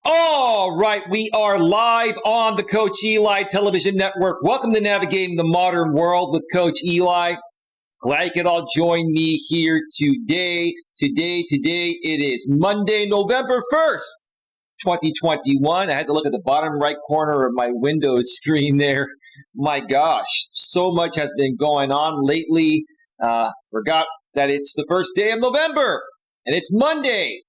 All right, we are live on the Coach Eli television network. Welcome to Navigating the Modern World with Coach Eli. Glad you could all join me here today. Today, it is Monday, November 1st, 2021. I had to look at the bottom right corner of my Windows screen there. My gosh, so much has been going on lately. Forgot that it's the first day of November, and it's Monday.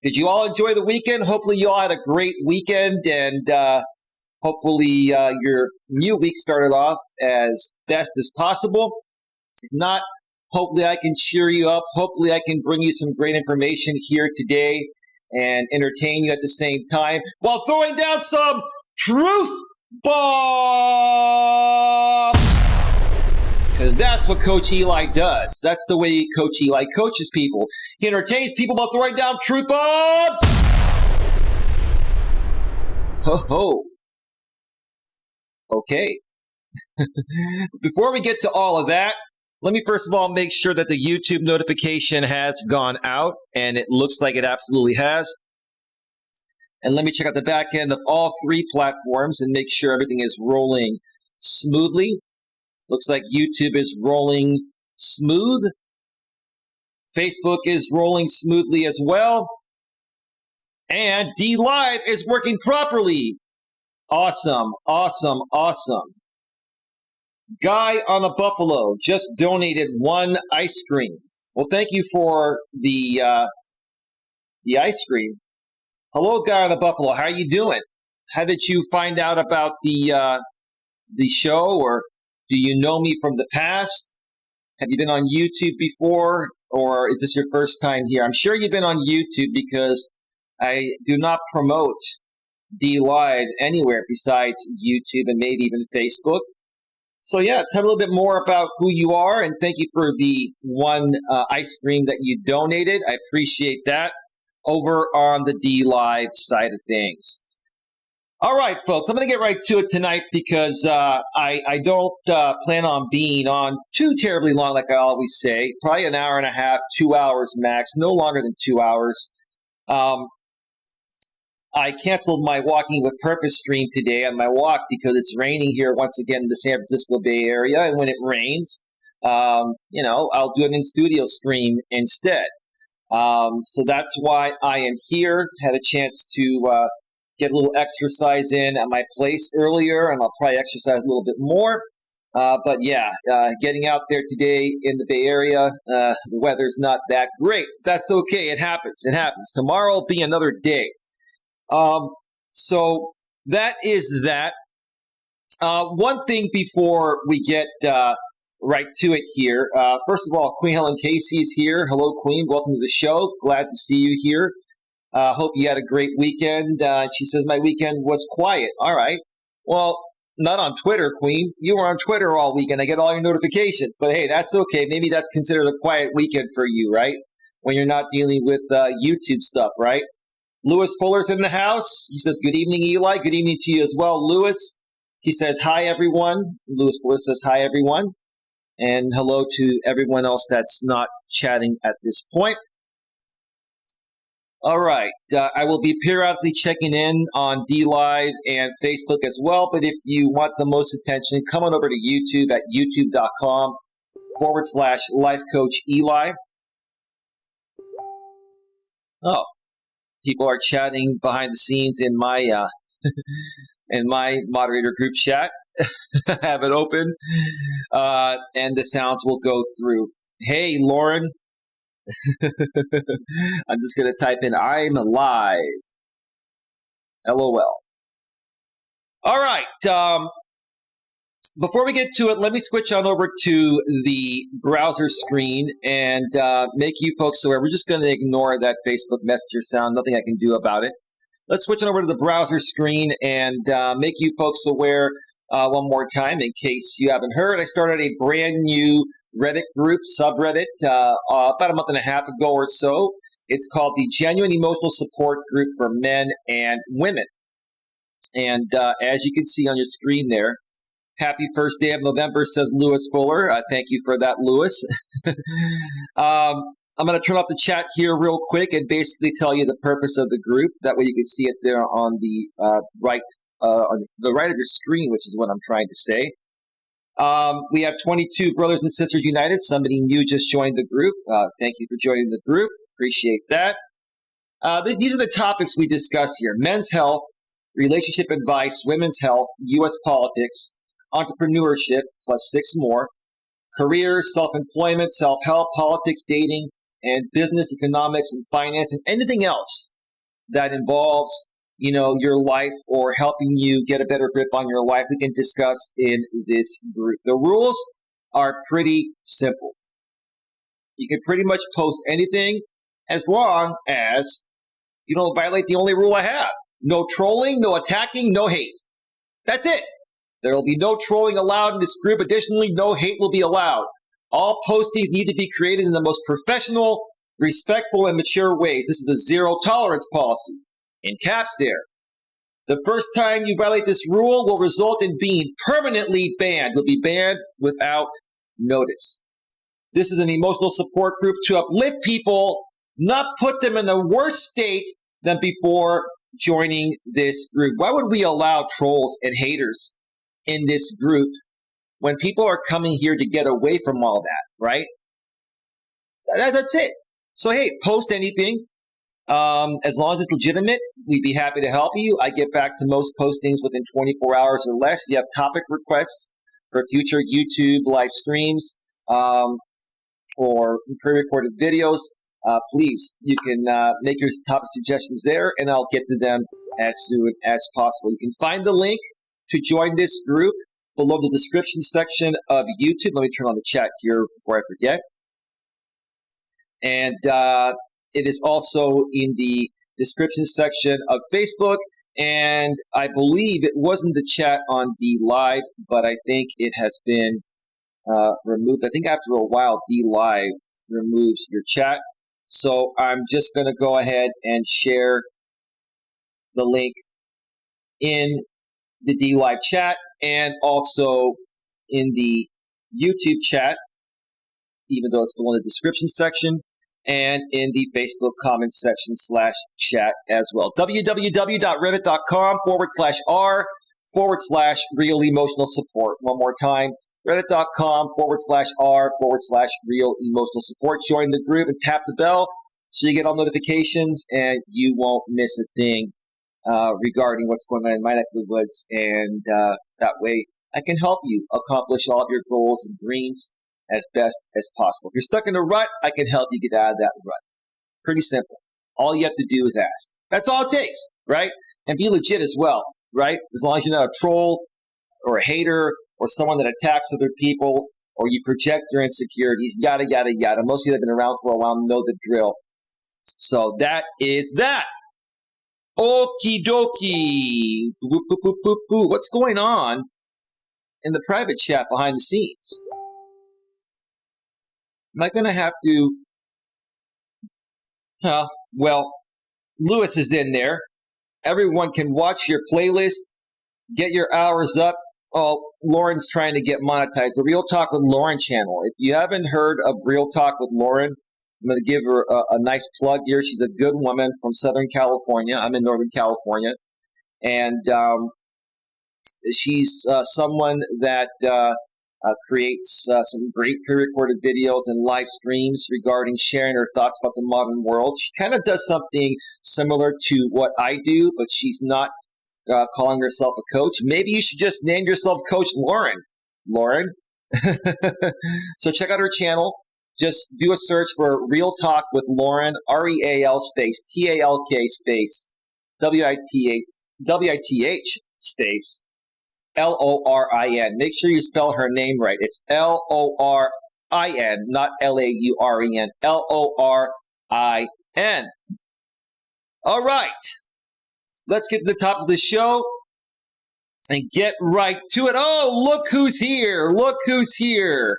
Did you all enjoy the weekend? Hopefully you all had a great weekend, and hopefully your new week started off as best as possible. If not, hopefully I can cheer you up. Hopefully I can bring you some great information here today and entertain you at the same time while throwing down some truth bombs. Because that's what Coach Eli does. That's the way Coach Eli coaches people. He entertains people by throwing down truth bombs. Ho ho. Okay. Before we get to all of that, let me first of all make sure that the YouTube notification has gone out, and it looks like it absolutely has. And let me check out the back end of all three platforms and make sure everything is rolling smoothly. Looks like YouTube is rolling smooth. Facebook is rolling smoothly as well. And DLive is working properly. Awesome, awesome, awesome. Guy on a Buffalo just donated one ice cream. Well, thank you for the ice cream. Hello, Guy on a Buffalo. How are you doing? How did you find out about the show, or do you know me from the past? Have you been on YouTube before, or is this your first time here? I'm sure you've been on YouTube because I do not promote DLive anywhere besides YouTube and maybe even Facebook. So yeah, tell me a little bit more about who you are, and thank you for the one ice cream that you donated. I appreciate that over on the DLive side of things. All right, folks, I'm going to get right to it tonight because I don't plan on being on too terribly long, like I always say. Probably an hour and a half, 2 hours max, no longer than 2 hours. I canceled my Walking with Purpose stream today on my walk because it's raining here once again in the San Francisco Bay Area. And when it rains, I'll do an in-studio stream instead. So that's why I am here. Had a chance to get a little exercise in at my place earlier, and I'll probably exercise a little bit more. But yeah, getting out there today in the Bay Area, the weather's not that great. That's okay. It happens. It happens. Tomorrow will be another day. So that is that. One thing before we get right to it here. First of all, Queen Helen Casey is here. Hello, Queen. Welcome to the show. Glad to see you here. Hope you had a great weekend. She says, my weekend was quiet. All right. Well, not on Twitter, Queen. You were on Twitter all weekend. I get all your notifications. But hey, that's okay. Maybe that's considered a quiet weekend for you, right? When you're not dealing with YouTube stuff, right? Lewis Fuller's in the house. He says, good evening, Eli. Good evening to you as well, Lewis. He says, hi, everyone. Lewis Fuller says, hi, everyone. And hello to everyone else that's not chatting at this point. All right. I will be periodically checking in on DLive and Facebook as well. But if you want the most attention, come on over to YouTube at youtube.com/lifecoacheli. Oh, people are chatting behind the scenes in my in my moderator group chat. Have it open, and the sounds will go through. Hey, Lauren. I'm just going to type in, I'm alive. LOL. All right. Before we get to it, let me switch on over to the browser screen and make you folks aware. We're just going to ignore that Facebook Messenger sound. Nothing I can do about it. Let's switch on over to the browser screen and make you folks aware one more time in case you haven't heard. I started a brand new Reddit group, subreddit, about a month and a half ago or so. It's called the Genuine Emotional Support Group for Men and Women. And as you can see on your screen there, happy first day of November, says Lewis Fuller. Thank you for that, Lewis. I'm going to turn off the chat here real quick and basically tell you the purpose of the group. That way you can see it there on the right of your screen, which is what I'm trying to say. We have 22 brothers and sisters united. Somebody new just joined the group. Thank you for joining the group. Appreciate that. These are the topics we discuss here: men's health, relationship advice, women's health, U.S. politics, entrepreneurship, plus 6 more, career, self-employment, self-help, politics, dating, and business, economics, and finance, and anything else that involves, your life or helping you get a better grip on your life, we can discuss in this group. The rules are pretty simple. You can pretty much post anything as long as you don't violate the only rule I have. No trolling, no attacking, no hate. That's it. There will be no trolling allowed in this group. Additionally, no hate will be allowed. All postings need to be created in the most professional, respectful, and mature ways. This is a zero tolerance policy. In caps there. The first time you violate this rule will result in being permanently banned. You'll be banned without notice. This is an emotional support group to uplift people, not put them in a worse state than before joining this group. Why would we allow trolls and haters in this group when people are coming here to get away from all that, right? That's it. So, hey, post anything. As long as it's legitimate, we'd be happy to help you. I get back to most postings within 24 hours or less. If you have topic requests for future YouTube live streams or pre-recorded videos, please, you can make your topic suggestions there, and I'll get to them as soon as possible. You can find the link to join this group below the description section of YouTube. Let me turn on the chat here before I forget. And it is also in the description section of Facebook. And I believe it wasn't the chat on D Live, but I think it has been removed. I think after a while, D Live removes your chat. So I'm just going to go ahead and share the link in the D Live chat and also in the YouTube chat, even though it's below the description section, and in the Facebook comment section /chat as well. www.reddit.com/r/real emotional support. One more time, reddit.com/r/real emotional support. Join the group and tap the bell so you get all notifications and you won't miss a thing regarding what's going on in my neck of the woods. And that way I can help you accomplish all of your goals and dreams as best as possible. If you're stuck in a rut, I can help you get out of that rut. Pretty simple. All you have to do is ask. That's all it takes, right? And be legit as well, right? As long as you're not a troll or a hater or someone that attacks other people or you project your insecurities, yada, yada, yada. Most of you that have been around for a while know the drill. So that is that. Okie dokie. What's going on in the private chat behind the scenes? Am I going to have to... well, Lewis is in there. Everyone can watch your playlist, get your hours up. Oh, Lauren's trying to get monetized. The Real Talk with Lauren channel. If you haven't heard of Real Talk with Lauren, I'm going to give her a nice plug here. She's a good woman from Southern California. I'm in Northern California. And she's someone that creates some great pre-recorded videos and live streams regarding sharing her thoughts about the modern world. She kind of does something similar to what I do, but she's not calling herself a coach. Maybe you should just name yourself Coach Lauren. Lauren. So check out her channel. Just do a search for Real Talk with Lauren, REAL space TALK space WITH space LORIN. Make sure you spell her name right. It's LORIN, not LAUREN. LORIN. All right. Let's get to the top of the show and get right to it. Oh, look who's here. Look who's here.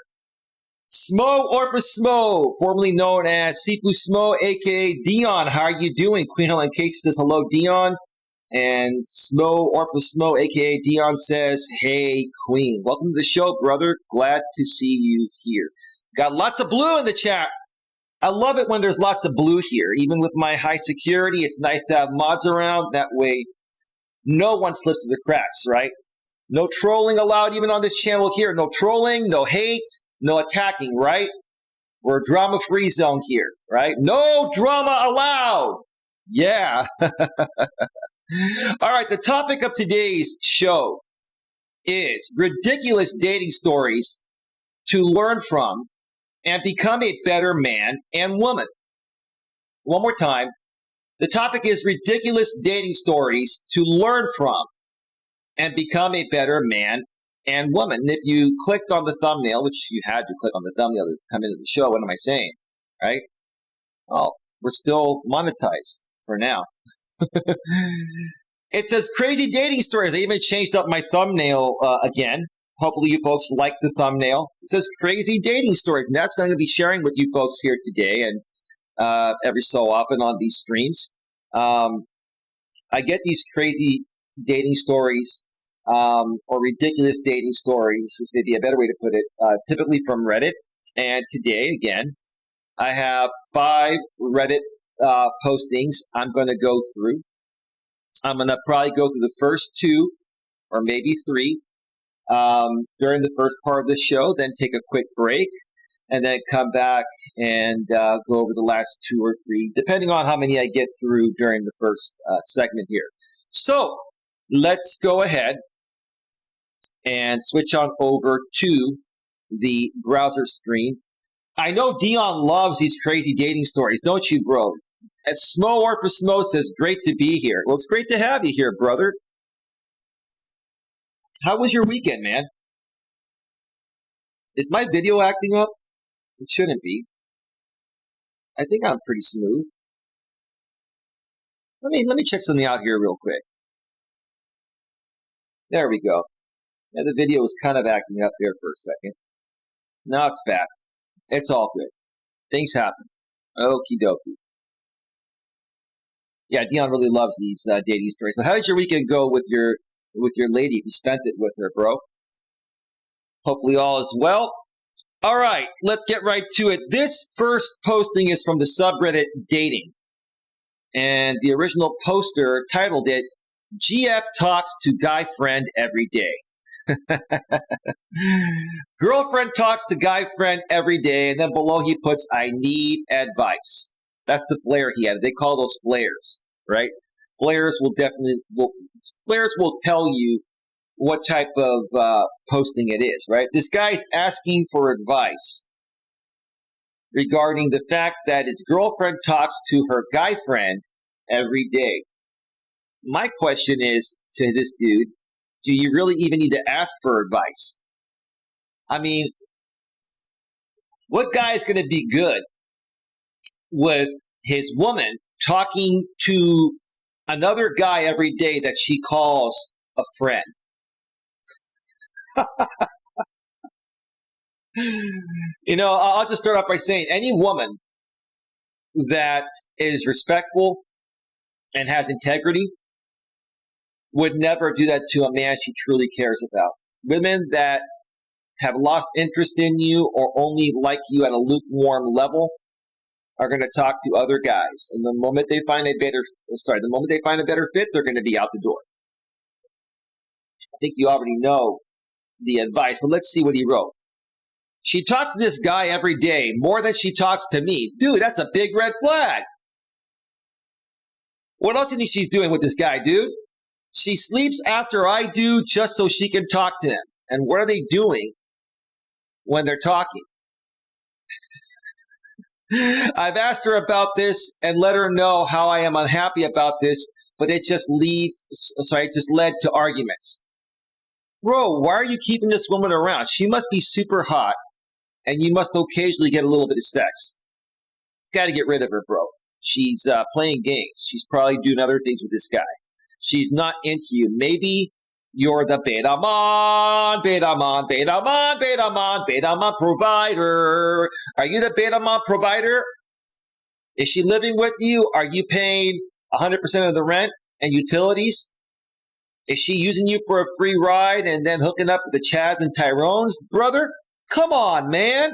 Smo or for Smo, formerly known as Sifu Smo, a.k.a. Dion. How are you doing? Queen Helen Casey says hello, Dion. And Smo or for Smo, a.k.a. Dion says, hey, Queen. Welcome to the show, brother. Glad to see you here. Got lots of blue in the chat. I love it when there's lots of blue here. Even with my high security, it's nice to have mods around. That way, no one slips through the cracks, right? No trolling allowed even on this channel here. No trolling, no hate, no attacking, right? We're a drama-free zone here, right? No drama allowed. Yeah. All right, the topic of today's show is ridiculous dating stories to learn from and become a better man and woman. One more time. The topic is ridiculous dating stories to learn from and become a better man and woman. If you clicked on the thumbnail, which you had to click on the thumbnail to come into the show, what am I saying? Right? Well, we're still monetized for now. It says crazy dating stories. I even changed up my thumbnail again. Hopefully you folks like the thumbnail. It says crazy dating stories. And that's going to be sharing with you folks here today and every so often on these streams. I get these crazy dating stories or ridiculous dating stories, which may be a better way to put it, typically from Reddit. And today, again, I have 5 Reddit postings I'm going to go through. I'm going to probably go through the first 2 or maybe 3 during the first part of the show, then take a quick break, and then come back and go over the last 2 or 3, depending on how many I get through during the first segment here. So let's go ahead and switch on over to the browser screen. I know Dion loves these crazy dating stories, don't you, bro? As Smo or for Smo says, great to be here. Well, it's great to have you here, brother. How was your weekend, man? Is my video acting up? It shouldn't be. I think I'm pretty smooth. Let me check something out here real quick. There we go. Yeah, the video was kind of acting up there for a second. Now it's back. It's all good. Things happen. Okie dokie. Yeah, Dion really loves these dating stories. But how did your weekend go with your lady? If you spent it with her, bro. Hopefully all is well. All right, let's get right to it. This first posting is from the subreddit Dating. And the original poster titled it, GF talks to guy friend every day. Girlfriend talks to guy friend every day, and then below he puts, I need advice. That's the flare he had. They call those flares, right? Flares will tell you what type of posting it is, right? This guy's asking for advice regarding the fact that his girlfriend talks to her guy friend every day. My question is to this dude, do you really even need to ask for advice? I mean, what guy is going to be good with his woman talking to another guy every day that she calls a friend? You know, I'll just start off by saying any woman that is respectful and has integrity would never do that to a man she truly cares about. Women that have lost interest in you or only like you at a lukewarm level are going to talk to other guys. And the moment they find a better fit, they're going to be out the door. I think you already know the advice, but let's see what he wrote. She talks to this guy every day more than she talks to me. Dude, that's a big red flag. What else do you think she's doing with this guy, dude? She sleeps after I do just so she can talk to him. And what are they doing when they're talking? I've asked her about this and let her know how I am unhappy about this, but it just led to arguments. Bro, why are you keeping this woman around? She must be super hot, and you must occasionally get a little bit of sex. Got to get rid of her, bro. She's playing games. She's probably doing other things with this guy. She's not into you. Maybe you're the beta man provider. Are you the beta man provider? Is she living with you? Are you paying 100% of the rent and utilities? Is she using you for a free ride and then hooking up with the Chads and Tyrones? Brother, come on, man.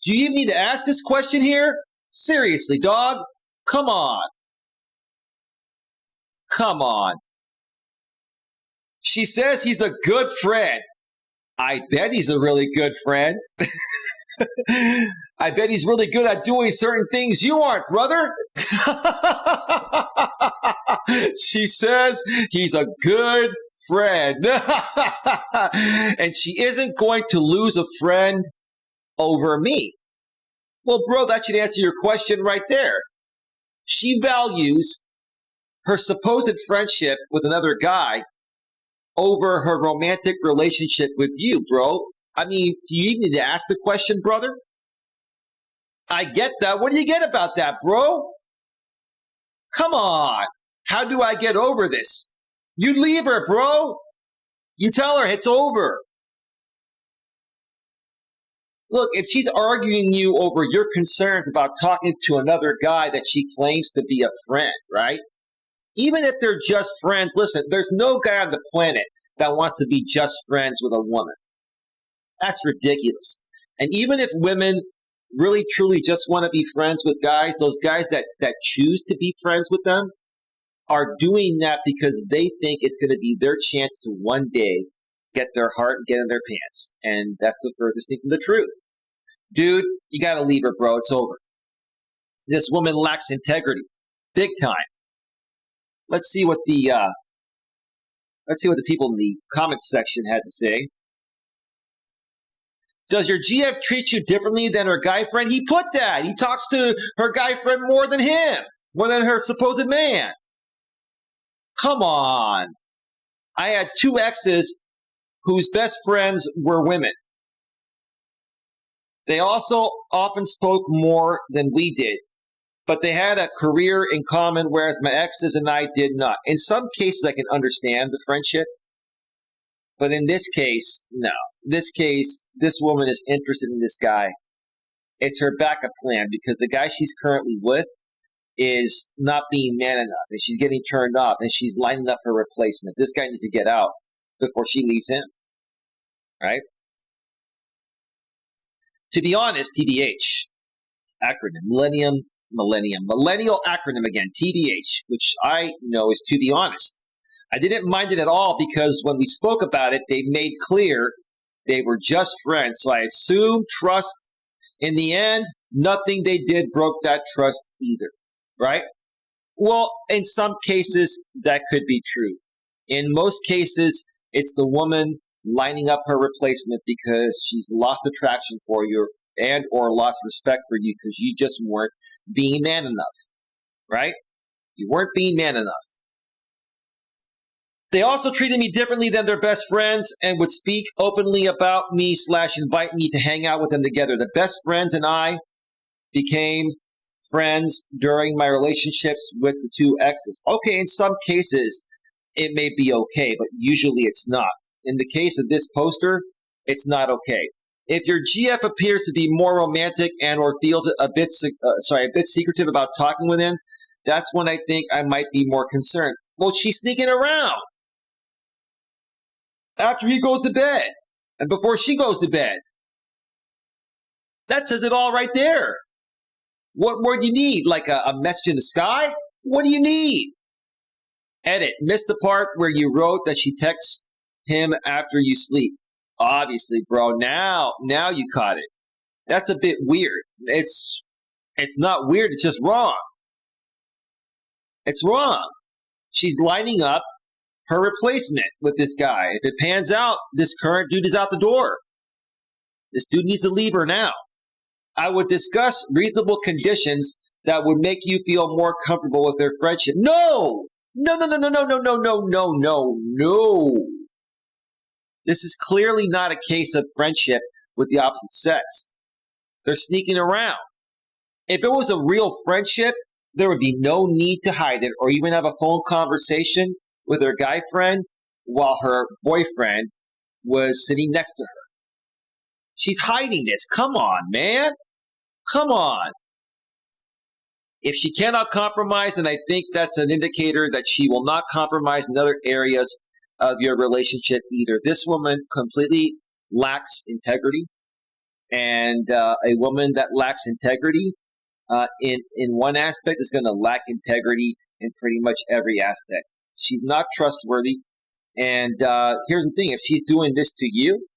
Do you even need to ask this question here? Seriously, dog. Come on. Come on. She says he's a good friend. I bet he's a really good friend. I bet he's really good at doing certain things you aren't, brother. She says he's a good friend. And she isn't going to lose a friend over me. Well, bro, that should answer your question right there. She values her supposed friendship with another guy over her romantic relationship with you, bro. I mean, do you even need to ask the question, brother? I get that. What do you get about that, bro? Come on. How do I get over this? You leave her, bro. You tell her it's over. Look, if she's arguing you over your concerns about talking to another guy that she claims to be a friend, right? Even if they're just friends, listen, there's no guy on the planet that wants to be just friends with a woman. That's ridiculous. And even if women really, truly just want to be friends with guys, those guys that choose to be friends with them are doing that because they think it's going to be their chance to one day get their heart and get in their pants. And that's the furthest thing from the truth. Dude, you got to leave her, bro. It's over. This woman lacks integrity. Big time. Let's see what the people in the comments section had to say. Does your GF treat you differently than her guy friend? He put that. He talks to her guy friend more than him, more than her supposed man. Come on. I had 2 exes whose best friends were women. They also often spoke more than we did, but they had a career in common, whereas my exes and I did not. In some cases, I can understand the friendship, but in this case, no. This case, this woman is interested in this guy. It's her backup plan because the guy she's currently with is not being man enough, and she's getting turned off, and she's lining up her replacement. This guy needs to get out before she leaves him, right? To be honest, TBH, acronym, millennial acronym again, TBH, which I know is to be honest. I didn't mind it at all because when we spoke about it, they made clear they were just friends. So I assume trust. In the end, nothing they did broke that trust either, right? Well, in some cases, that could be true. In most cases, it's the woman lining up her replacement because she's lost attraction for you and or lost respect for you because you just weren't being man enough, right? You weren't being man enough. They also treated me differently than their best friends and would speak openly about me / invite me to hang out with them together. The best friends and I became friends during my relationships with the 2 exes. Okay, in some cases, it may be okay, but usually it's not. In the case of this poster, it's not okay. If your GF appears to be more romantic and or feels a bit secretive about talking with him, that's when I think I might be more concerned. Well, she's sneaking around after he goes to bed and before she goes to bed. That says it all right there. What more do you need? Like a message in the sky? What do you need? Edit. Missed the part where you wrote that she texts him after you sleep. Obviously, bro. Now you caught it. That's a bit weird. It's not weird. It's just wrong. It's wrong. She's lining up her replacement with this guy. If it pans out, this current dude is out the door. This dude needs to leave her now. I would discuss reasonable conditions that would make you feel more comfortable with their friendship. No! No. This is clearly not a case of friendship with the opposite sex. They're sneaking around. If it was a real friendship, there would be no need to hide it or even have a phone conversation with her guy friend while her boyfriend was sitting next to her. She's hiding this. Come on, man. Come on. If she cannot compromise, then I think that's an indicator that she will not compromise in other areas of your relationship either. This woman completely lacks integrity, and a woman that lacks integrity in one aspect is going to lack integrity in pretty much every aspect. She's not trustworthy. And here's the thing. If she's doing this to you,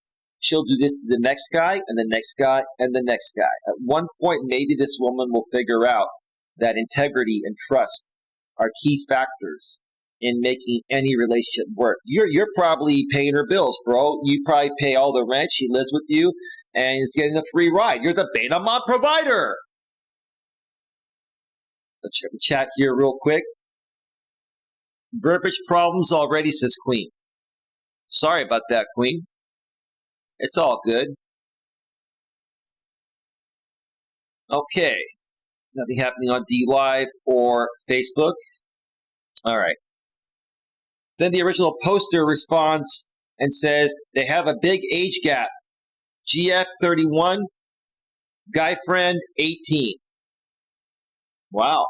she'll do this to the next guy and the next guy and the next guy. At one point, maybe this woman will figure out that integrity and trust are key factors in making any relationship work. You're probably paying her bills, bro. You probably pay all the rent. She lives with you and is getting a free ride. You're the beta mom provider. Let's check the chat here real quick. Verbiage problems already, says Queen. Sorry about that, Queen. It's all good. Okay. Nothing happening on D Live or Facebook. All right. Then the original poster responds and says they have a big age gap. GF 31, guy friend 18. Wow.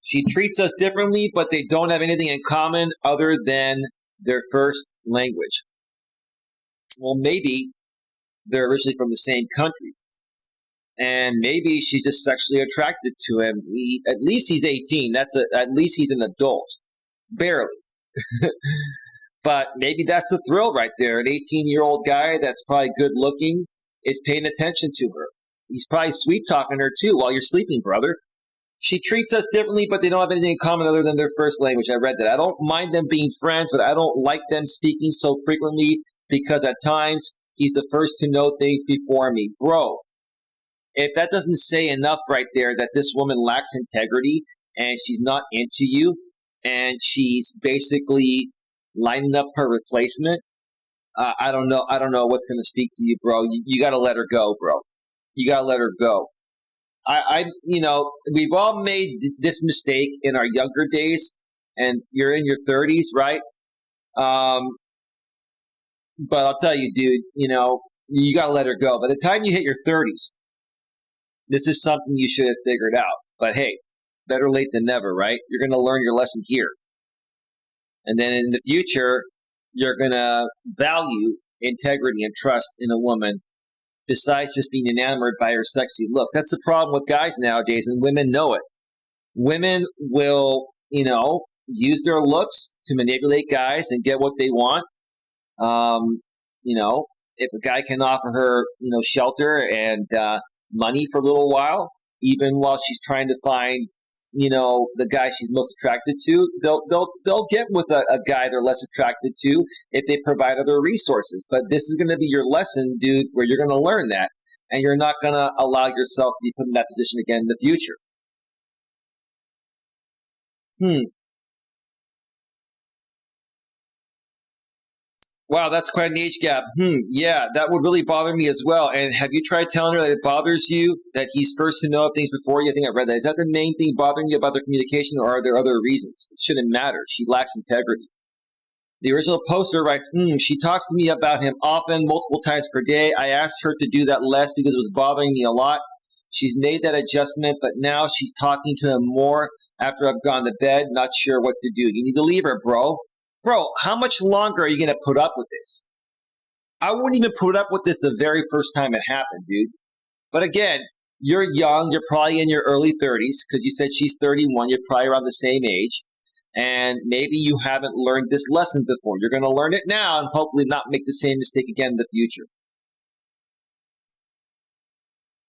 She treats us differently, but they don't have anything in common other than their first language. Well, maybe they're originally from the same country. And maybe she's just sexually attracted to him. At least he's 18. At least he's an adult. Barely. But maybe that's the thrill right there. An 18-year-old guy that's probably good looking is paying attention to her. He's probably sweet-talking her too while you're sleeping, brother. She treats us differently, but they don't have anything in common other than their first language. I read that. I don't mind them being friends, but I don't like them speaking so frequently because at times he's the first to know things before me. Bro, if that doesn't say enough right there that this woman lacks integrity and she's not into you and she's basically lining up her replacement, I don't know. I don't know what's going to speak to you, bro. You got to let her go, bro. You got to let her go. We've all made this mistake in our younger days, and you're in your 30s, right? But I'll tell you, dude, you got to let her go. By the time you hit your 30s, this is something you should have figured out. But hey, better late than never, right? You're going to learn your lesson here. And then in the future, you're going to value integrity and trust in a woman besides just being enamored by her sexy looks. That's the problem with guys nowadays, and women know it. Women will, use their looks to manipulate guys and get what they want. If a guy can offer her, shelter and money for a little while, even while she's trying to find, the guy she's most attracted to, they'll get with a guy they're less attracted to if they provide other resources. But this is going to be your lesson, dude, where you're going to learn that, and you're not going to allow yourself to be put in that position again in the future. Wow, that's quite an age gap. Yeah, that would really bother me as well. And have you tried telling her that it bothers you that he's first to know things before you? I think I read that. Is that the main thing bothering you about their communication, or are there other reasons? It shouldn't matter. She lacks integrity. The original poster writes, she talks to me about him often, multiple times per day. I asked her to do that less because it was bothering me a lot. She's made that adjustment, but now she's talking to him more after I've gone to bed, not sure what to do. You need to leave her, bro. Bro, how much longer are you going to put up with this? I wouldn't even put up with this the very first time it happened, dude. But again, you're young. You're probably in your early 30s because you said she's 31. You're probably around the same age. And maybe you haven't learned this lesson before. You're going to learn it now and hopefully not make the same mistake again in the future.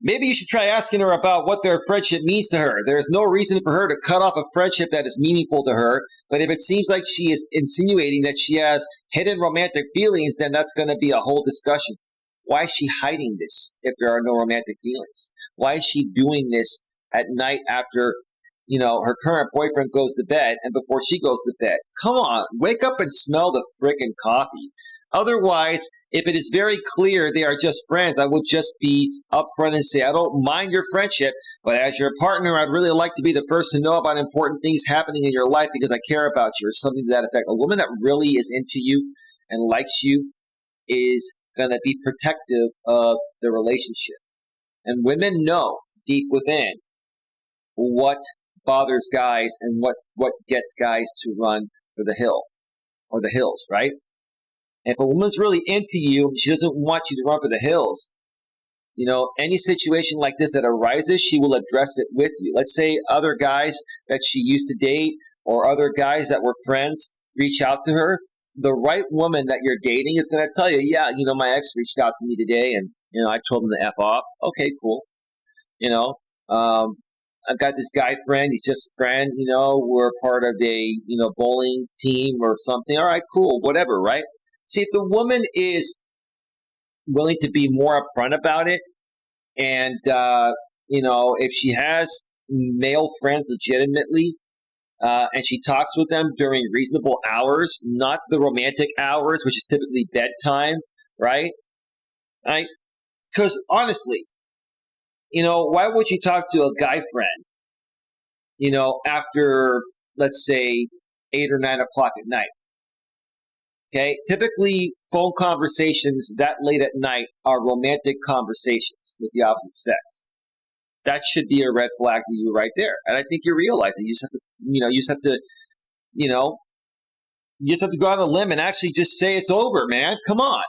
Maybe you should try asking her about what their friendship means to her. There's no reason for her to cut off a friendship that is meaningful to her. But if it seems like she is insinuating that she has hidden romantic feelings, then that's going to be a whole discussion. Why is she hiding this if there are no romantic feelings? Why is she doing this at night after, her current boyfriend goes to bed and before she goes to bed? Come on, wake up and smell the frickin' coffee. Otherwise, if it is very clear they are just friends, I would just be upfront and say, I don't mind your friendship, but as your partner, I'd really like to be the first to know about important things happening in your life because I care about you or something to that effect. A woman that really is into you and likes you is going to be protective of the relationship. And women know deep within what bothers guys and what gets guys to run for the hill or the hills, right? If a woman's really into you, she doesn't want you to run for the hills, Any situation like this that arises, she will address it with you. Let's say other guys that she used to date or other guys that were friends reach out to her. The right woman that you're dating is going to tell you, yeah, my ex reached out to me today and, I told him to F off. Okay, cool. I've got this guy friend. He's just a friend, we're part of a, bowling team or something. All right, cool, whatever, right? See, if the woman is willing to be more upfront about it and, if she has male friends legitimately, and she talks with them during reasonable hours, not the romantic hours, which is typically bedtime, right? Because honestly, why would you talk to a guy friend, after, let's say, 8 or 9 o'clock at night? Okay, typically phone conversations that late at night are romantic conversations with the opposite sex. That should be a red flag to you right there. And I think you realize it. You just have to go on a limb and actually just say it's over, man. Come on.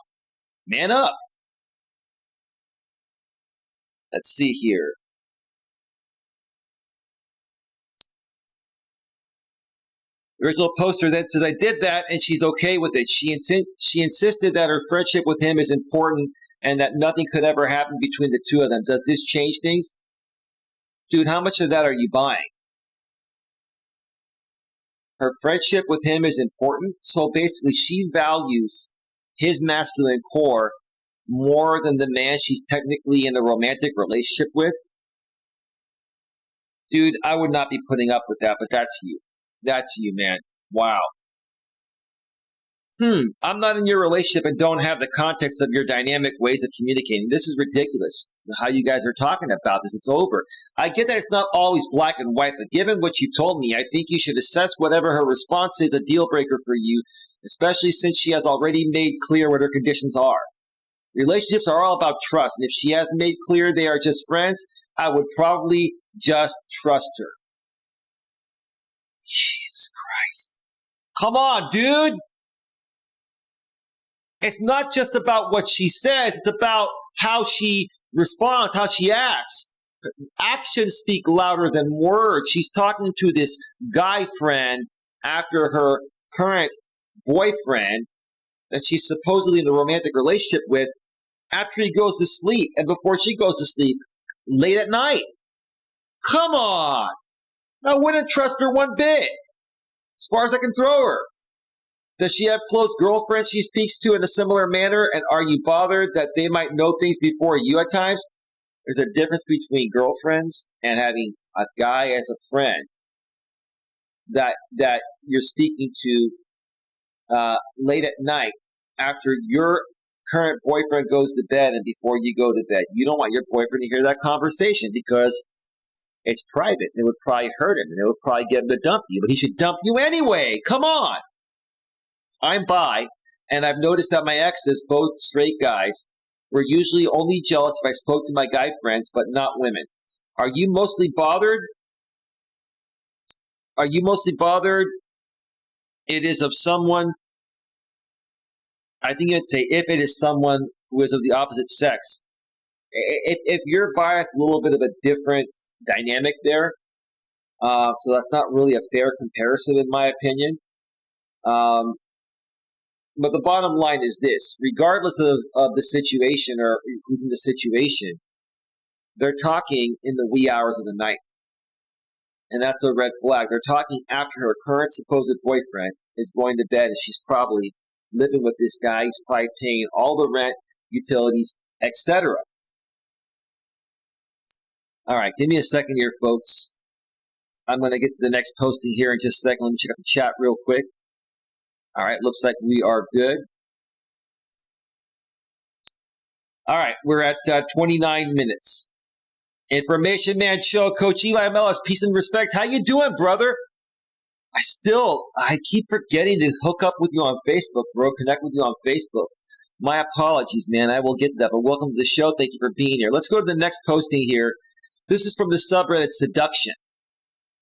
Man up. Let's see here. The original poster then says, I did that and she's okay with it. She insisted that her friendship with him is important and that nothing could ever happen between the two of them. Does this change things? Dude, how much of that are you buying? Her friendship with him is important. So basically, she values his masculine core more than the man she's technically in a romantic relationship with. Dude, I would not be putting up with that, but that's you. That's you, man. Wow. I'm not in your relationship and don't have the context of your dynamic ways of communicating. This is ridiculous. How you guys are talking about this. It's over. I get that it's not always black and white, but given what you told me, I think you should assess whatever her response is a deal breaker for you, especially since she has already made clear what her conditions are. Relationships are all about trust, and if she has made clear they are just friends, I would probably just trust her. Jesus Christ. Come on, dude. It's not just about what she says. It's about how she responds, how she acts. Actions speak louder than words. She's talking to this guy friend after her current boyfriend that she's supposedly in a romantic relationship with after he goes to sleep and before she goes to sleep late at night. Come on. I wouldn't trust her one bit. As far as I can throw her. Does she have close girlfriends she speaks to in a similar manner? And are you bothered that they might know things before you at times? There's a difference between girlfriends and having a guy as a friend that you're speaking to late at night after your current boyfriend goes to bed and before you go to bed. You don't want your boyfriend to hear that conversation because it's private. It would probably hurt him and it would probably get him to dump you. But he should dump you anyway. Come on. I'm bi, and I've noticed that my exes, both straight guys, were usually only jealous if I spoke to my guy friends, but not women. Are you mostly bothered? It is of someone, I think you'd say if it is someone who is of the opposite sex. If you're bi, it's a little bit of a different dynamic there. So that's not really a fair comparison in my opinion. But the bottom line is this. Regardless of the situation or who's in the situation, they're talking in the wee hours of the night. And that's a red flag. They're talking after her current supposed boyfriend is going to bed and she's probably living with this guy. He's probably paying all the rent, utilities, etc. All right, give me a second here, folks. I'm going to get to the next posting here in just a second. Let me check out the chat real quick. All right, looks like we are good. All right, we're at 29 minutes. Information Man Show, Coach Eli Melas, peace and respect. How you doing, brother? I keep forgetting to hook up with you on Facebook, bro, connect with you on Facebook. My apologies, man. I will get to that, but welcome to the show. Thank you for being here. Let's go to the next posting here. This is from the subreddit Seduction.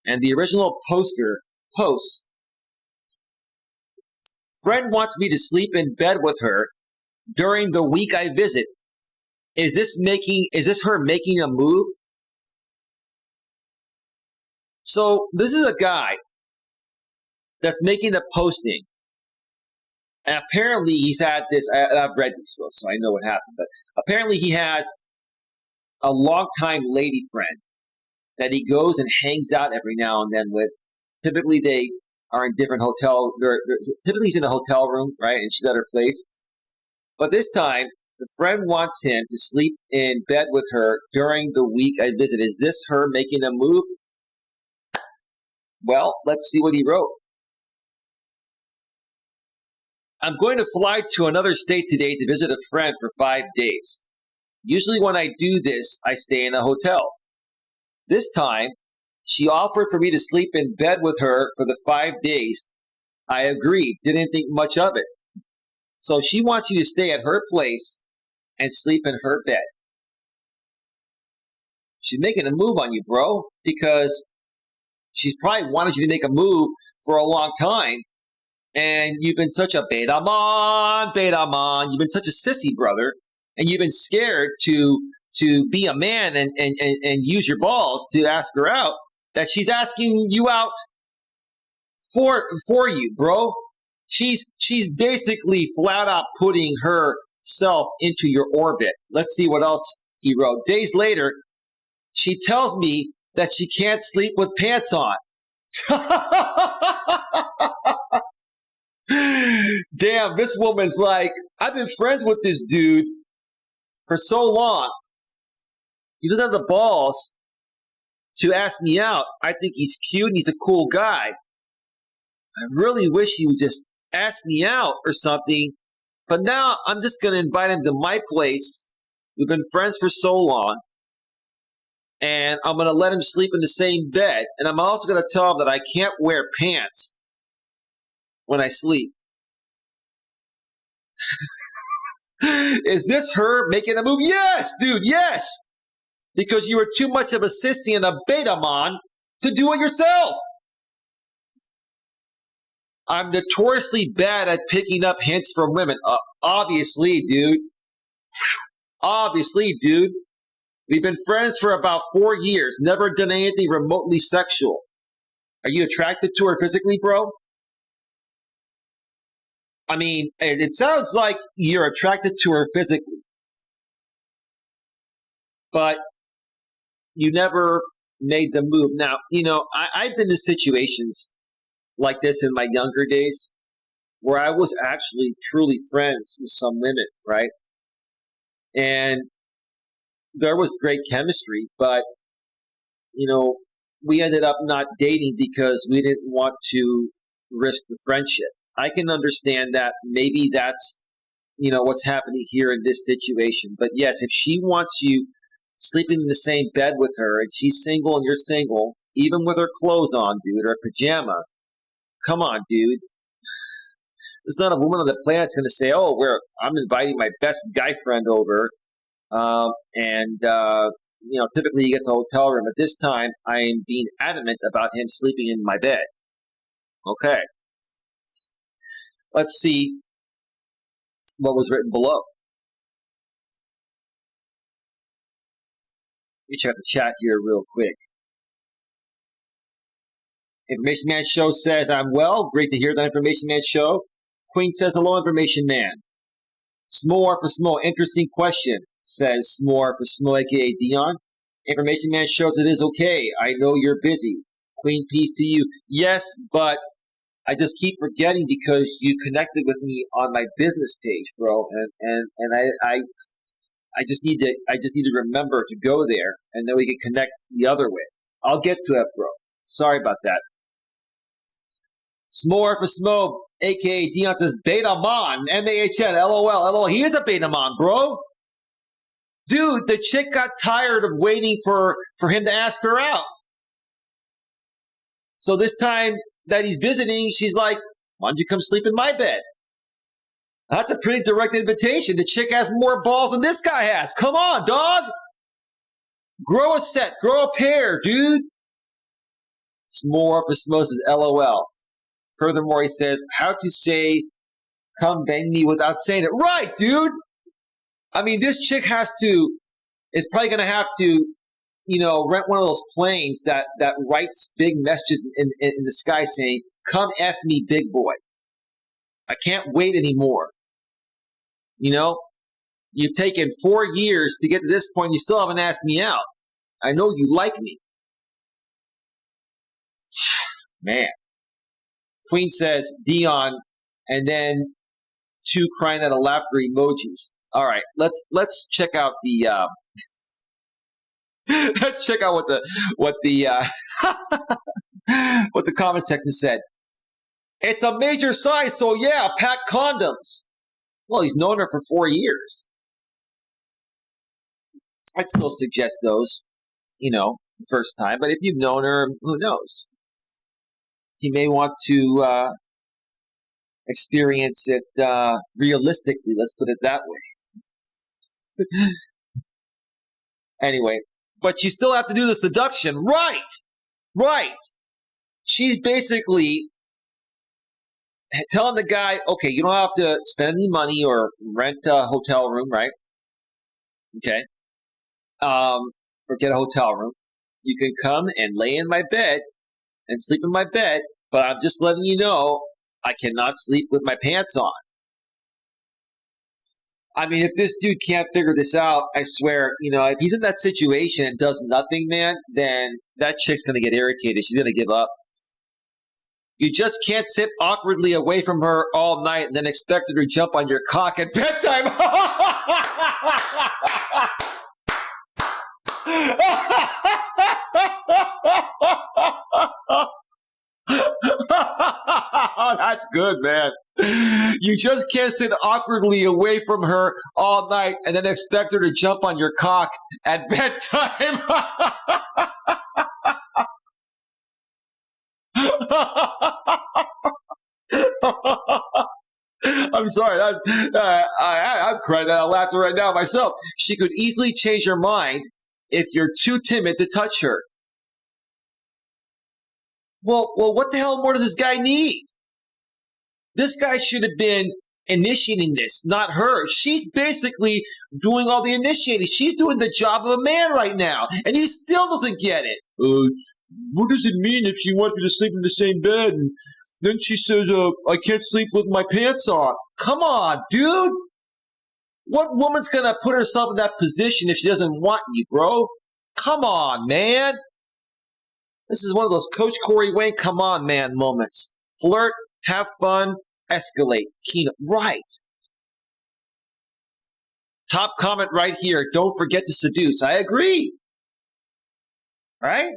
And the original poster posts, friend wants me to sleep in bed with her during the week I visit. Is this her making a move? So this is a guy that's making a posting. And apparently he's had this, I've read these books, so I know what happened, but apparently he has a longtime lady friend that he goes and hangs out every now and then with. Typically they are in different typically he's in a hotel room, right, and she's at her place. But this time, the friend wants him to sleep in bed with her during the week I visit. Is this her making a move? Well, let's see what he wrote. I'm going to fly to another state today to visit a friend for 5 days. Usually when I do this, I stay in a hotel. This time, she offered for me to sleep in bed with her for the 5 days. I agreed, didn't think much of it. So she wants you to stay at her place and sleep in her bed. She's making a move on you, bro, because she's probably wanted you to make a move for a long time. And you've been such a beta man. You've been such a sissy, brother. And you've been scared to be a man and use your balls to ask her out, that she's asking you out for you, bro. She's basically flat out putting herself into your orbit. Let's see what else he wrote. Days later, she tells me that she can't sleep with pants on. Damn, this woman's like, I've been friends with this dude for so long. He doesn't have the balls to ask me out. I think he's cute and he's a cool guy. I really wish he would just ask me out or something. But now I'm just going to invite him to my place. We've been friends for so long. And I'm going to let him sleep in the same bed. And I'm also going to tell him that I can't wear pants when I sleep. Is this her making a move? Yes, dude, yes. Because you were too much of a sissy and a beta man to do it yourself. I'm notoriously bad at picking up hints from women. Obviously, dude. Obviously, dude. We've been friends for about 4 years. Never done anything remotely sexual. Are you attracted to her physically, bro? I mean, it sounds like you're attracted to her physically. But you never made the move. Now, I've been in situations like this in my younger days where I was actually truly friends with some women, right? And there was great chemistry, but, we ended up not dating because we didn't want to risk the friendship. I can understand that maybe that's, what's happening here in this situation. But yes, if she wants you sleeping in the same bed with her and she's single and you're single, even with her clothes on, dude, or pajama, come on, dude. There's not a woman on the planet that's going to say, oh, I'm inviting my best guy friend over. Typically he gets a hotel room. But this time I am being adamant about him sleeping in my bed. Okay. Let's see what was written below. Let me check the chat here real quick. Information Man Show says, I'm well. Great to hear that, Information Man Show. Queen says, hello, Information Man. S'more for Smo. Interesting question, says S'more for Smo, a.k.a. Dion. Information Man shows it is okay. I know you're busy. Queen, peace to you. Yes, but I just keep forgetting because you connected with me on my business page, bro, and I just need to remember to go there, and then we can connect the other way. I'll get to it, bro. Sorry about that. S'more for Smo, a.k.a. Dion says, Beta Mon, M-A-H-N, LOL. He is a Beta Mon, bro. Dude, the chick got tired of waiting for him to ask her out. So this time that he's visiting, she's like, why don't you come sleep in my bed? That's a pretty direct invitation. The chick has more balls than this guy has. Come on, dog. Grow a set. Grow a pair, dude. S'more for Smo says, LOL. Furthermore, he says, how to say, come bang me without saying it. Right, dude. I mean, this chick is probably going to have to, rent one of those planes that writes big messages in the sky saying, "Come F me, big boy. I can't wait anymore." You've taken 4 years to get to this point. You still haven't asked me out. I know you like me. Man. Queen says, Dion, and then 2 crying out of laughter emojis. All right, let's check out the let's check out what the what the comment section said. It's a major sign, so yeah, pack condoms. Well, he's known her for 4 years. I'd still suggest those, the first time. But if you've known her, who knows? He may want to experience it realistically. Let's put it that way. Anyway, but you still have to do the seduction. Right. She's basically telling the guy, okay, you don't have to spend any money or rent a hotel room, right? Okay. Or get a hotel room. You can come and lay in my bed and sleep in my bed, but I'm just letting you know I cannot sleep with my pants on. I mean, if this dude can't figure this out, I swear, if he's in that situation and does nothing, man, then that chick's going to get irritated. She's going to give up. You just can't sit awkwardly away from her all night and then expect her to jump on your cock at bedtime. That's good, man. You just can't sit awkwardly away from her all night and then expect her to jump on your cock at bedtime. I'm sorry. I'm crying out laughing right now myself. She could easily change her mind if you're too timid to touch her. Well, what the hell more does this guy need? This guy should have been initiating this, not her. She's basically doing all the initiating. She's doing the job of a man right now, and he still doesn't get it. What does it mean if she wants me to sleep in the same bed? And then she says, I can't sleep with my pants on. Come on, dude. What woman's going to put herself in that position if she doesn't want you, bro? Come on, man. This is one of those Coach Corey Wayne, come on, man moments. Flirt, have fun, escalate. Keynote. Right. Top comment right here. Don't forget to seduce. I agree. Right?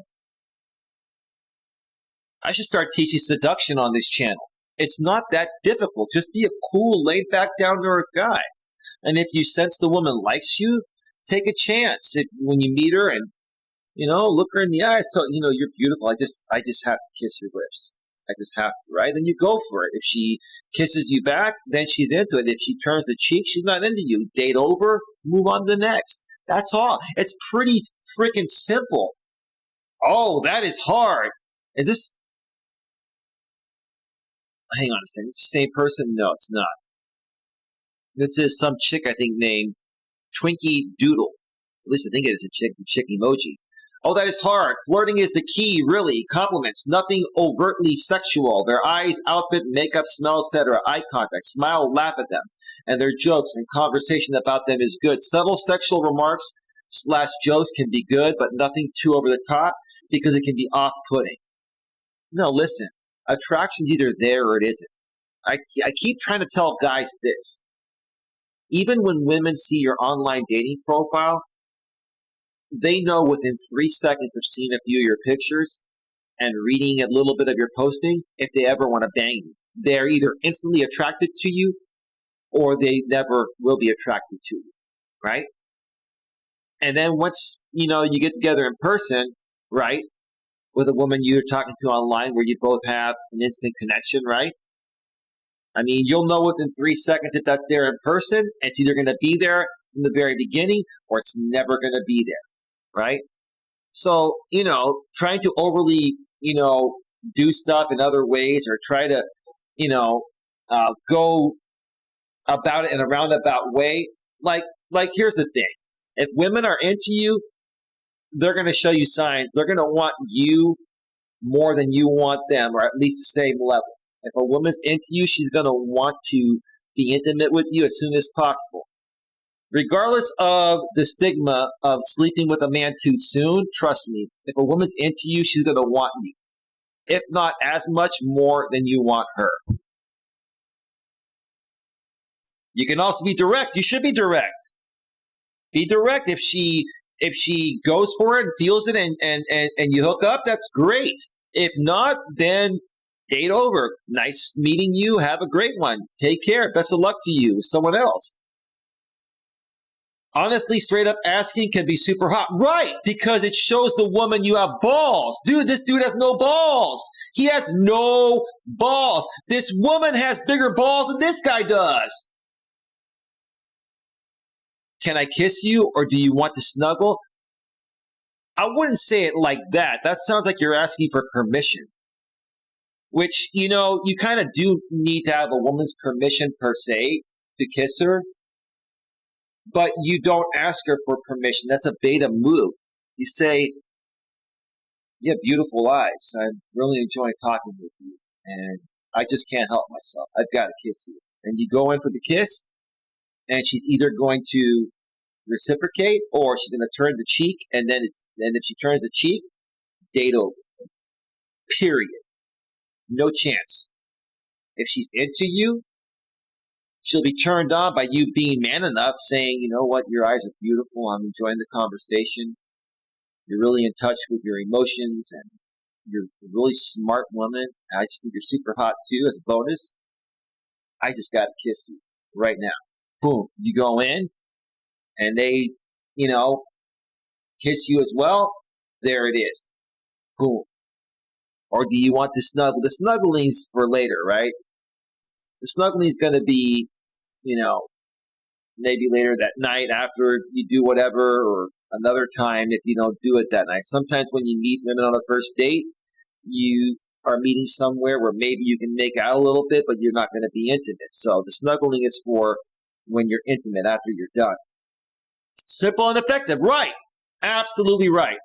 I should start teaching seduction on this channel. It's not that difficult. Just be a cool, laid-back, down-to-earth guy. And if you sense the woman likes you, take a chance. When you meet her and, look her in the eyes, tell you're beautiful. I just have to kiss your lips. I just have to, right? Then you go for it. If she kisses you back, then she's into it. If she turns the cheek, she's not into you. Date over, move on to the next. That's all. It's pretty freaking simple. Oh, that is hard. Is this... Hang on a second. It's the same person? No, it's not. This is some chick, I think, named Twinkie Doodle. At least I think it is a chick. It's a chick emoji. Oh, that is hard. Flirting is the key, really. Compliments. Nothing overtly sexual. Their eyes, outfit, makeup, smell, etc. Eye contact. Smile, laugh at them. And their jokes and conversation about them is good. Subtle sexual remarks / jokes can be good, but nothing too over the top because it can be off-putting. No, listen. Attraction's either there or it isn't. I keep trying to tell guys this. Even when women see your online dating profile, they know within 3 seconds of seeing a few of your pictures and reading a little bit of your posting if they ever want to bang you. They're either instantly attracted to you or they never will be attracted to you, right? And then once, you get together in person, right, with a woman you're talking to online where you both have an instant connection, right? I mean, you'll know within 3 seconds if that's there in person. It's either going to be there from the very beginning or it's never going to be there, right? So, trying to overly, do stuff in other ways or try to, go about it in a roundabout way. Like, like, here's the thing. If women are into you, they're going to show you signs. They're going to want you more than you want them, or at least the same level. If a woman's into you, she's going to want to be intimate with you as soon as possible. Regardless of the stigma of sleeping with a man too soon, trust me, if a woman's into you, she's going to want you. If not as much, more than you want her. You can also be direct. You should be direct. Be direct. If she goes for it and feels it and you hook up, that's great. If not, then date over. Nice meeting you. Have a great one. Take care. Best of luck to you. Someone else. Honestly, straight up asking can be super hot. Right, because it shows the woman you have balls. Dude, this dude has no balls. He has no balls. This woman has bigger balls than this guy does. Can I kiss you, or do you want to snuggle? I wouldn't say it like that. That sounds like you're asking for permission. Which, you kind of do need to have a woman's permission per se to kiss her. But you don't ask her for permission. That's a beta move. You say, you have beautiful eyes. I'm really enjoying talking with you. And I just can't help myself. I've got to kiss you. And you go in for the kiss, and she's either going to reciprocate or she's going to turn the cheek. And then if she turns the cheek, date over. Period. No chance. If she's into you, she'll be turned on by you being man enough, saying, you know what, your eyes are beautiful. I'm enjoying the conversation. You're really in touch with your emotions, and you're a really smart woman. I just think you're super hot, too, as a bonus. I just got to kiss you right now. Boom. You go in, and they, kiss you as well. There it is. Boom. Or do you want to snuggle? The snuggling's for later, right? The snuggling's going to be, maybe later that night after you do whatever, or another time if you don't do it that night. Sometimes when you meet women on a first date, you are meeting somewhere where maybe you can make out a little bit, but you're not going to be intimate. So the snuggling is for when you're intimate after you're done. Simple and effective. Right. Absolutely right.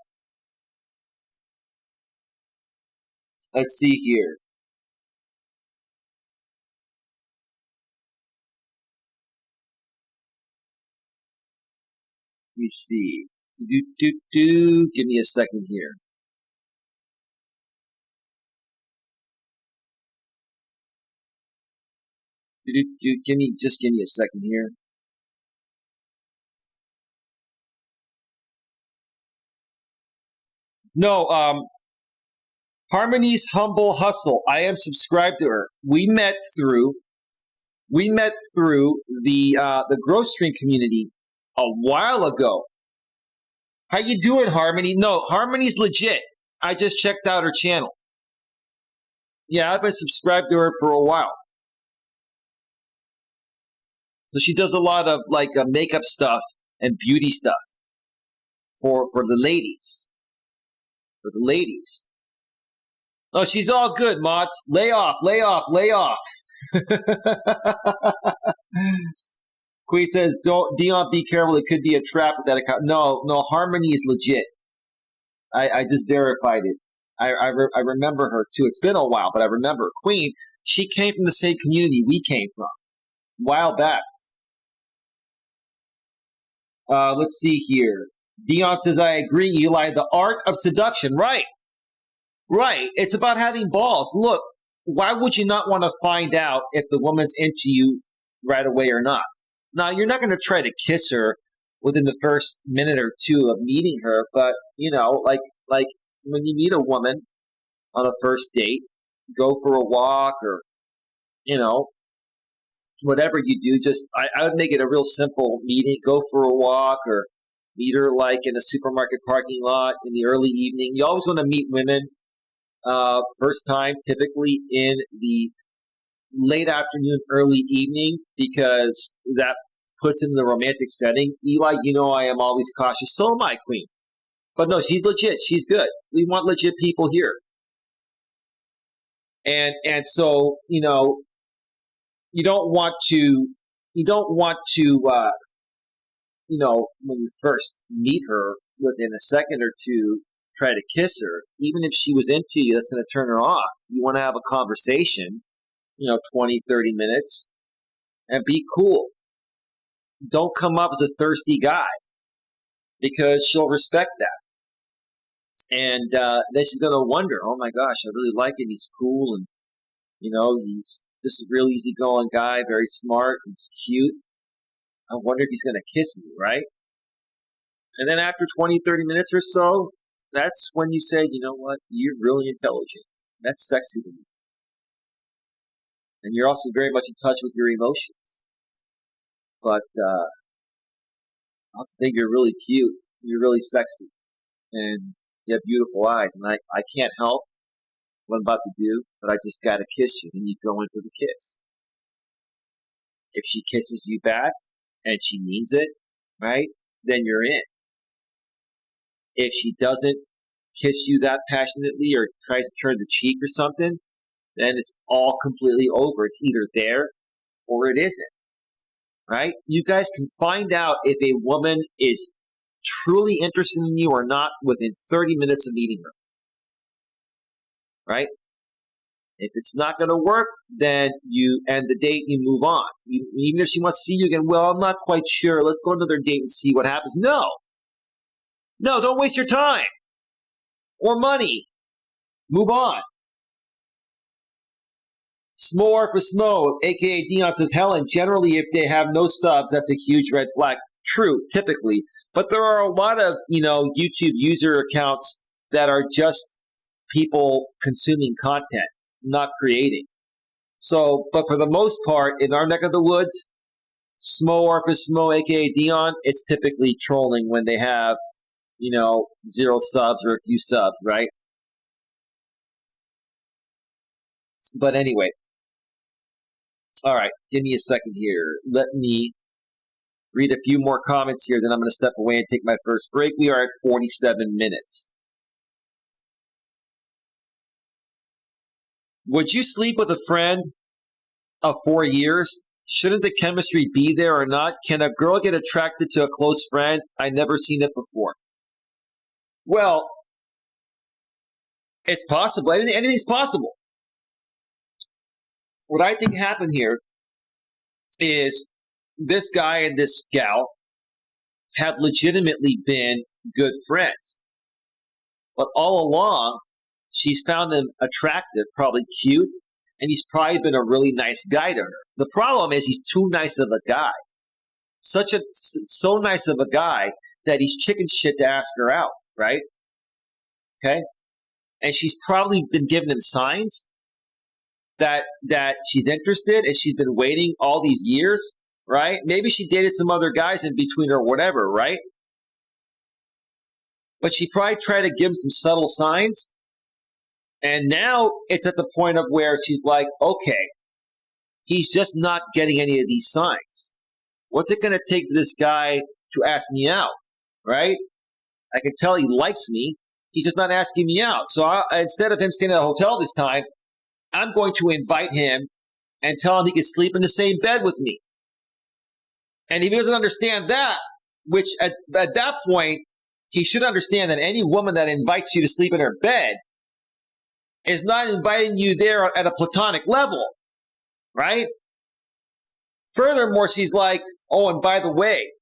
Let's see here. Let me see. Give me a second here. Give me a second here. No, Harmony's Humble Hustle. I am subscribed to her. We met through the Growth Stream community a while ago. How you doing, Harmony? No, Harmony's legit. I just checked out her channel. Yeah, I've been subscribed to her for a while. So she does a lot of makeup stuff and beauty stuff for the ladies. For the ladies. Oh, she's all good, Mods. Lay off. Queen says, Dion, be careful. It could be a trap with that account. No, Harmony is legit. I just verified it. I remember her, too. It's been a while, but I remember her. Queen, she came from the same community we came from. A while back. Let's see here. Dion says, I agree, Eli. The art of seduction. Right. It's about having balls. Look, why would you not want to find out if the woman's into you right away or not? Now, you're not going to try to kiss her within the first minute or two of meeting her, but, like when you meet a woman on a first date, go for a walk or, whatever you do, just, I would make it a real simple meeting. Go for a walk or meet her in a supermarket parking lot in the early evening. You always want to meet women first time, typically in the late afternoon, early evening, because that puts in the romantic setting. Eli, I am always cautious. So am I, Queen. But no, she's legit. She's good. We want legit people here. And so, you don't want to when you first meet her, within a second or two, try to kiss her, even if she was into you, that's going to turn her off. You want to have a conversation, 20, 30 minutes, and be cool. Don't come up as a thirsty guy, because she'll respect that. And then she's going to wonder, oh my gosh, I really like him. He's cool. And, he's just a real easygoing guy, very smart. He's cute. I wonder if he's going to kiss me, right? And then after 20, 30 minutes or so, that's when you say, you know what, you're really intelligent. That's sexy to me. And you're also very much in touch with your emotions. But I also think you're really cute. You're really sexy. And you have beautiful eyes. And I can't help what I'm about to do, but I just got to kiss you. And you go in for the kiss. If she kisses you back and she means it, right, then you're in. If she doesn't kiss you that passionately or tries to turn the cheek or something, then it's all completely over. It's either there or it isn't, right? You guys can find out if a woman is truly interested in you or not within 30 minutes of meeting her, right? If it's not going to work, then you end the date and you move on. Even if she wants to see you again, well, I'm not quite sure. Let's go on another date and see what happens. No, don't waste your time or money. Move on. S'more for Smo, a.k.a. Dion, says, Helen, generally if they have no subs, that's a huge red flag. True, typically. But there are a lot of, YouTube user accounts that are just people consuming content, not creating. So, but for the most part, in our neck of the woods, S'more for Smo, a.k.a. Dion, it's typically trolling when they have, 0 subs or a few subs, right? But anyway. All right, give me a second here. Let me read a few more comments here, then I'm going to step away and take my first break. We are at 47 minutes. Would you sleep with a friend of 4 years? Shouldn't the chemistry be there or not? Can a girl get attracted to a close friend? I never seen it before. Well, it's possible. Anything's possible. What I think happened here is this guy and this gal have legitimately been good friends. But all along, she's found him attractive, probably cute, and he's probably been a really nice guy to her. The problem is he's too nice of a guy. So nice of a guy that he's chicken shit to ask her out, right? Okay? And she's probably been giving him signs that she's interested, and she's been waiting all these years, right? Maybe she dated some other guys in between or whatever, right? But she probably tried to give him some subtle signs. And now it's at the point of where she's like, okay, he's just not getting any of these signs. What's it going to take for this guy to ask me out, right? I can tell he likes me. He's just not asking me out. So instead of him staying at a hotel this time, I'm going to invite him and tell him he can sleep in the same bed with me. And if he doesn't understand that, which at that point, he should understand that any woman that invites you to sleep in her bed is not inviting you there at a platonic level, right? Furthermore, she's like, oh, and by the way,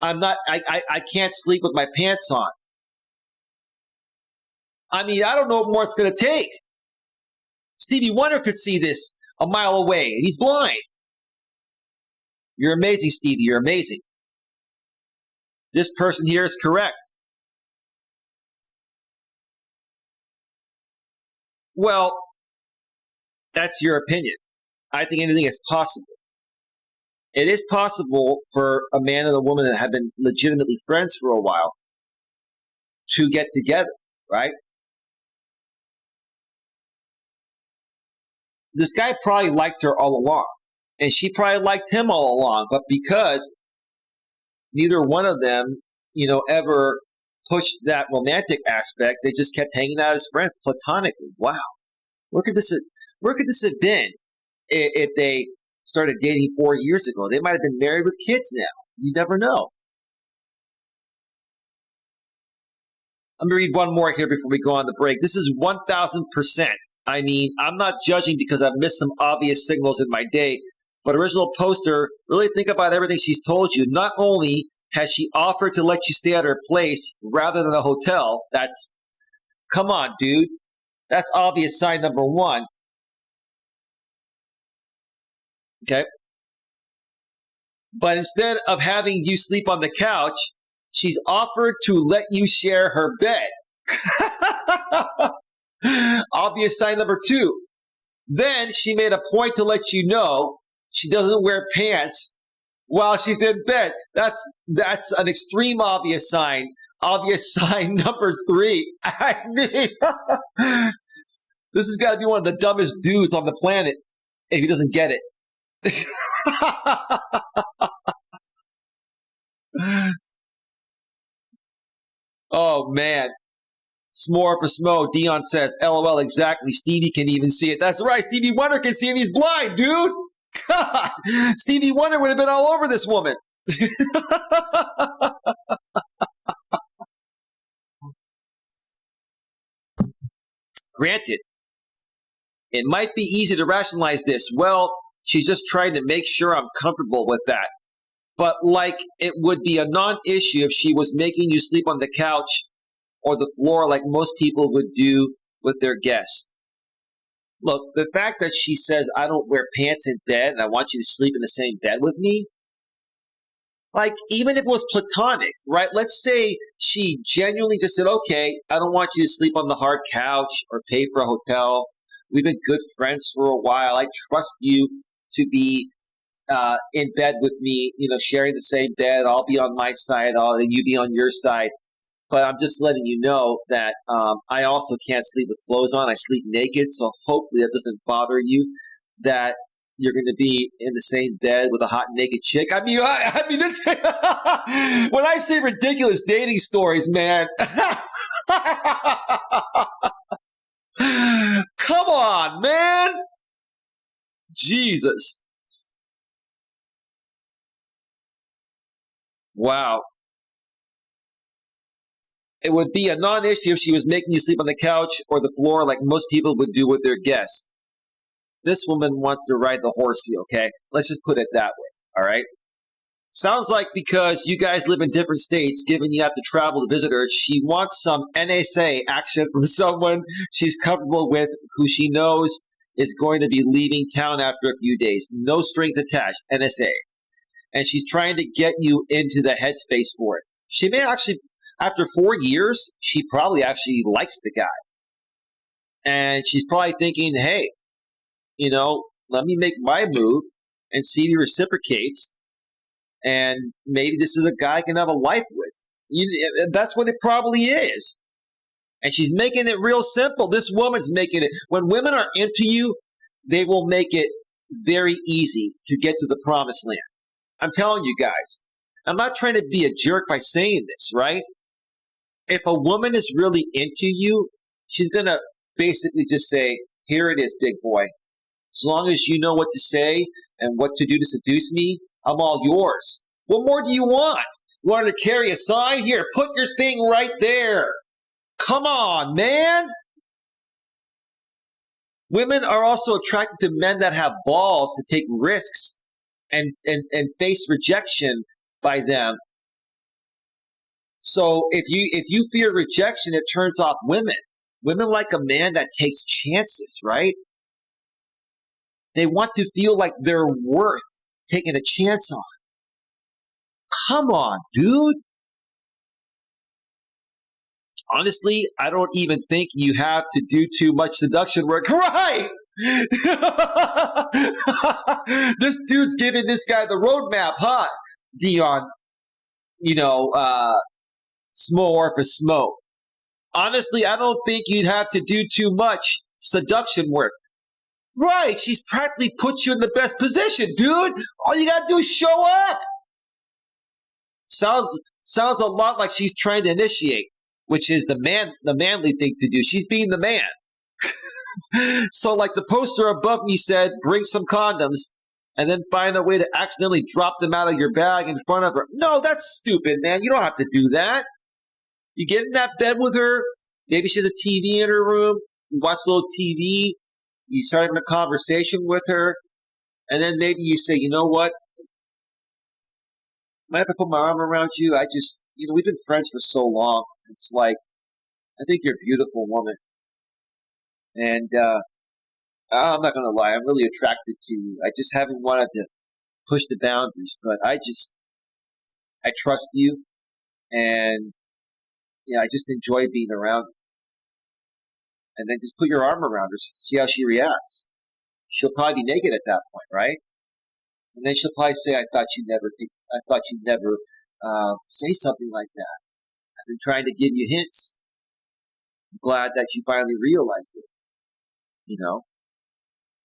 I can't sleep with my pants on. I mean, I don't know what more it's going to take. Stevie Wonder could see this a mile away, and he's blind. You're amazing, Stevie. You're amazing. This person here is correct. Well, that's your opinion. I think anything is possible. It is possible for a man and a woman that have been legitimately friends for a while to get together, right? This guy probably liked her all along, and she probably liked him all along, but because neither one of them, ever pushed that romantic aspect, they just kept hanging out as friends platonically. Wow. Where could this have been if they started dating 4 years ago? They might have been married with kids now. You never know. Let me read one more here before we go on the break. This is 1,000%. I mean, I'm not judging because I've missed some obvious signals in my day, but original poster, really think about everything she's told you. Not only has she offered to let you stay at her place rather than a hotel, come on, dude. That's obvious sign number one. Okay. But instead of having you sleep on the couch, she's offered to let you share her bed. Obvious sign number two. Then she made a point to let you know she doesn't wear pants while she's in bed. That's an extreme obvious sign. Obvious sign number three. I mean, this has got to be one of the dumbest dudes on the planet if he doesn't get it. Oh, man. S'more for Smo. Dion says, LOL, exactly. Stevie can even see it. That's right. Stevie Wonder can see it. He's blind, dude. God. Stevie Wonder would have been all over this woman. Granted, it might be easy to rationalize this. Well, she's just trying to make sure I'm comfortable with that. But like it would be a non-issue if she was making you sleep on the couch or the floor like most people would do with their guests. Look, the fact that she says, I don't wear pants in bed and I want you to sleep in the same bed with me, like even if it was platonic, right? Let's say she genuinely just said, okay, I don't want you to sleep on the hard couch or pay for a hotel. We've been good friends for a while. I trust you to be in bed with me, sharing the same bed. I'll be on my side, and you be on your side. But I'm just letting you know that I also can't sleep with clothes on. I sleep naked, so hopefully that doesn't bother you that you're going to be in the same bed with a hot naked chick. I mean, this when I say ridiculous dating stories, man. Come on, man. Jesus. Wow. It would be a non-issue if she was making you sleep on the couch or the floor like most people would do with their guests. This woman wants to ride the horsey, okay? Let's just put it that way, all right? Sounds like because you guys live in different states, given you have to travel to visit her, she wants some NSA action from someone she's comfortable with who she knows is going to be leaving town after a few days. No strings attached, NSA. And she's trying to get you into the headspace for it. She may actually, after 4 years, she probably actually likes the guy. And she's probably thinking, hey, let me make my move and see if he reciprocates. And maybe this is a guy I can have a life with. That's what it probably is. And she's making it real simple. This woman's making it. When women are into you, they will make it very easy to get to the promised land. I'm telling you guys. I'm not trying to be a jerk by saying this, right? If a woman is really into you, she's going to basically just say, here it is, big boy. As long as you know what to say and what to do to seduce me, I'm all yours. What more do you want? You want her to carry a sign? Here, put your thing right there. Come on, man. Women are also attracted to men that have balls to take risks and face rejection by them. So if you fear rejection, it turns off women. Women like a man that takes chances, right? They want to feel like they're worth taking a chance on. Come on, dude. Honestly, I don't even think you have to do too much seduction work. Right! This dude's giving this guy the roadmap, huh? Dion, Smo for Smo. Honestly, I don't think you'd have to do too much seduction work. Right, she's practically put you in the best position, dude. All you gotta do is show up. Sounds a lot like she's trying to initiate, which is the manly thing to do. She's being the man. So like the poster above me said, bring some condoms and then find a way to accidentally drop them out of your bag in front of her. No, that's stupid, man. You don't have to do that. You get in that bed with her. Maybe she has a TV in her room. You watch a little TV. You start having a conversation with her. And then maybe you say, you know what? Mind if I put my arm around you? We've been friends for so long. It's like, I think you're a beautiful woman. And I'm not going to lie. I'm really attracted to you. I just haven't wanted to push the boundaries. But I trust you. And, yeah, I just enjoy being around you. And then just put your arm around her, see how she reacts. She'll probably be naked at that point, right? And then she'll probably say, I thought you'd never say something like that. I've been trying to give you hints. I'm glad that you finally realized it.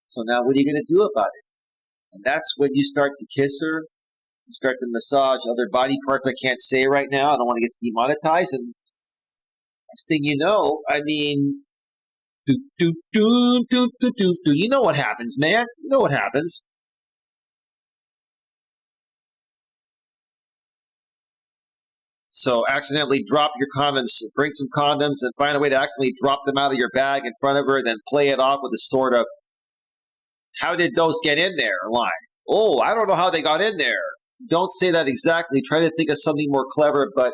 So now what are you going to do about it? And that's when you start to kiss her. You start to massage other body parts I can't say right now. I don't want to get demonetized. And next thing you know, you know what happens, man. You know what happens. So accidentally drop your condoms, bring some condoms, and find a way to accidentally drop them out of your bag in front of her, then play it off with a sort of, how did those get in there line? Oh, I don't know how they got in there. Don't say that exactly. Try to think of something more clever but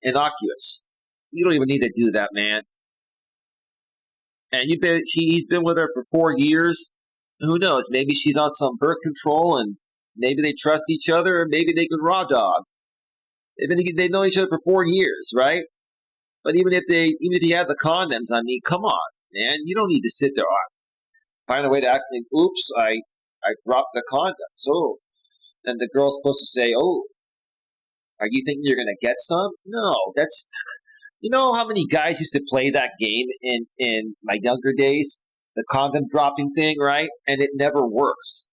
innocuous. You don't even need to do that, man. And he's been with her for 4 years. Who knows? Maybe she's on some birth control, and maybe they trust each other, or maybe they can raw dog. They've known each other for 4 years, right? But even if you have the condoms, come on, man. You don't need to sit there. Find a way to accidentally, oops, I dropped the condoms. Oh. And the girl's supposed to say, oh, are you thinking you're going to get some? No, that's, you know how many guys used to play that game in my younger days? The condom dropping thing, right? And it never works.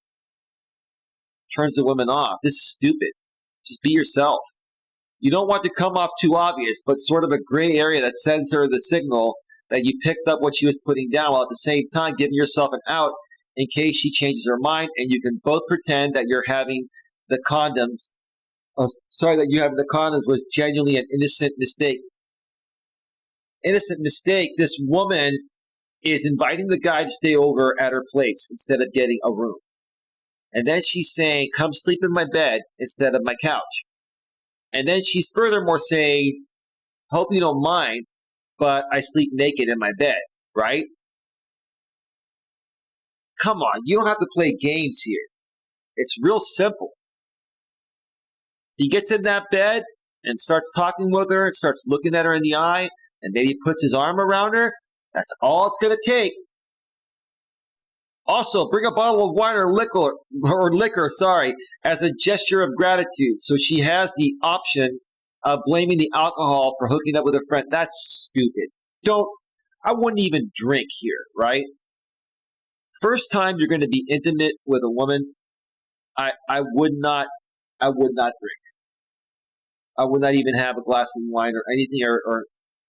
Turns the women off. This is stupid. Just be yourself. You don't want to come off too obvious, but sort of a gray area that sends her the signal that you picked up what she was putting down, while at the same time giving yourself an out in case she changes her mind, and you can both pretend that you're having the condoms. That you having the condoms was genuinely an innocent mistake. Innocent mistake. This woman is inviting the guy to stay over at her place instead of getting a room. And then she's saying, come sleep in my bed instead of my couch. And then she's furthermore saying, hope you don't mind, but I sleep naked in my bed, right? Come on, you don't have to play games here. It's real simple. He gets in that bed and starts talking with her and starts looking at her in the eye, and maybe puts his arm around her. That's all it's going to take. Also, bring a bottle of wine or liquor, as a gesture of gratitude. So she has the option of blaming the alcohol for hooking up with a friend. That's stupid. I wouldn't even drink here, right? First time you're going to be intimate with a woman, I would not drink. I would not even have a glass of wine or anything, or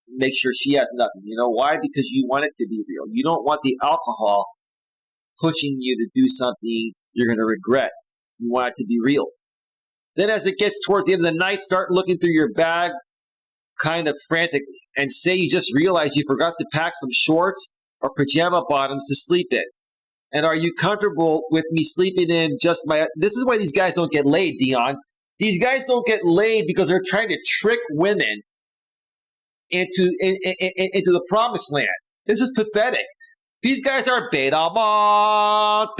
make sure she has nothing. You know why? Because you want it to be real. You don't want the alcohol pushing you to do something you're going to regret. You want it to be real. Then as it gets towards the end of the night, start looking through your bag kind of frantically, and say you just realized you forgot to pack some shorts or pajama bottoms to sleep in. And are you comfortable with me sleeping in just my... This is why these guys don't get laid, Dion. These guys don't get laid because they're trying to trick women into the promised land. This is pathetic. These guys are beta mons.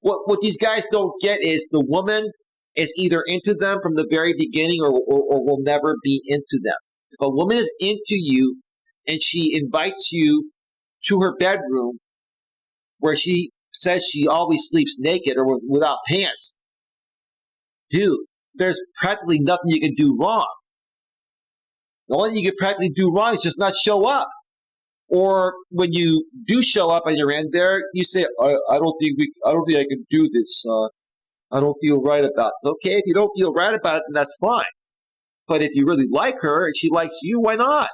What these guys don't get is the woman is either into them from the very beginning or will never be into them. If a woman is into you and she invites you to her bedroom where she says she always sleeps naked or without pants, dude, there's practically nothing you can do wrong. The only thing you can practically do wrong is just not show up. Or when you do show up and you're in there, you say, I don't think I can do this. I don't feel right about it. Okay, if you don't feel right about it, then that's fine. But if you really like her and she likes you, why not?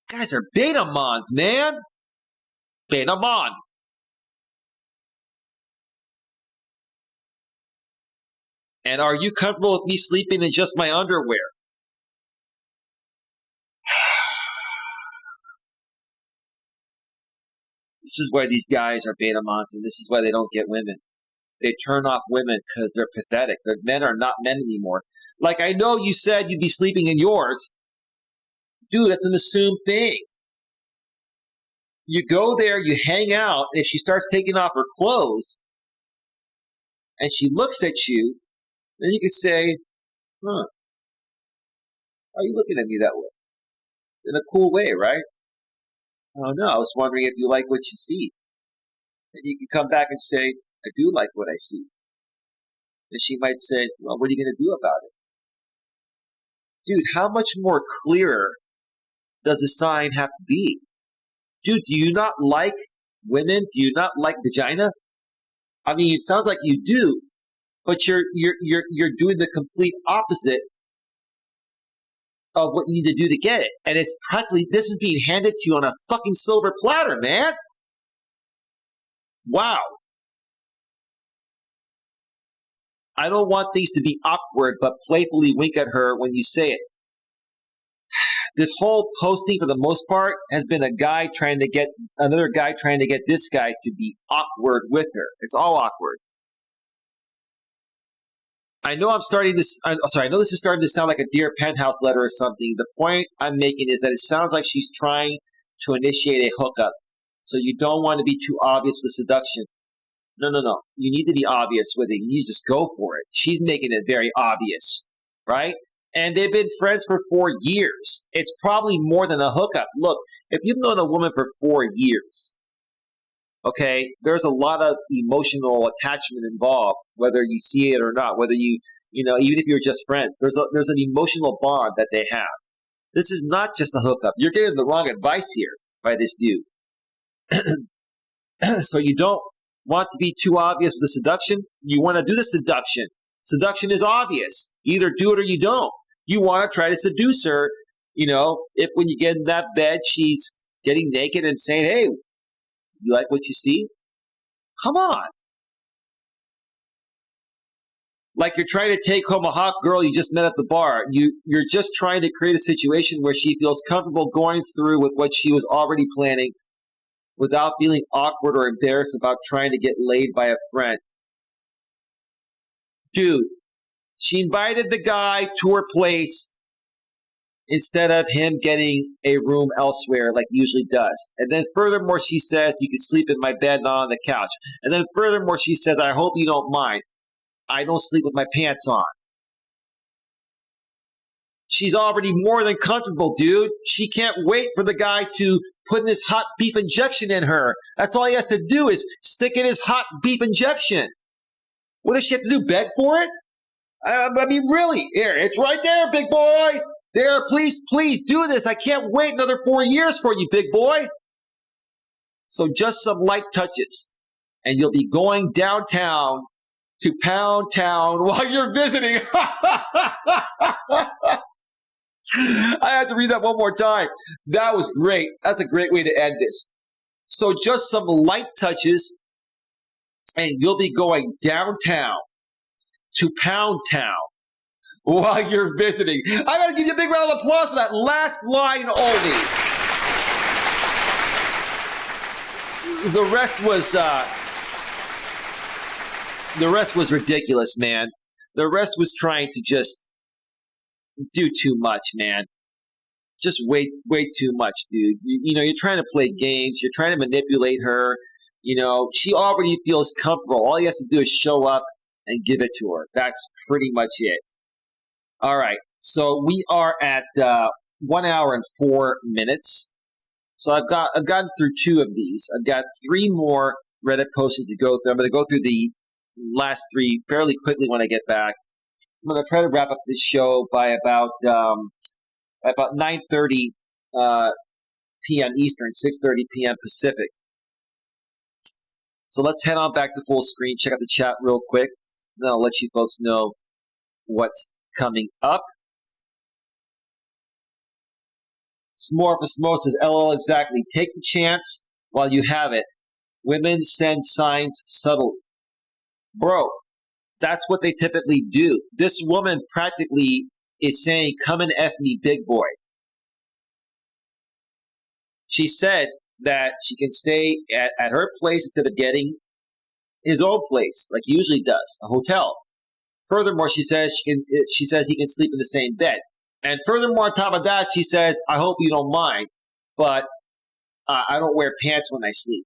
Guys are beta mons, man. Beta mon. And are you comfortable with me sleeping in just my underwear? This is why these guys are beta mons, and this is why they don't get women. They turn off women because they're pathetic. Their men are not men anymore. Like, I know you said you'd be sleeping in yours. Dude, that's an assumed thing. You go there, you hang out, and if she starts taking off her clothes, and she looks at you, then you can say, huh, why are you looking at me that way? In a cool way, right? Oh, no, I was wondering if you like what you see. And you can come back and say, I do like what I see. And she might say, well, what are you going to do about it? Dude, how much more clearer does a sign have to be? Dude, do you not like women? Do you not like vagina? I mean, it sounds like you do, but you're doing the complete opposite of what you need to do to get it. And it's practically, this is being handed to you on a fucking silver platter, man. Wow. I don't want things to be awkward, but playfully wink at her when you say it. This whole posting, for the most part, has been a guy trying to get another guy trying to get this guy to be awkward with her. It's all awkward. I know I know this is starting to sound like a Dear Penthouse letter or something. The point I'm making is that it sounds like she's trying to initiate a hookup. So you don't want to be too obvious with seduction. No. You need to be obvious with it. You need to just go for it. She's making it very obvious, right? And they've been friends for 4 years. It's probably more than a hookup. Look, if you've known a woman for 4 years, okay, there's a lot of emotional attachment involved, whether you see it or not, whether even if you're just friends, there's an emotional bond that they have. This is not just a hookup. You're getting the wrong advice here by this dude. So you don't want to be too obvious with the seduction. You want to do the seduction. Seduction is obvious. Either do it or you don't. You want to try to seduce her, if when you get in that bed, she's getting naked and saying, hey, you like what you see? Come on. Like you're trying to take home a hot girl you just met at the bar. You're just trying to create a situation where she feels comfortable going through with what she was already planning without feeling awkward or embarrassed about trying to get laid by a friend. Dude, she invited the guy to her place instead of him getting a room elsewhere like he usually does. And then furthermore, she says, you can sleep in my bed, not on the couch. And then furthermore, she says, I hope you don't mind. I don't sleep with my pants on. She's already more than comfortable, dude. She can't wait for the guy to put in his hot beef injection in her. That's all he has to do is stick in his hot beef injection. What does she have to do, beg for it? I mean, really, here, it's right there, big boy. There, please do this. I can't wait another 4 years for you, big boy. So just some light touches, and you'll be going downtown to Pound Town while you're visiting. I had to read that one more time. That was great. That's a great way to end this. So just some light touches, and you'll be going downtown to Pound Town while you're visiting. I got to give you a big round of applause for that last line only. The rest was ridiculous, man. The rest was trying to just do too much, man. Just way too much, dude. You're trying to play games. You're trying to manipulate her. She already feels comfortable. All you have to do is show up and give it to her. That's pretty much it. All right. So we are at 1 hour and 4 minutes. So I've gotten through 2 of these. I've got 3 more Reddit posts to go through. I'm going to go through the last 3 fairly quickly when I get back. I'm going to try to wrap up this show by about 9:30 p.m. Eastern, 6:30 p.m. Pacific. So let's head on back to full screen, check out the chat real quick, then I'll let you folks know what's coming up. S'more for Smo says, LOL, exactly. Take the chance while you have it. Women send signs subtly. Bro, That's what they typically do. This woman practically is saying, come and F me, big boy. She said that she can stay at her place instead of getting his own place, like he usually does, a hotel. Furthermore, she says he can sleep in the same bed. And furthermore, on top of that, she says, I hope you don't mind, but I don't wear pants when I sleep.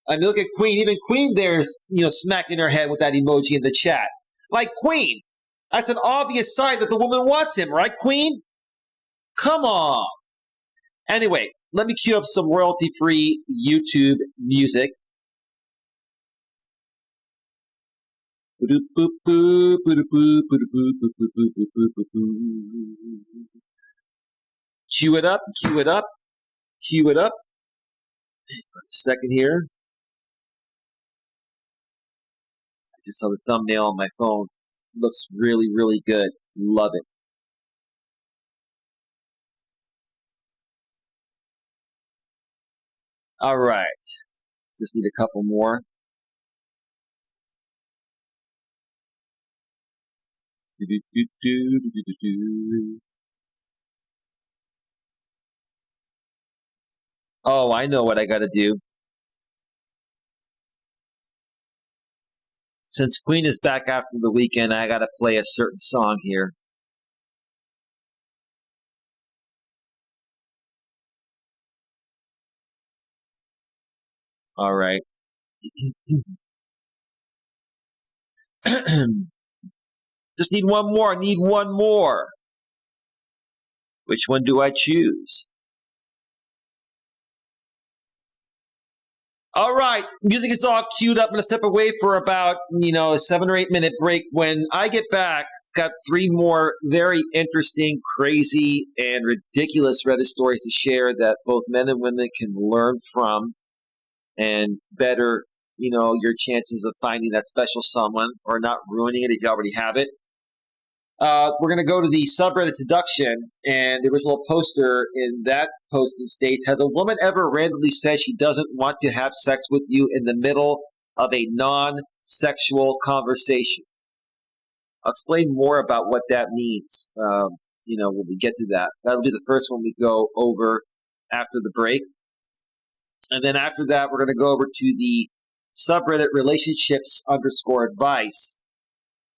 I mean, look at Queen. Even Queen there's, smacking her head with that emoji in the chat. Like, Queen, that's an obvious sign that the woman wants him, right, Queen? Come on. Anyway, let me cue up some royalty-free YouTube music. Cue it up, cue it up, cue it up. A second here. I just saw the thumbnail on my phone. Looks really, really good. Love it. All right. Just need a couple more. Oh, I know what I got to do. Since Queen is back after the weekend, I got to play a certain song here. All right. Just need one more. Need one more. Which one do I choose? All right. Music is all queued up. I'm going to step away for about, a 7 or 8 minute break. When I get back, got 3 more very interesting, crazy, and ridiculous Reddit stories to share that both men and women can learn from and better, your chances of finding that special someone or not ruining it if you already have it. We're going to go to the subreddit seduction, and the original poster in that posting states, has a woman ever randomly said she doesn't want to have sex with you in the middle of a non-sexual conversation? I'll explain more about what that means, when we get to that. That'll be the first one we go over after the break. And then after that, we're going to go over to the subreddit relationships_advice.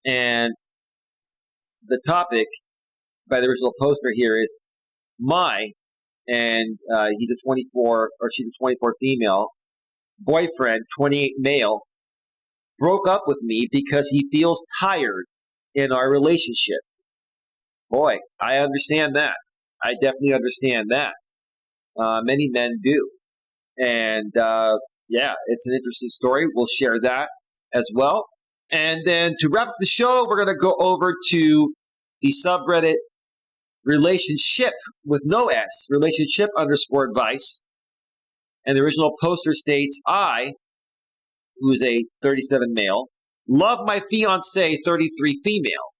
And the topic by the original poster here is and he's a 24, or she's a 24 female, boyfriend, 28 male, broke up with me because he feels tired in our relationship. Boy, I understand that. I definitely understand that. Many men do. And, it's an interesting story. We'll share that as well. And then to wrap up the show, we're going to go over to the subreddit relationship with no S, relationship_advice. And the original poster states, I, who is a 37 male, love my fiancée, 33 female,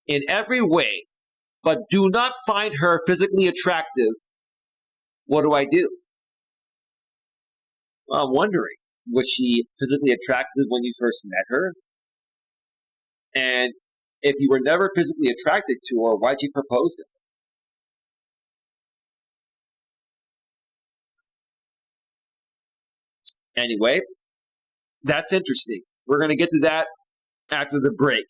in every way, but do not find her physically attractive. What do I do? Well, I'm wondering, was she physically attractive when you first met her? And if you were never physically attracted to her, why'd you propose it? Anyway, that's interesting. We're going to get to that after the break.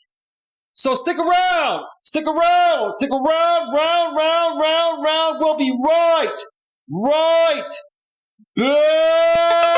So stick around! Stick around! Stick around! Round! We'll be right back!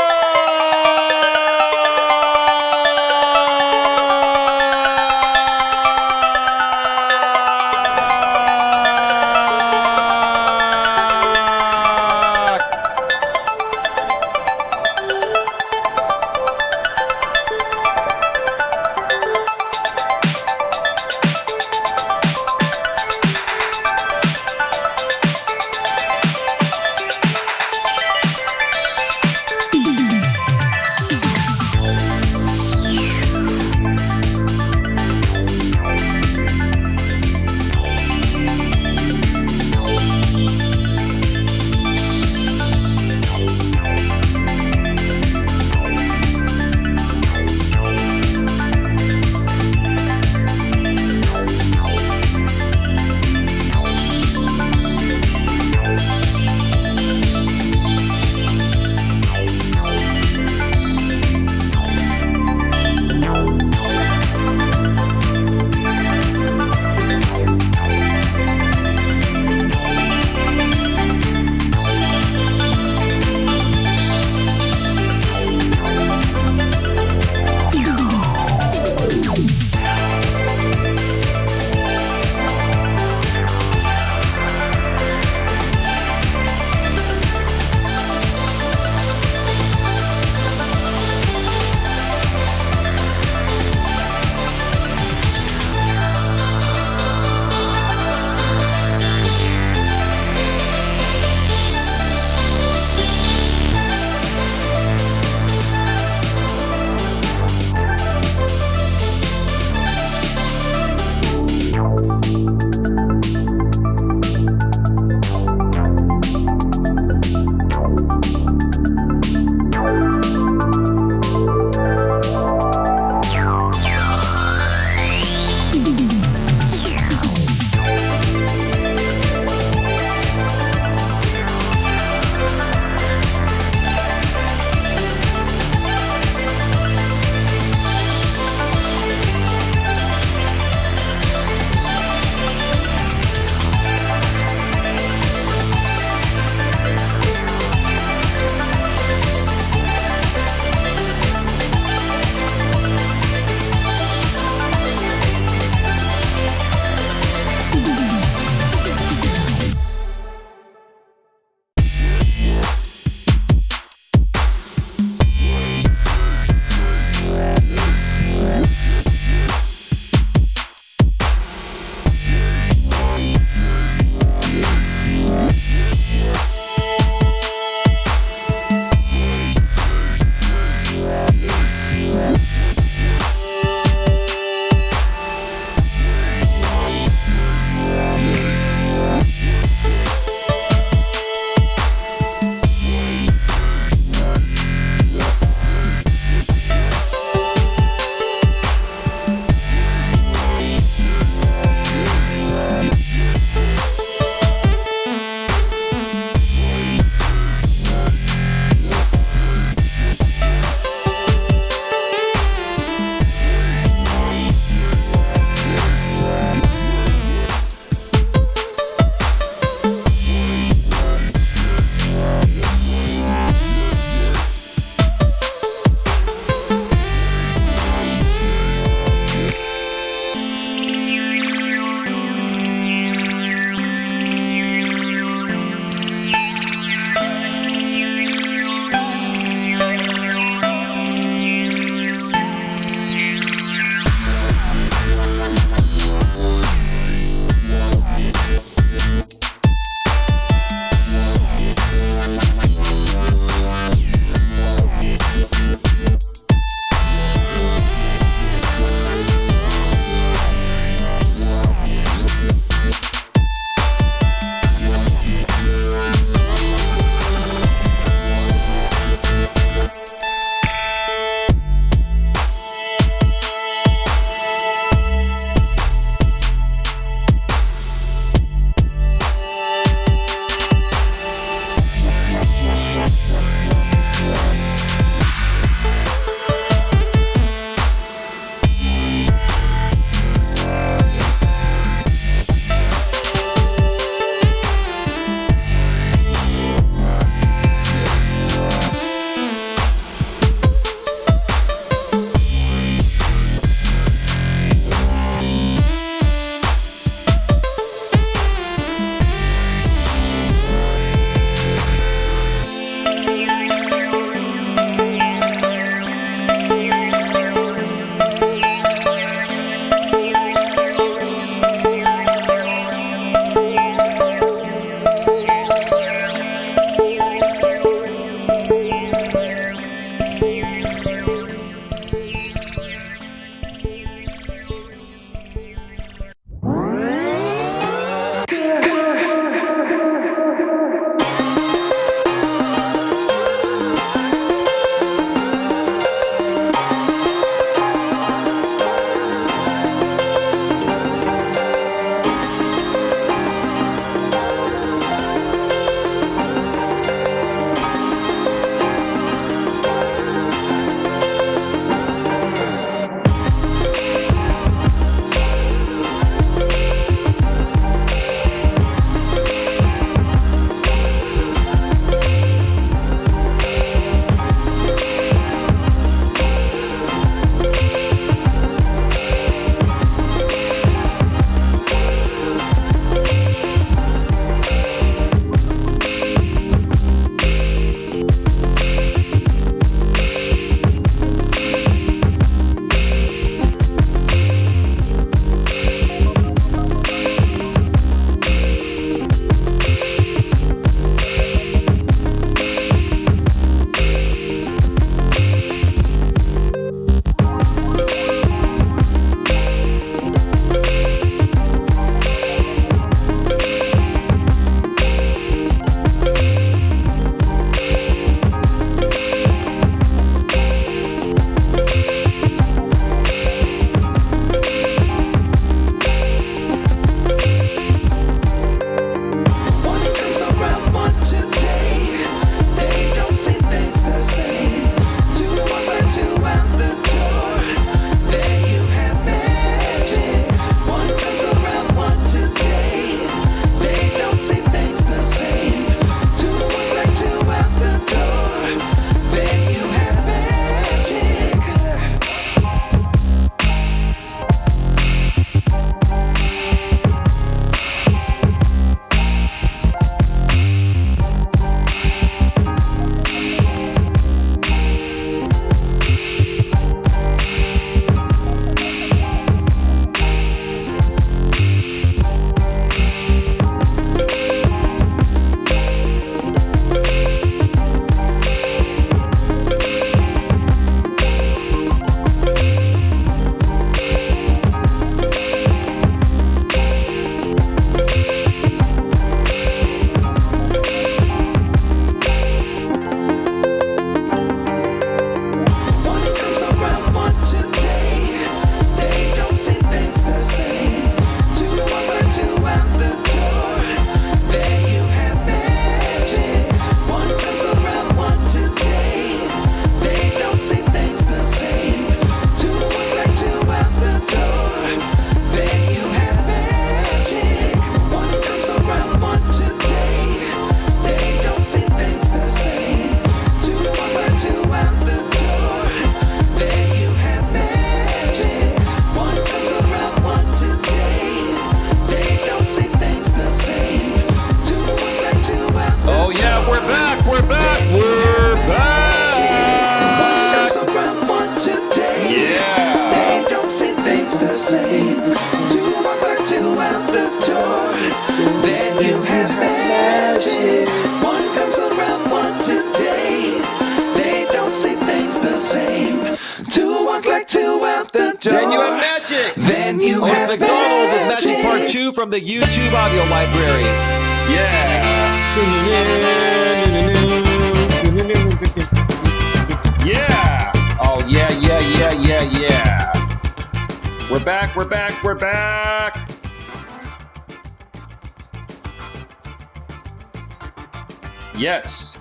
McDonald with Magic Part 2 from the YouTube audio library. Yeah. Yeah. Oh, yeah. We're back. Yes.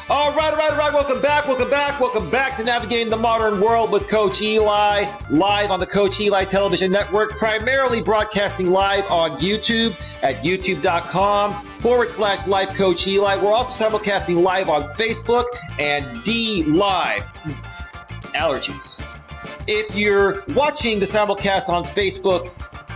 All right. Welcome back to Navigating the Modern World with Coach Eli, live on the Coach Eli Television Network, primarily broadcasting live on YouTube at youtube.com/Life Coach Eli. We're also simulcasting live on Facebook and D Live. Allergies. If you're watching the simulcast on Facebook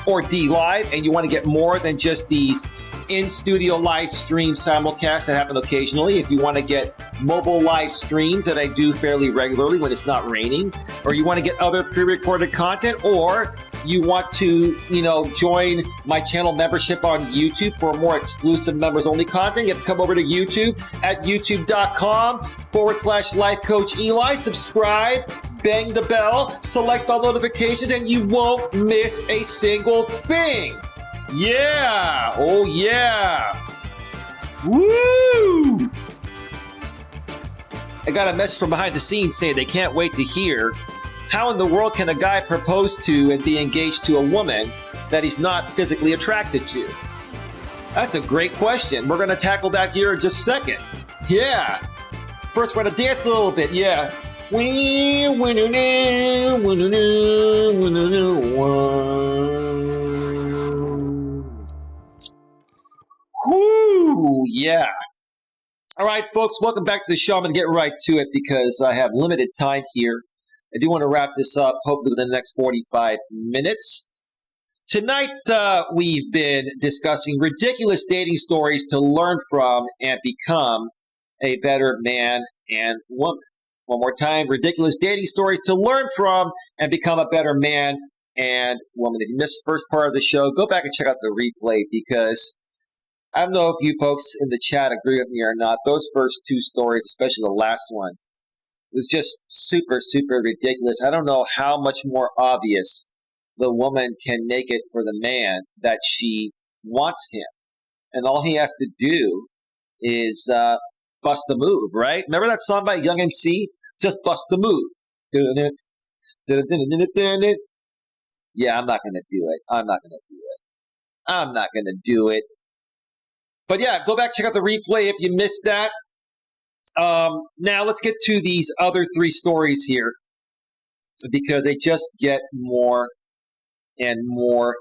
or D Live and you want to get more than just these in-studio live stream simulcasts that happen occasionally, if you want to get mobile live streams that I do fairly regularly when it's not raining, or you want to get other pre-recorded content, or you want to, join my channel membership on YouTube for more exclusive members-only content, you have to come over to YouTube at youtube.com/Life Coach Eli. Subscribe, bang the bell, select all notifications, and you won't miss a single thing. Yeah! Oh, yeah! Woo! I got a message from behind the scenes saying they can't wait to hear how in the world can a guy propose to and be engaged to a woman that he's not physically attracted to? That's a great question. We're going to tackle that here in just a second. Yeah. First, we're going to dance a little bit. Yeah. Whoo! Yeah. All right, folks, welcome back to the show. I'm going to get right to it because I have limited time here. I do want to wrap this up, hopefully within the next 45 minutes. Tonight, we've been discussing ridiculous dating stories to learn from and become a better man and woman. One more time, ridiculous dating stories to learn from and become a better man and woman. If you missed the first part of the show, go back and check out the replay because I don't know if you folks in the chat agree with me or not. Those first two stories, especially the last one, was just super, super ridiculous. I don't know how much more obvious the woman can make it for the man that she wants him. And all he has to do is bust a move, right? Remember that song by Young MC? Just bust a move. Yeah, I'm not going to do it. But yeah, go back, check out the replay if you missed that. Now let's get to these other three stories here because they just get more and more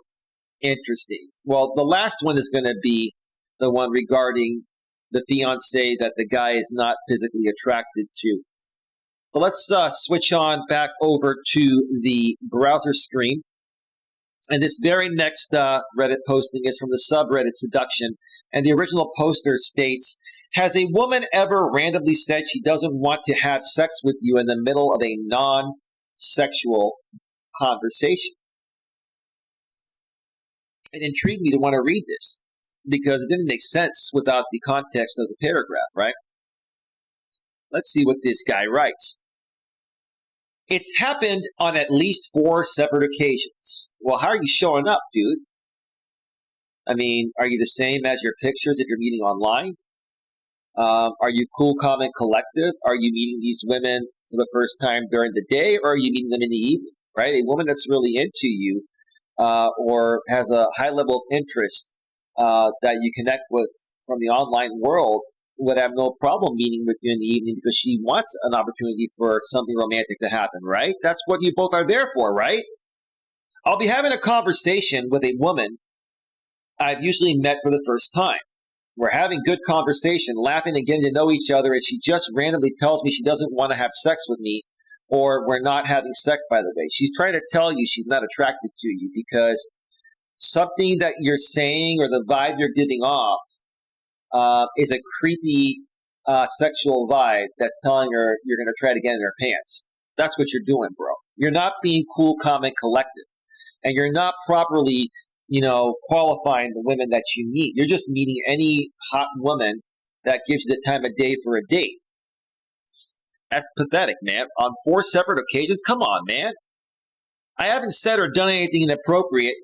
interesting. Well, the last one is going to be the one regarding the fiancé that the guy is not physically attracted to. But let's switch on back over to the browser screen. And this very next Reddit posting is from the subreddit Seduction. And the original poster states, has a woman ever randomly said she doesn't want to have sex with you in the middle of a non-sexual conversation? It intrigued me to want to read this because it didn't make sense without the context of the paragraph, right? Let's see what this guy writes. It's happened on at least 4 separate occasions. Well, how are you showing up, dude? I mean, are you the same as your pictures if you're meeting online? Are you cool, calm, and collective? Are you meeting these women for the first time during the day, or are you meeting them in the evening, right? A woman that's really into you or has a high level of interest that you connect with from the online world would have no problem meeting with you in the evening because she wants an opportunity for something romantic to happen, right? That's what you both are there for, right? I'll be having a conversation with a woman I've usually met for the first time. We're having good conversation, laughing and getting to know each other, and she just randomly tells me she doesn't want to have sex with me, or we're not having sex, by the way. She's trying to tell you she's not attracted to you because something that you're saying or the vibe you're giving off is a creepy sexual vibe that's telling her you're going to try to get in her pants. That's what you're doing, bro. You're not being cool, calm, and collective. And you're not properly qualifying the women that you meet. You're just meeting any hot woman that gives you the time of day for a date. That's pathetic, man. On 4 separate occasions? Come on, man. I haven't said or done anything inappropriate.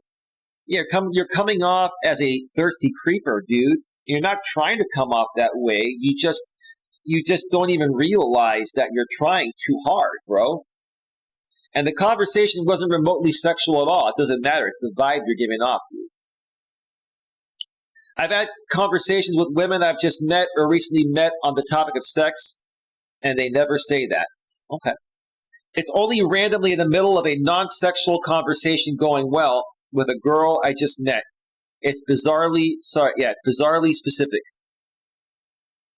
You're coming off as a thirsty creeper, dude. You're not trying to come off that way. You just don't even realize that you're trying too hard, bro. And the conversation wasn't remotely sexual at all. It doesn't matter. It's the vibe you're giving off, dude. I've had conversations with women I've just met or recently met on the topic of sex, and they never say that. Okay. It's only randomly in the middle of a non-sexual conversation going well with a girl I just met. It's bizarrely specific.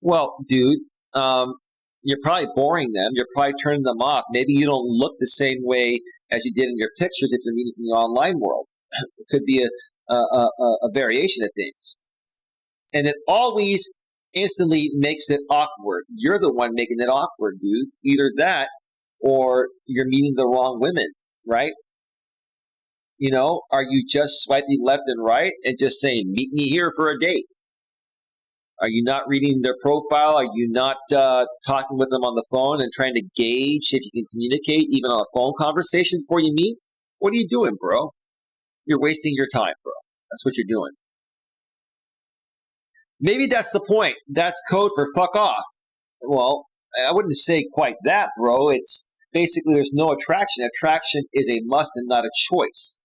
Well, dude, you're probably boring them. You're probably turning them off. Maybe you don't look the same way as you did in your pictures if you're meeting in the online world. It could be a variation of things. And it always instantly makes it awkward. You're the one making it awkward, dude. Either that or you're meeting the wrong women, right? You know, are you just swiping left and right and just saying, meet me here for a date? Are you not reading their profile? Are you not talking with them on the phone and trying to gauge if you can communicate even on a phone conversation before you meet? What are you doing, bro? You're wasting your time, bro. That's what you're doing. Maybe that's the point. That's code for fuck off. Well, I wouldn't say quite that, bro. It's basically there's no attraction. Attraction is a must and not a choice.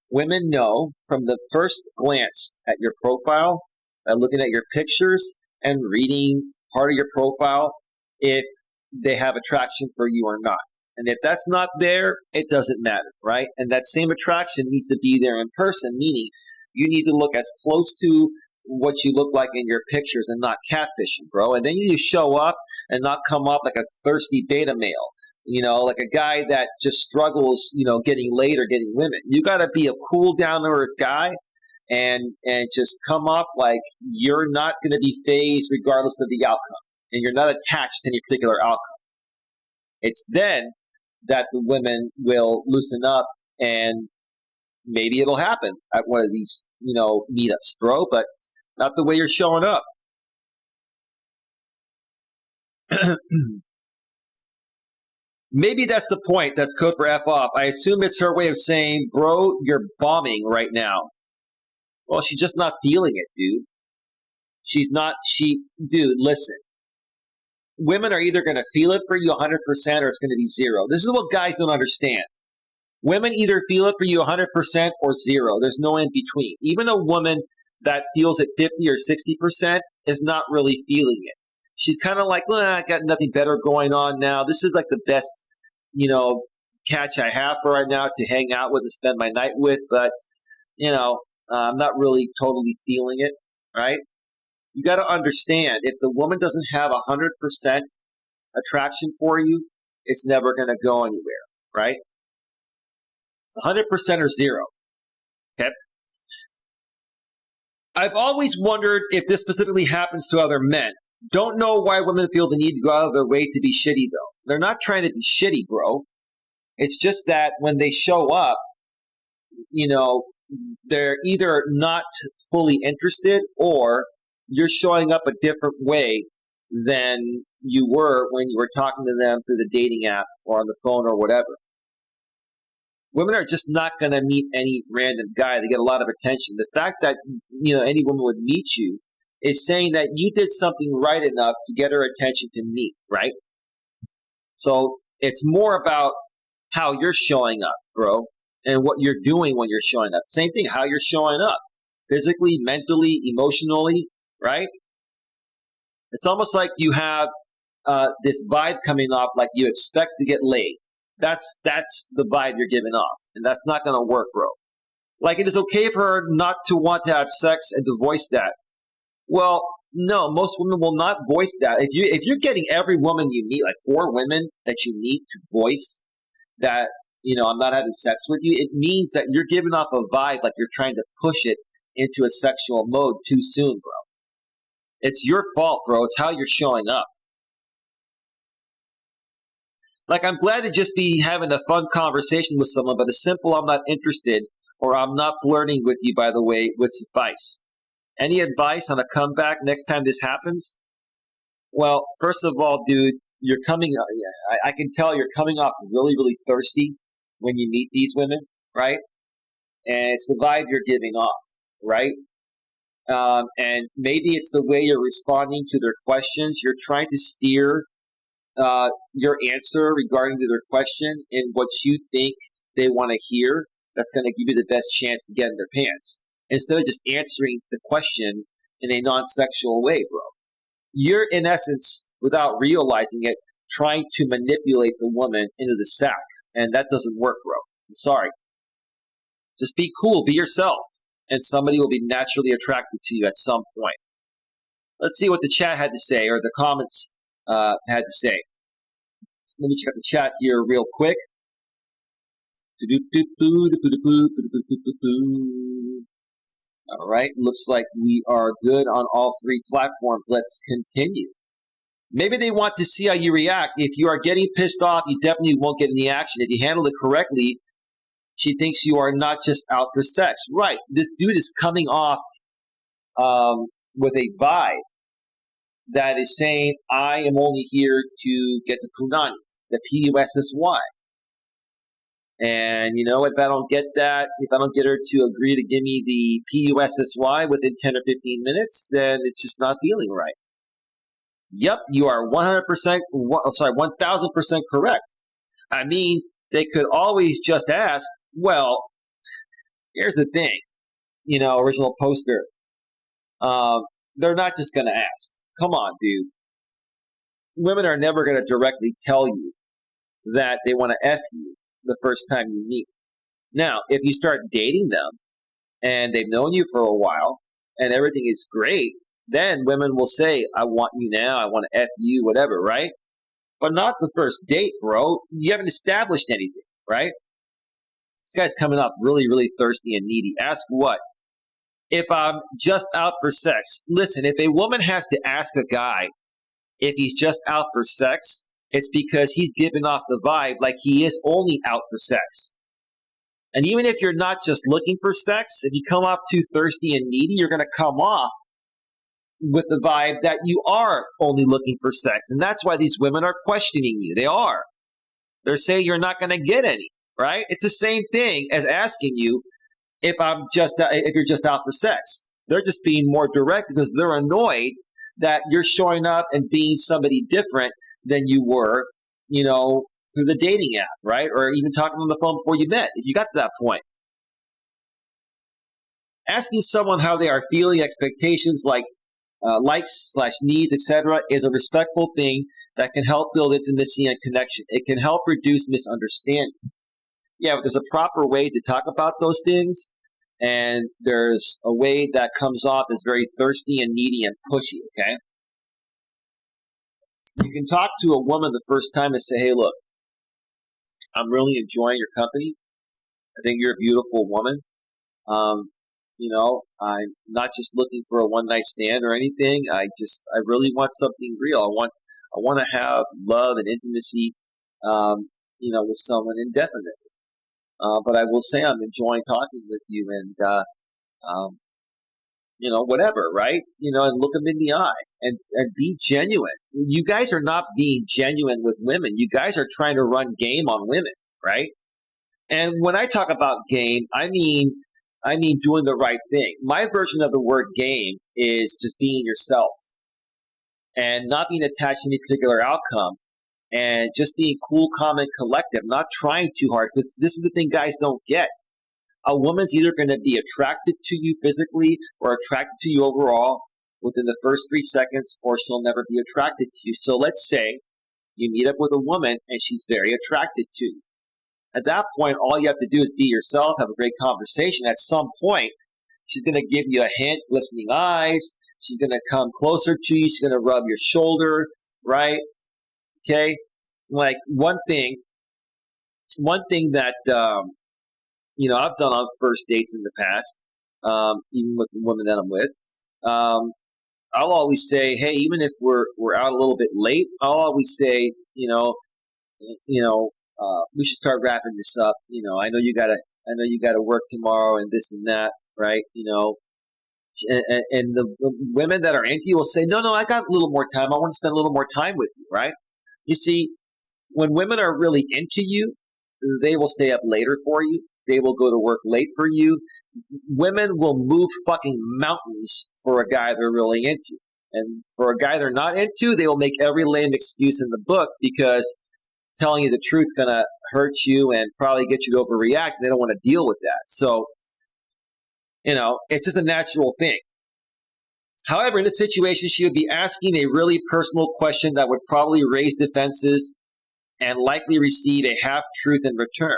Women know from the first glance at your profile, looking at your pictures and reading part of your profile, if they have attraction for you or not. And if that's not there, it doesn't matter, right? And that same attraction needs to be there in person, meaning you need to look as close to what you look like in your pictures and not catfishing, bro. And then you need to show up and not come off like a thirsty beta male, you know, like a guy that just struggles, you know, getting laid or getting women. You got to be a cool, down-to-earth guy and just come off like you're not going to be phased regardless of the outcome. And you're not attached to any particular outcome. It's then that the women will loosen up and maybe it'll happen at one of these, you know, meetups, bro, but not the way you're showing up. Maybe that's the point. That's code for F off. I assume it's her way of saying, bro, you're bombing right now. Well, she's just not feeling it, dude. Dude, listen. Women are either going to feel it for you 100% or it's going to be 0. This is what guys don't understand. Women either feel it for you 100% or 0. There's no in between. Even a woman that feels it 50 or 60% is not really feeling it. She's kind of like, well, I got nothing better going on now. This is like the best, you know, catch I have for right now to hang out with and spend my night with. But, you know, I'm not really totally feeling it, right? You got to understand, if the woman doesn't have 100% attraction for you, it's never going to go anywhere, right? It's 100% or 0. Okay? I've always wondered if this specifically happens to other men. Don't know why women feel the need to go out of their way to be shitty, though. They're not trying to be shitty, bro. It's just that when they show up, you know, they're either not fully interested or you're showing up a different way than you were when you were talking to them through the dating app or on the phone or whatever. Women are just not going to meet any random guy. They get a lot of attention. The fact that, you know, any woman would meet you is saying that you did something right enough to get her attention to meet, right? So it's more about how you're showing up, bro, and what you're doing when you're showing up. Same thing, how you're showing up. Physically, mentally, emotionally, right? It's almost like you have this vibe coming off like you expect to get laid. That's the vibe you're giving off. And that's not going to work, bro. Like, it is okay for her not to want to have sex and to voice that. Well, no, most women will not voice that. If you're getting every woman you meet, like 4 women that you meet to voice that, you know, I'm not having sex with you, it means that you're giving off a vibe like you're trying to push it into a sexual mode too soon, bro. It's your fault, bro. It's how you're showing up. Like, I'm glad to just be having a fun conversation with someone, but a simple I'm not interested or I'm not flirting with you, by the way, would suffice. Any advice on a comeback next time this happens? Well, first of all, dude, you're coming. I can tell you're coming off really, really thirsty when you meet these women, right? And it's the vibe you're giving off, right? And maybe it's the way you're responding to their questions. You're trying to steer your answer regarding to their question in what you think they want to hear. That's going to give you the best chance to get in their pants, instead of just answering the question in a non-sexual way, bro. You're, in essence, without realizing it, trying to manipulate the woman into the sack. And that doesn't work, bro. I'm sorry. Just be cool, be yourself, and somebody will be naturally attracted to you at some point. Let's see what the chat had to say, or the comments had to say. Let me check the chat here real quick. All right, looks like we are good on all three platforms. Let's continue. Maybe they want to see how you react. If you are getting pissed off, you definitely won't get any action. If you handle it correctly, she thinks you are not just out for sex. Right, this dude is coming off with a vibe that is saying, I am only here to get the punani, the PUSSY. And, if I don't get that, if I don't get her to agree to give me the PUSSY within 10 or 15 minutes, then it's just not feeling right. Yep, you are 1,000% correct. I mean, they could always just ask, well, here's the thing, original poster. They're not just going to ask. Come on, dude. Women are never going to directly tell you that they want to F you the first time you meet. Now, if you start dating them and they've known you for a while and everything is great, then women will say, I want you now, I want to F you, whatever, right? But not the first date, bro. You haven't established anything, right? This guy's coming off really, really thirsty and needy. Ask what? If I'm just out for sex. Listen, if a woman has to ask a guy if he's just out for sex, it's because he's giving off the vibe like he is only out for sex. And even if you're not just looking for sex, if you come off too thirsty and needy, you're going to come off with the vibe that you are only looking for sex. And that's why these women are questioning you. They are. They're saying you're not going to get any, right? It's the same thing as asking you if you're just out for sex. They're just being more direct because they're annoyed that you're showing up and being somebody different than you were, through the dating app, right? Or even talking on the phone before you met, if you got to that point. Asking someone how they are feeling, expectations like likes/needs, etc., is a respectful thing that can help build intimacy and connection. It can help reduce misunderstanding. Yeah, but there's a proper way to talk about those things, and there's a way that comes off as very thirsty and needy and pushy, okay? You can talk to a woman the first time and say, hey, look, I'm really enjoying your company. I think you're a beautiful woman. I'm not just looking for a one-night stand or anything. I really want something real. I want to have love and intimacy, with someone indefinitely. But I will say I'm enjoying talking with you and, whatever, right? And look them in the eye and be genuine. You guys are not being genuine with women. You guys are trying to run game on women, right? And when I talk about game, I mean doing the right thing. My version of the word game is just being yourself and not being attached to any particular outcome and just being cool, calm, and collective, not trying too hard, because this is the thing guys don't get. A woman's either going to be attracted to you physically or attracted to you overall within the first 3 seconds, or she'll never be attracted to you. So let's say you meet up with a woman and she's very attracted to you. At that point, all you have to do is be yourself, have a great conversation. At some point, she's going to give you a hint, glistening eyes. She's going to come closer to you. She's going to rub your shoulder, right? Okay? Like one thing that, I've done on first dates in the past, even with the women that I'm with, I'll always say, hey, even if we're out a little bit late, I'll always say, we should start wrapping this up. I know you gotta work tomorrow and this and that, right? And the women that are into you will say, no, I got a little more time. I want to spend a little more time with you, right? You see, when women are really into you, they will stay up later for you. They will go to work late for you. Women will move fucking mountains for a guy they're really into. And for a guy they're not into, they will make every lame excuse in the book because telling you the truth is going to hurt you and probably get you to overreact. They don't want to deal with that. So, it's just a natural thing. However, in this situation, she would be asking a really personal question that would probably raise defenses and likely receive a half-truth in return.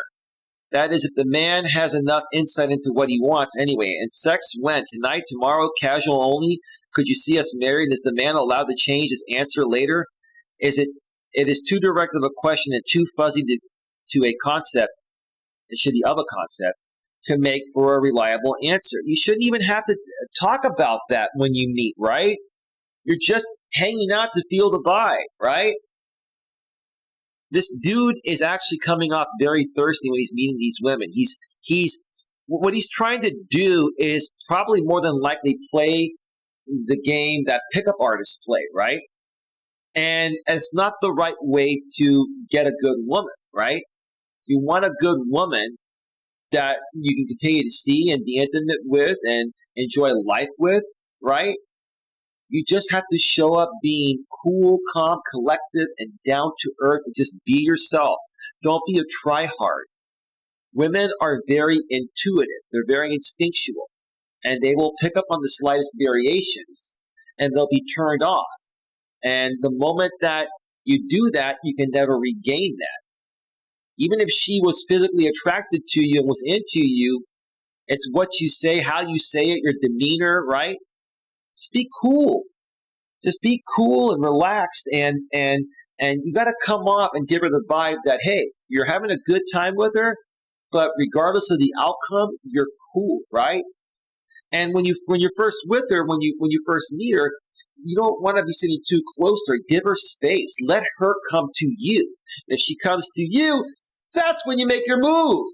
That is, if the man has enough insight into what he wants anyway. And sex when? Tonight, tomorrow, casual only? Could you see us married? Is the man allowed to change his answer later? It is too direct of a question and too fuzzy to a concept, it should be of a concept, to make for a reliable answer. You shouldn't even have to talk about that when you meet, right? You're just hanging out to feel the vibe, right? This dude is actually coming off very thirsty when he's meeting these women. What he's trying to do is probably more than likely play the game that pickup artists play, right? And it's not the right way to get a good woman, right? You want a good woman that you can continue to see and be intimate with and enjoy life with, right? You just have to show up being cool, calm, collective, and down to earth and just be yourself. Don't be a try-hard. Women are very intuitive. They're very instinctual. And they will pick up on the slightest variations and they'll be turned off. And the moment that you do that, you can never regain that. Even if she was physically attracted to you and was into you, it's what you say, how you say it, your demeanor, right? Just be cool. Just be cool and relaxed, and you got to come off and give her the vibe that, hey, you're having a good time with her, but regardless of the outcome, you're cool, right? And when you're first with her, when you first meet her, you don't want to be sitting too close to her. Give her space. Let her come to you. If she comes to you, that's when you make your move.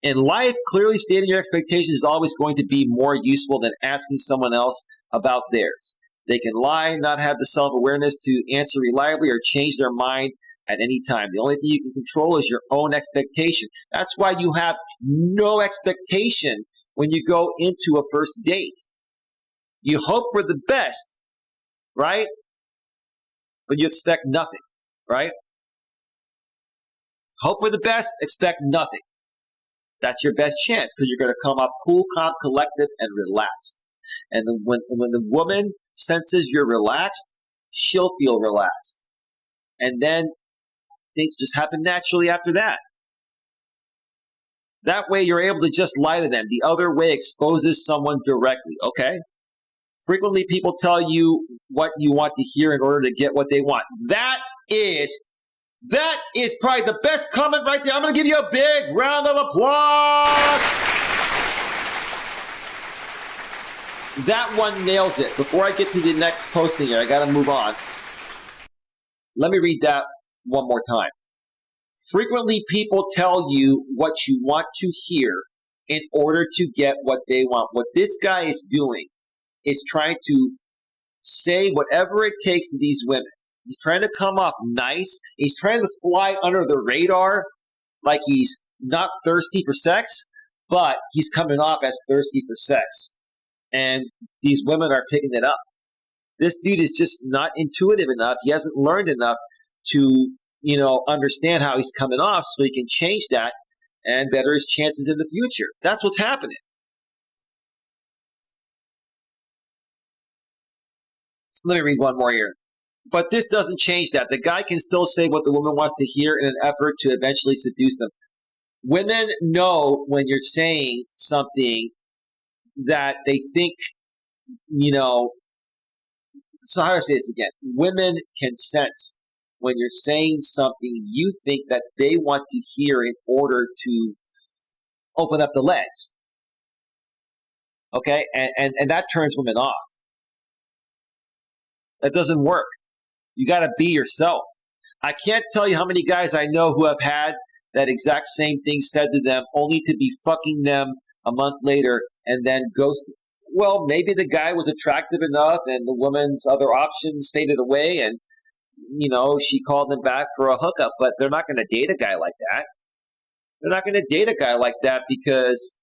In life, clearly stating your expectations is always going to be more useful than asking someone else about theirs. They can lie, not have the self-awareness to answer reliably, or change their mind at any time. The only thing you can control is your own expectation. That's why you have no expectation when you go into a first date. You hope for the best, right? But you expect nothing, right? Hope for the best, expect nothing. That's your best chance because you're going to come off cool, calm, collective, and relaxed. And when the woman senses you're relaxed, she'll feel relaxed. And then things just happen naturally after that. That way you're able to just lie to them. The other way exposes someone directly, okay? Frequently people tell you what you want to hear in order to get what they want. That is probably the best comment right there. I'm going to give you a big round of applause. That one nails it. Before I get to the next posting here, I got to move on. Let me read that one more time. Frequently people tell you what you want to hear in order to get what they want. What this guy is doing is trying to say whatever it takes to these women. He's trying to come off nice. He's trying to fly under the radar like he's not thirsty for sex, but he's coming off as thirsty for sex. And these women are picking it up. This dude is just not intuitive enough. He hasn't learned enough to, understand how he's coming off so he can change that and better his chances in the future. That's what's happening. Let me read one more here. But this doesn't change that. The guy can still say what the woman wants to hear in an effort to eventually seduce them. Women know when you're saying something that they think, so how do I say this again? Women can sense when you're saying something you think that they want to hear in order to open up the legs. Okay? And that turns women off. That doesn't work. You got to be yourself. I can't tell you how many guys I know who have had that exact same thing said to them only to be fucking them a month later and then ghosted. Well, maybe the guy was attractive enough and the woman's other options faded away and she called him back for a hookup, but they're not going to date a guy like that. They're not going to date a guy like that because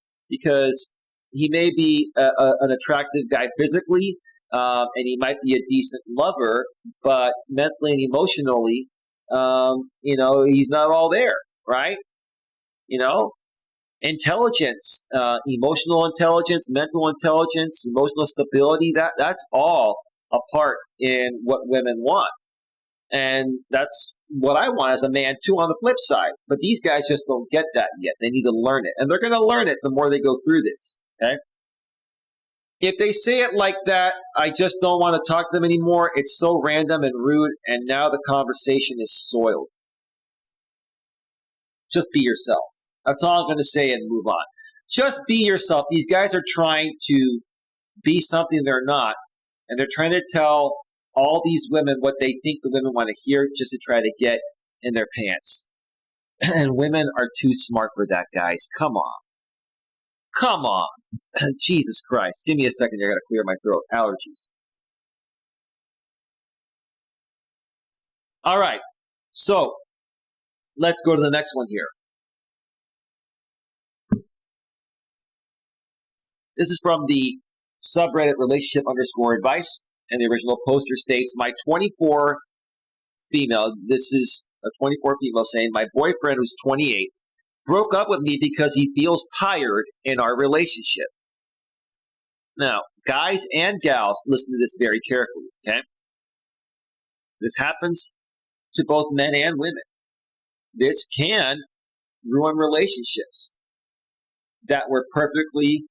he may be an attractive guy physically, and he might be a decent lover, but mentally and emotionally, he's not all there, right? Intelligence, emotional intelligence, mental intelligence, emotional stability, that's all a part in what women want. And that's what I want as a man, too, on the flip side. But these guys just don't get that yet. They need to learn it. And they're going to learn it the more they go through this. Okay? If they say it like that, I just don't want to talk to them anymore. It's so random and rude. And now the conversation is soiled. Just be yourself. That's all I'm going to say and move on. Just be yourself. These guys are trying to be something they're not. And they're trying to tell all these women what they think the women want to hear just to try to get in their pants. And women are too smart for that, guys. Come on. Come on. Jesus Christ. Give me a second here. I got to clear my throat. Allergies. All right. So let's go to the next one here. This is from the subreddit relationship_advice. And the original poster states, my 24 female, this is a 24 female saying, my boyfriend who's 28 broke up with me because he feels tired in our relationship. Now, guys and gals, listen to this very carefully, okay? This happens to both men and women. This can ruin relationships that were perfectly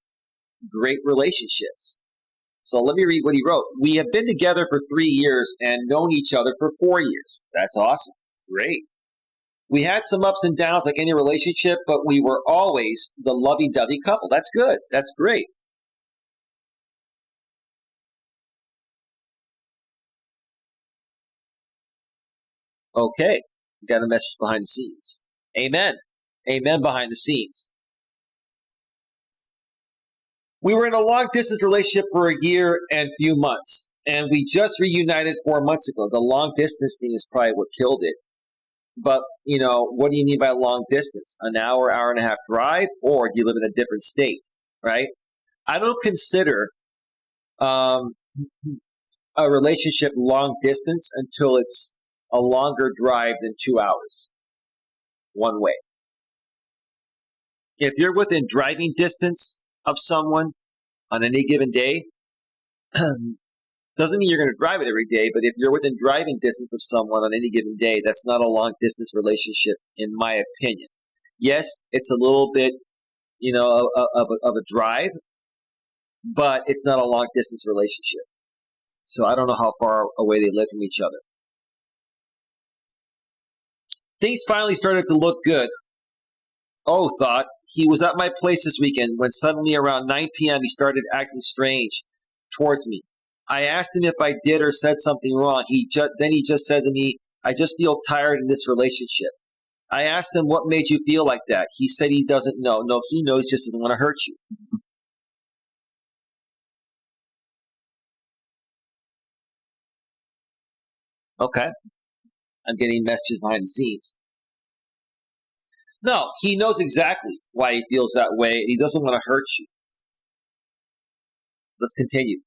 great relationships. So let me read what he wrote. We have been together for 3 years and known each other for 4 years. That's awesome. Great. We had some ups and downs like any relationship, but we were always the lovey-dovey couple. That's good. That's great. Okay. Got a message behind the scenes. Amen. Amen behind the scenes. We were in a long-distance relationship for a year and few months, and we just reunited 4 months ago. The long-distance thing is probably what killed it. But, what do you mean by long distance? An hour, hour and a half drive? Or do you live in a different state, right? I don't consider a relationship long distance until it's a longer drive than 2 hours one way. If you're within driving distance of someone on any given day, doesn't mean you're going to drive it every day, but if you're within driving distance of someone on any given day, that's not a long distance relationship, in my opinion. Yes, it's a little bit, of a drive, but it's not a long distance relationship. So I don't know how far away they live from each other. Things finally started to look good. Oh, thought. He was at my place this weekend when suddenly around 9 p.m. he started acting strange towards me. I asked him if I did or said something wrong. Then he just said to me, I just feel tired in this relationship. I asked him, what made you feel like that? He said he doesn't know. No, he knows, just doesn't want to hurt you. Okay. I'm getting messages behind the scenes. No, he knows exactly why he feels that way, and he doesn't want to hurt you. Let's continue.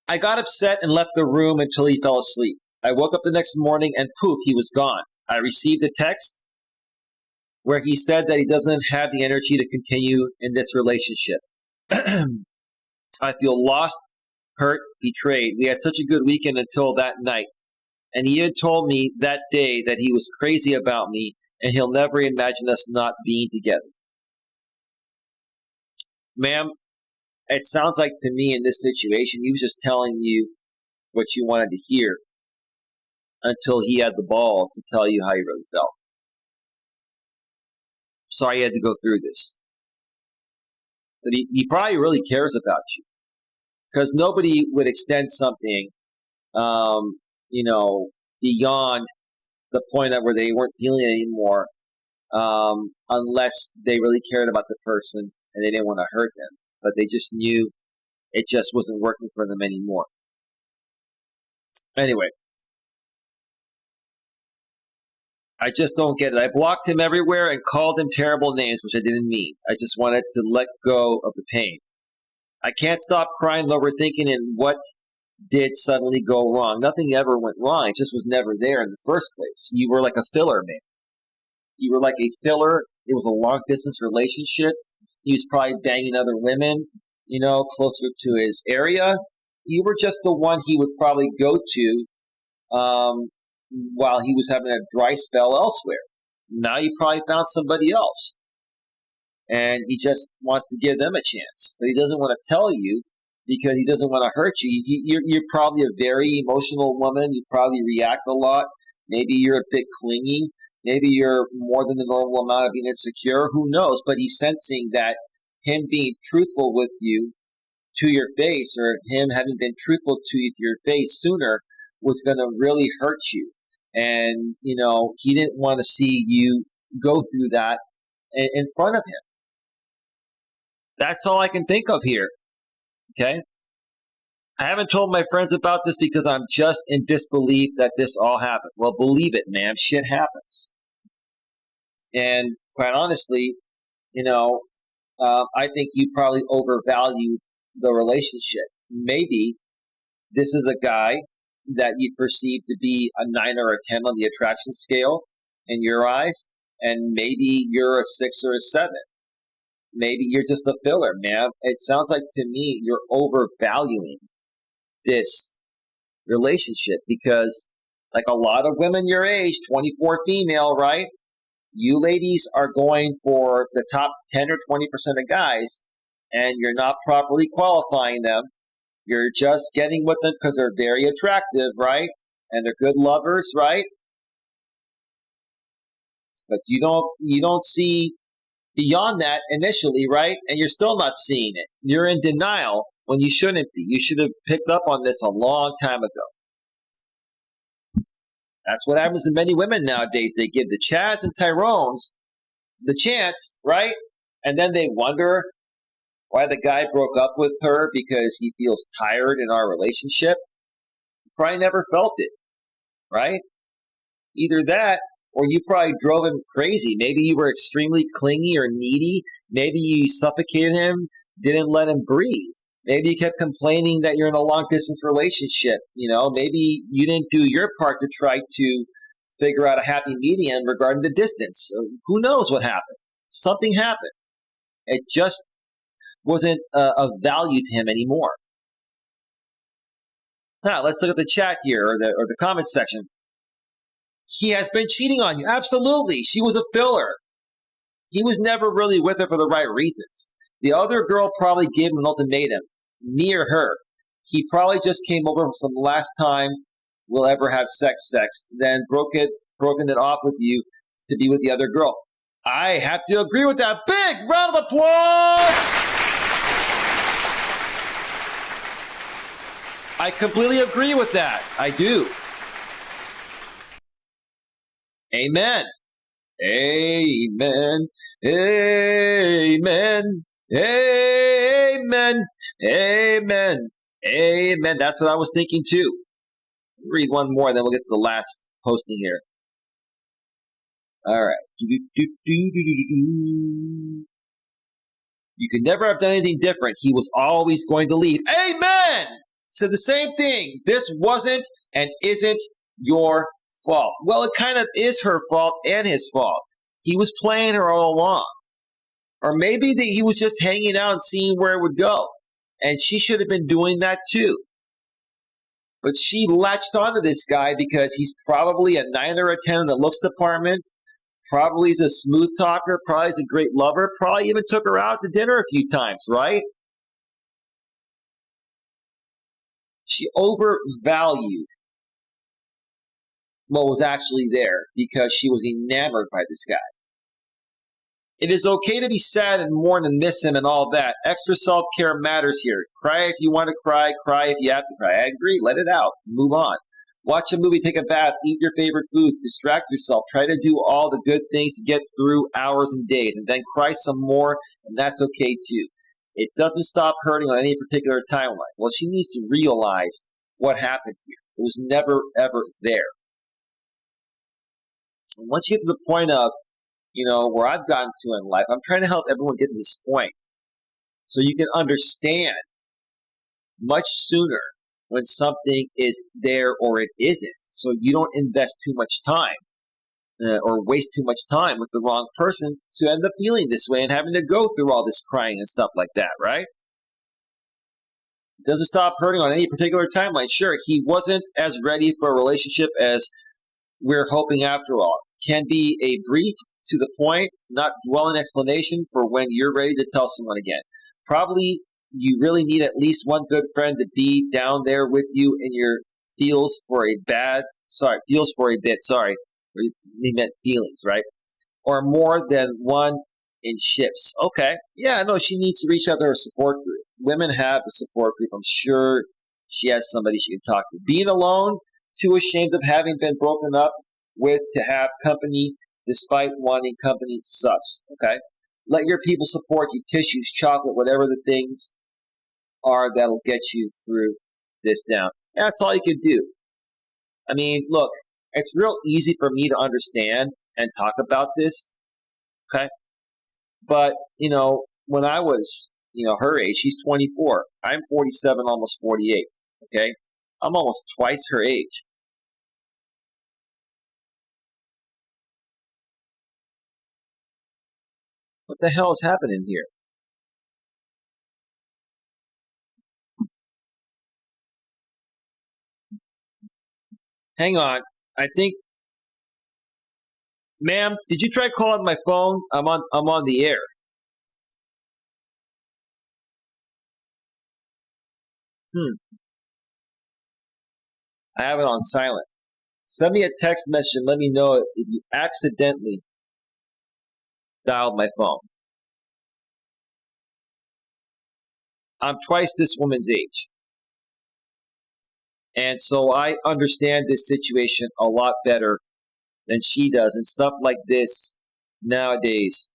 I got upset and left the room until he fell asleep. I woke up the next morning and poof, he was gone. I received a text where he said that he doesn't have the energy to continue in this relationship. I feel lost, hurt, betrayed. We had such a good weekend until that night. And he had told me that day that he was crazy about me and he'll never imagine us not being together. Ma'am, it sounds like to me in this situation, he was just telling you what you wanted to hear until he had the balls to tell you how he really felt. Sorry you had to go through this. But he probably really cares about you. Because nobody would extend something, beyond the point of where they weren't feeling it anymore, unless they really cared about the person and they didn't want to hurt them. But they just knew it just wasn't working for them anymore. Anyway, I just don't get it. I blocked him everywhere and called him terrible names, which I didn't mean. I just wanted to let go of the pain. I can't stop crying and overthinking and what did suddenly go wrong. Nothing ever went wrong. It just was never there in the first place. You were like a filler, man. You were like a filler. It was a long-distance relationship. He was probably banging other women, closer to his area. You were just the one he would probably go to while he was having a dry spell elsewhere. Now you probably found somebody else. And he just wants to give them a chance. But he doesn't want to tell you because he doesn't want to hurt you. You're probably a very emotional woman. You probably react a lot. Maybe you're a bit clingy. Maybe you're more than the normal amount of being insecure. Who knows? But he's sensing that him being truthful with you to your face, or him having been truthful to you to your face sooner, was going to really hurt you. And, he didn't want to see you go through that in front of him. That's all I can think of here. Okay? I haven't told my friends about this because I'm just in disbelief that this all happened. Well, believe it, man. Shit happens. And quite honestly, I think you probably overvalue the relationship. Maybe this is a guy that you perceive to be a 9 or a 10 on the attraction scale in your eyes, and maybe you're a 6 or a 7. Maybe you're just a filler, man. It sounds like to me you're overvaluing this relationship because, like a lot of women your age, 24 female, right? You ladies are going for the top 10 or 20% of guys, and you're not properly qualifying them. You're just getting with them because they're very attractive, right? And they're good lovers, right? But you don't see beyond that initially, right? And you're still not seeing it. You're in denial when you shouldn't be. You should have picked up on this a long time ago. That's what happens to many women nowadays. They give the Chads and Tyrones the chance, right? And then they wonder why the guy broke up with her because he feels tired in our relationship. He probably never felt it, right? Either that, or you probably drove him crazy. Maybe you were extremely clingy or needy. Maybe you suffocated him, didn't let him breathe. Maybe you kept complaining that you're in a long-distance relationship. Maybe you didn't do your part to try to figure out a happy medium regarding the distance. So who knows what happened? Something happened. It just wasn't of value to him anymore. Now, let's look at the chat here, or the comments section. He has been cheating on you. Absolutely. She was a filler. He was never really with her for the right reasons. The other girl probably gave him an ultimatum. Me or her. He probably just came over from some last time we'll ever have sex, then broken it off with you to be with the other girl. I have to agree with that. Big round of applause! I completely agree with that. I do. Amen. Amen. Amen. Amen. Amen. Amen. That's what I was thinking too. Read one more, then we'll get to the last posting here. All right. You could never have done anything different. He was always going to leave. Amen! So the same thing. This wasn't and isn't your fault. Well, it kind of is her fault and his fault. He was playing her all along. Or maybe that he was just hanging out and seeing where it would go. And she should have been doing that too. But she latched onto this guy because he's probably a 9 or a 10 in the looks department. Probably he's a smooth talker. Probably he's a great lover. Probably even took her out to dinner a few times, right? She overvalued what was actually there because she was enamored by this guy. It is okay to be sad and mourn and miss him and all that. Extra self-care matters here. Cry if you want to cry. Cry if you have to cry. I agree. Let it out. Move on. Watch a movie, take a bath, eat your favorite foods, distract yourself. Try to do all the good things to get through hours and days, and then cry some more, and that's okay too. It doesn't stop hurting on any particular timeline. Well, she needs to realize what happened here. It was never, ever there. And once you get to the point of, where I've gotten to in life, I'm trying to help everyone get to this point so you can understand much sooner when something is there or it isn't. So you don't invest too much time or waste too much time with the wrong person to end up feeling this way and having to go through all this crying and stuff like that, right? It doesn't stop hurting on any particular timeline. Sure, he wasn't as ready for a relationship as we're hoping after all. Can be a brief, to the point, not dwelling explanation for when you're ready to tell someone again. Probably you really need at least one good friend to be down there with you in your feels for a bit, he meant feelings, right? Or more than one in shifts. Okay. Yeah, no, she needs to reach out to her support group. Women have a support group. I'm sure she has somebody she can talk to. Being alone, too ashamed of having been broken up with to have company despite wanting company sucks. Okay. Let your people support you, tissues, chocolate, whatever the things are that'll get you through this down. That's all you can do. I mean, look, it's real easy for me to understand and talk about this, okay? But, when I was, her age, she's 24. I'm 47, almost 48, okay? I'm almost twice her age. What the hell is happening here? Hang on. I think, ma'am, did you try calling my phone? I'm on the air. I have it on silent. Send me a text message and let me know if you accidentally dialed my phone. I'm twice this woman's age. And so I understand this situation a lot better than she does. And stuff like this nowadays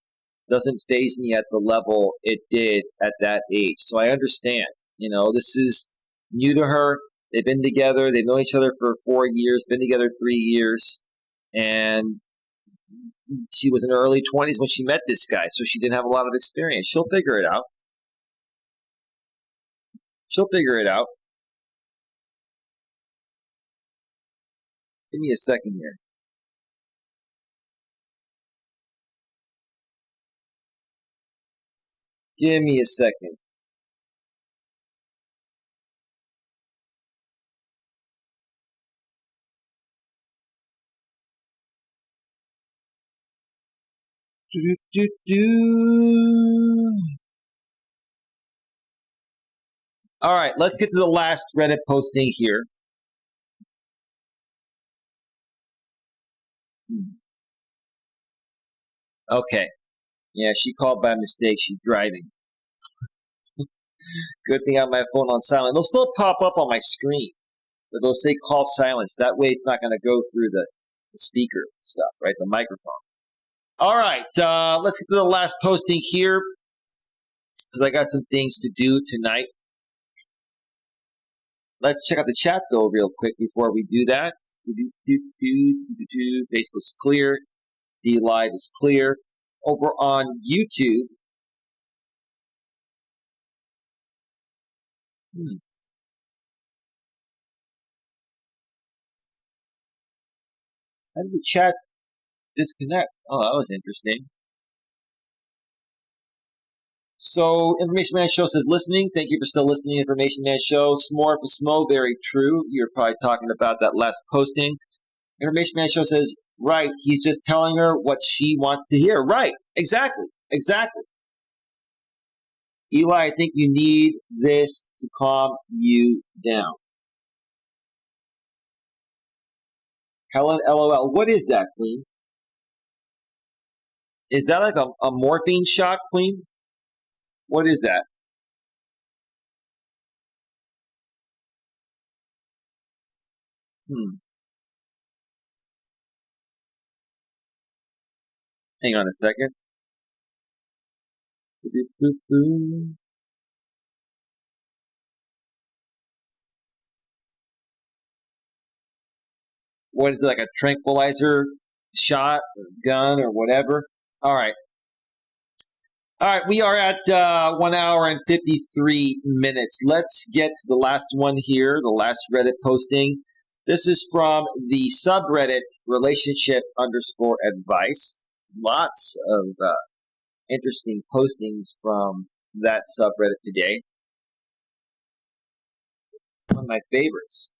doesn't faze me at the level it did at that age. So I understand. This is new to her. They've been together. They've known each other for 4 years, been together 3 years. And she was in her early 20s when she met this guy. So she didn't have a lot of experience. She'll figure it out. She'll figure it out. Give me a second here. Give me a second. All right, let's get to the last Reddit posting here. Okay. Yeah, she called by mistake. She's driving. Good thing I have my phone on silent. It'll still pop up on my screen, but it'll say call silence. That way it's not going to go through the speaker stuff, right? The microphone. All right, let's get to the last posting here because I got some things to do tonight. Let's check out the chat, though, real quick before we do that. Facebook's clear. D Live is clear. Over on YouTube, how did the chat disconnect? Oh, that was interesting. So, Information Man Show says, listening. Thank you for still listening, Information Man Show. S'more for Smo, very true. You're probably talking about that last posting. Information Man Show says, right, he's just telling her what she wants to hear. Right, exactly. Eli, I think you need this to calm you down. Helen, LOL. What is that, Queen? Is that like a morphine shot, Queen? What is that? Hang on a second. What is it, like a tranquilizer shot, or gun, or whatever. All right. All right, we are at 1 hour and 53 minutes. Let's get to the last one here, the last Reddit posting. This is from the subreddit relationship_advice. Lots of interesting postings from that subreddit today. One of my favorites,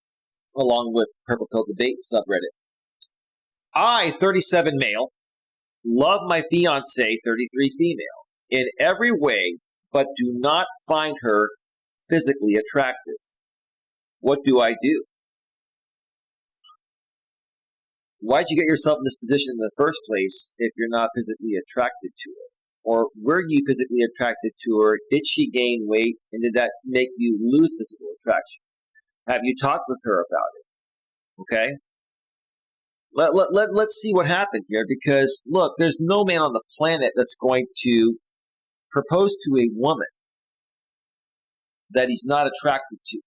along with Purple Pill Debate subreddit. I, 37 male, love my fiancé, 33 female, in every way, but do not find her physically attractive. What do I do? Why'd you get yourself in this position in the first place if you're not physically attracted to her? Or were you physically attracted to her? Did she gain weight? And did that make you lose physical attraction? Have you talked with her about it? Okay? Let's see what happened here, because, look, there's no man on the planet that's going to propose to a woman that he's not attracted to.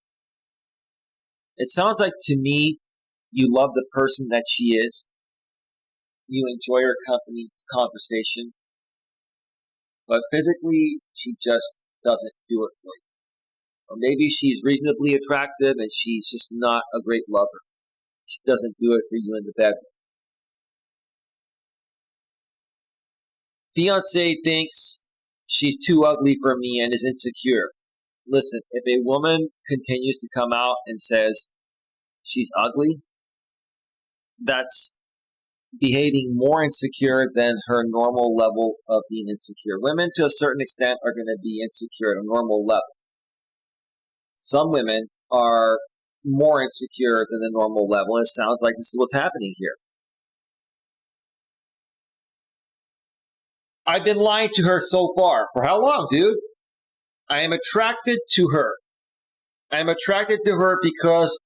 It sounds like, to me, you love the person that she is. You enjoy her company, conversation. But physically, she just doesn't do it for you. Or maybe she's reasonably attractive and she's just not a great lover. She doesn't do it for you in the bedroom. Fiancé thinks she's too ugly for me and is insecure. Listen, if a woman continues to come out and says she's ugly, that's behaving more insecure than her normal level of being insecure. Women, to a certain extent, are going to be insecure at a normal level. Some women are more insecure than the normal level. It sounds like this is what's happening here. I've been lying to her so far. For how long, dude? I am attracted to her. I am attracted to her because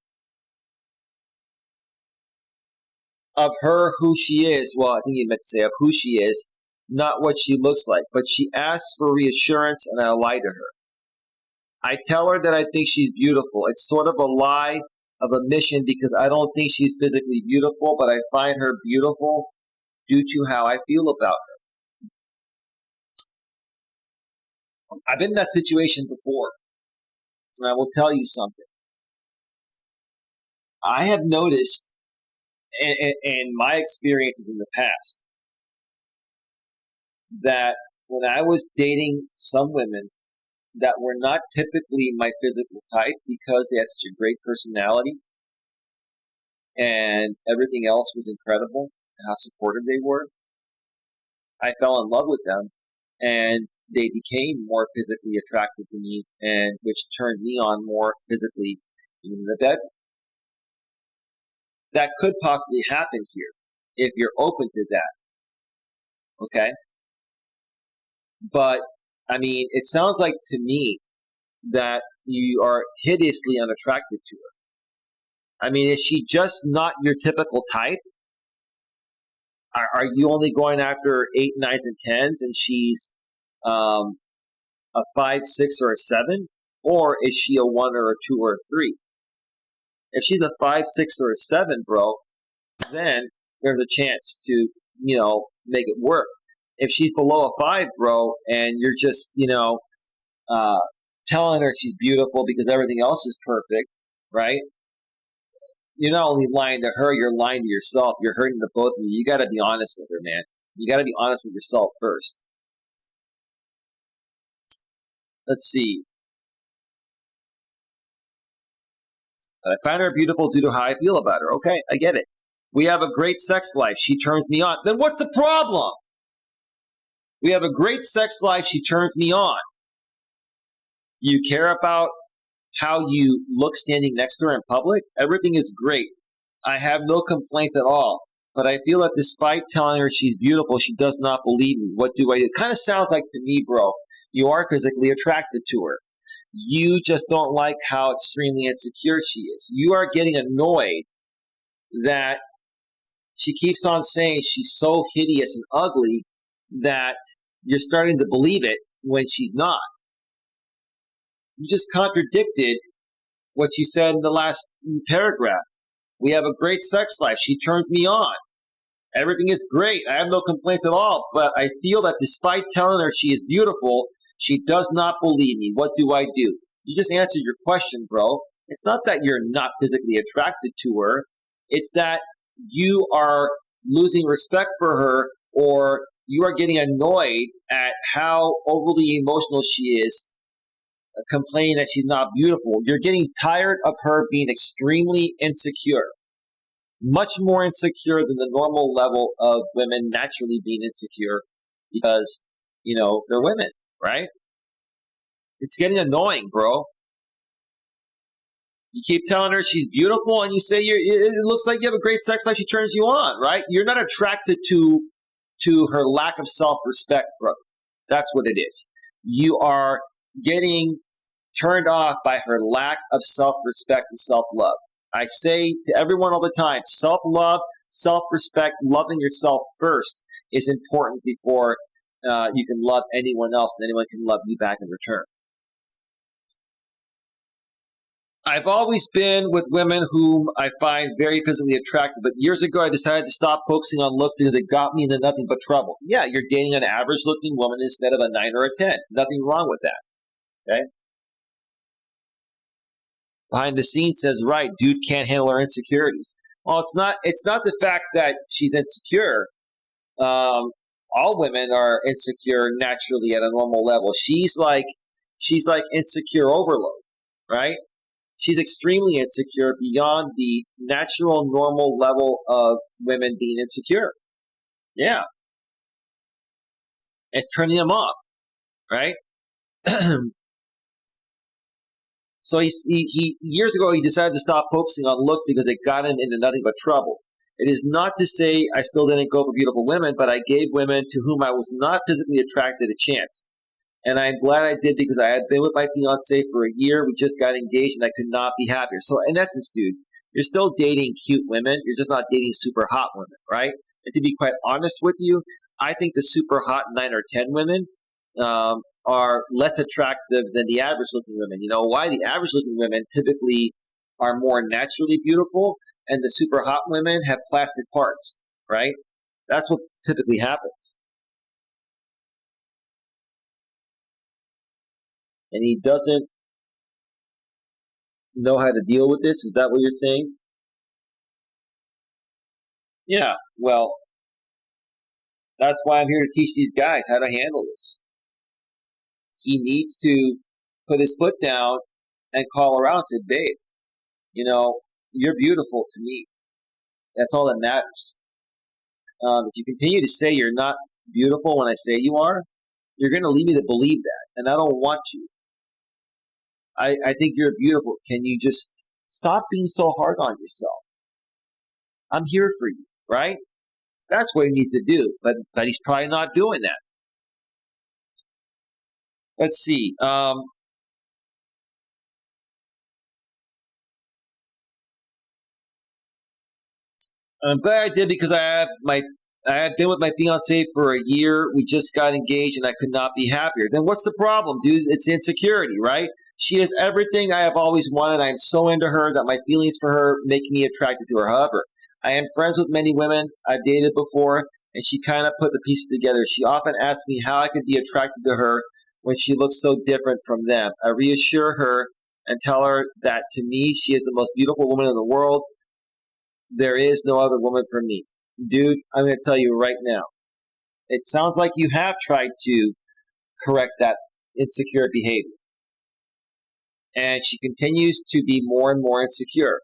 of her, who she is. Well, I think you meant to say of who she is, not what she looks like. But she asks for reassurance, and I lie to her. I tell her that I think she's beautiful. It's sort of a lie of omission because I don't think she's physically beautiful, but I find her beautiful due to how I feel about her. I've been in that situation before, and I will tell you something. I have noticed in my experiences in the past that when I was dating some women that were not typically my physical type because they had such a great personality and everything else was incredible and how supportive they were, I fell in love with them and they became more physically attractive to me, and which turned me on more physically in the bedroom. That could possibly happen here if you're open to that. Okay? But, I mean, it sounds like to me that you are hideously unattracted to her. I mean, is she just not your typical type? Are you only going after 8, 9s, and 10s, and she's a 5, 6, or a 7? Or is she a 1 or a 2 or a 3? If she's a 5, 6, or a 7, bro, then there's a chance to, make it work. If she's below a 5, bro, and you're just, telling her she's beautiful because everything else is perfect, right? You're not only lying to her, you're lying to yourself. You're hurting the both of you. You got to be honest with her, man. You got to be honest with yourself first. Let's see. I find her beautiful due to how I feel about her. Okay, I get it. We have a great sex life. She turns me on. Then what's the problem? We have a great sex life. She turns me on. You care about how you look standing next to her in public? Everything is great. I have no complaints at all. But I feel that despite telling her she's beautiful, she does not believe me. What do I do? It kind of sounds like to me, bro, you are physically attracted to her. You just don't like how extremely insecure she is. You are getting annoyed that she keeps on saying she's so hideous and ugly that you're starting to believe it when she's not. You just contradicted what you said in the last paragraph. We have a great sex life. She turns me on. Everything is great. I have no complaints at all. But I feel that despite telling her she is beautiful, she does not believe me. What do I do? You just answered your question, bro. It's not that you're not physically attracted to her. It's that you are losing respect for her, or you are getting annoyed at how overly emotional she is, complaining that she's not beautiful. You're getting tired of her being extremely insecure, much more insecure than the normal level of women naturally being insecure because, they're women, right? It's getting annoying, bro. You keep telling her she's beautiful, and you say it looks like you have a great sex life. She turns you on, right? You're not attracted to her lack of self-respect, bro. That's what it is. You are getting turned off by her lack of self-respect and self-love. I say to everyone all the time, self-love, self-respect, loving yourself first is important before you can love anyone else and anyone can love you back in return. I've always been with women whom I find very physically attractive, but years ago I decided to stop focusing on looks because it got me into nothing but trouble. Yeah, you're dating an average-looking woman instead of a 9 or a 10. Nothing wrong with that, okay? Behind the scenes says, right, dude can't handle her insecurities. Well, it's not the fact that she's insecure. All women are insecure naturally at a normal level. She's like insecure overload, right? She's extremely insecure beyond the natural, normal level of women being insecure. Yeah. It's turning them off, right? So he years ago, he decided to stop focusing on looks because it got him into nothing but trouble. It is not to say I still didn't go for beautiful women, but I gave women to whom I was not physically attracted a chance. And I'm glad I did because I had been with my fiance for a year. We just got engaged and I could not be happier. So in essence, dude, you're still dating cute women. You're just not dating super hot women, right? And to be quite honest with you, I think the super hot 9 or 10 women are less attractive than the average looking women. You know why? The average looking women typically are more naturally beautiful and the super hot women have plastic parts, right? That's what typically happens. And he doesn't know how to deal with this? Is that what you're saying? Yeah, well, that's why I'm here to teach these guys how to handle this. He needs to put his foot down and call her out and say, babe, you're beautiful to me. That's all that matters. If you continue to say you're not beautiful when I say you are, you're going to lead me to believe that, and I don't want you. I think you're beautiful. Can you just stop being so hard on yourself? I'm here for you, right? That's what he needs to do, but he's probably not doing that. Let's see. I'm glad I did because I have been with my fiance for a year. We just got engaged and I could not be happier. Then what's the problem, dude? It's insecurity, right? She is everything I have always wanted. I am so into her that my feelings for her make me attracted to her. However, I am friends with many women I've dated before, and she kind of put the pieces together. She often asks me how I could be attracted to her when she looks so different from them. I reassure her and tell her that to me, she is the most beautiful woman in the world. There is no other woman for me. Dude, I'm going to tell you right now. It sounds like you have tried to correct that insecure behavior. And she continues to be more and more insecure.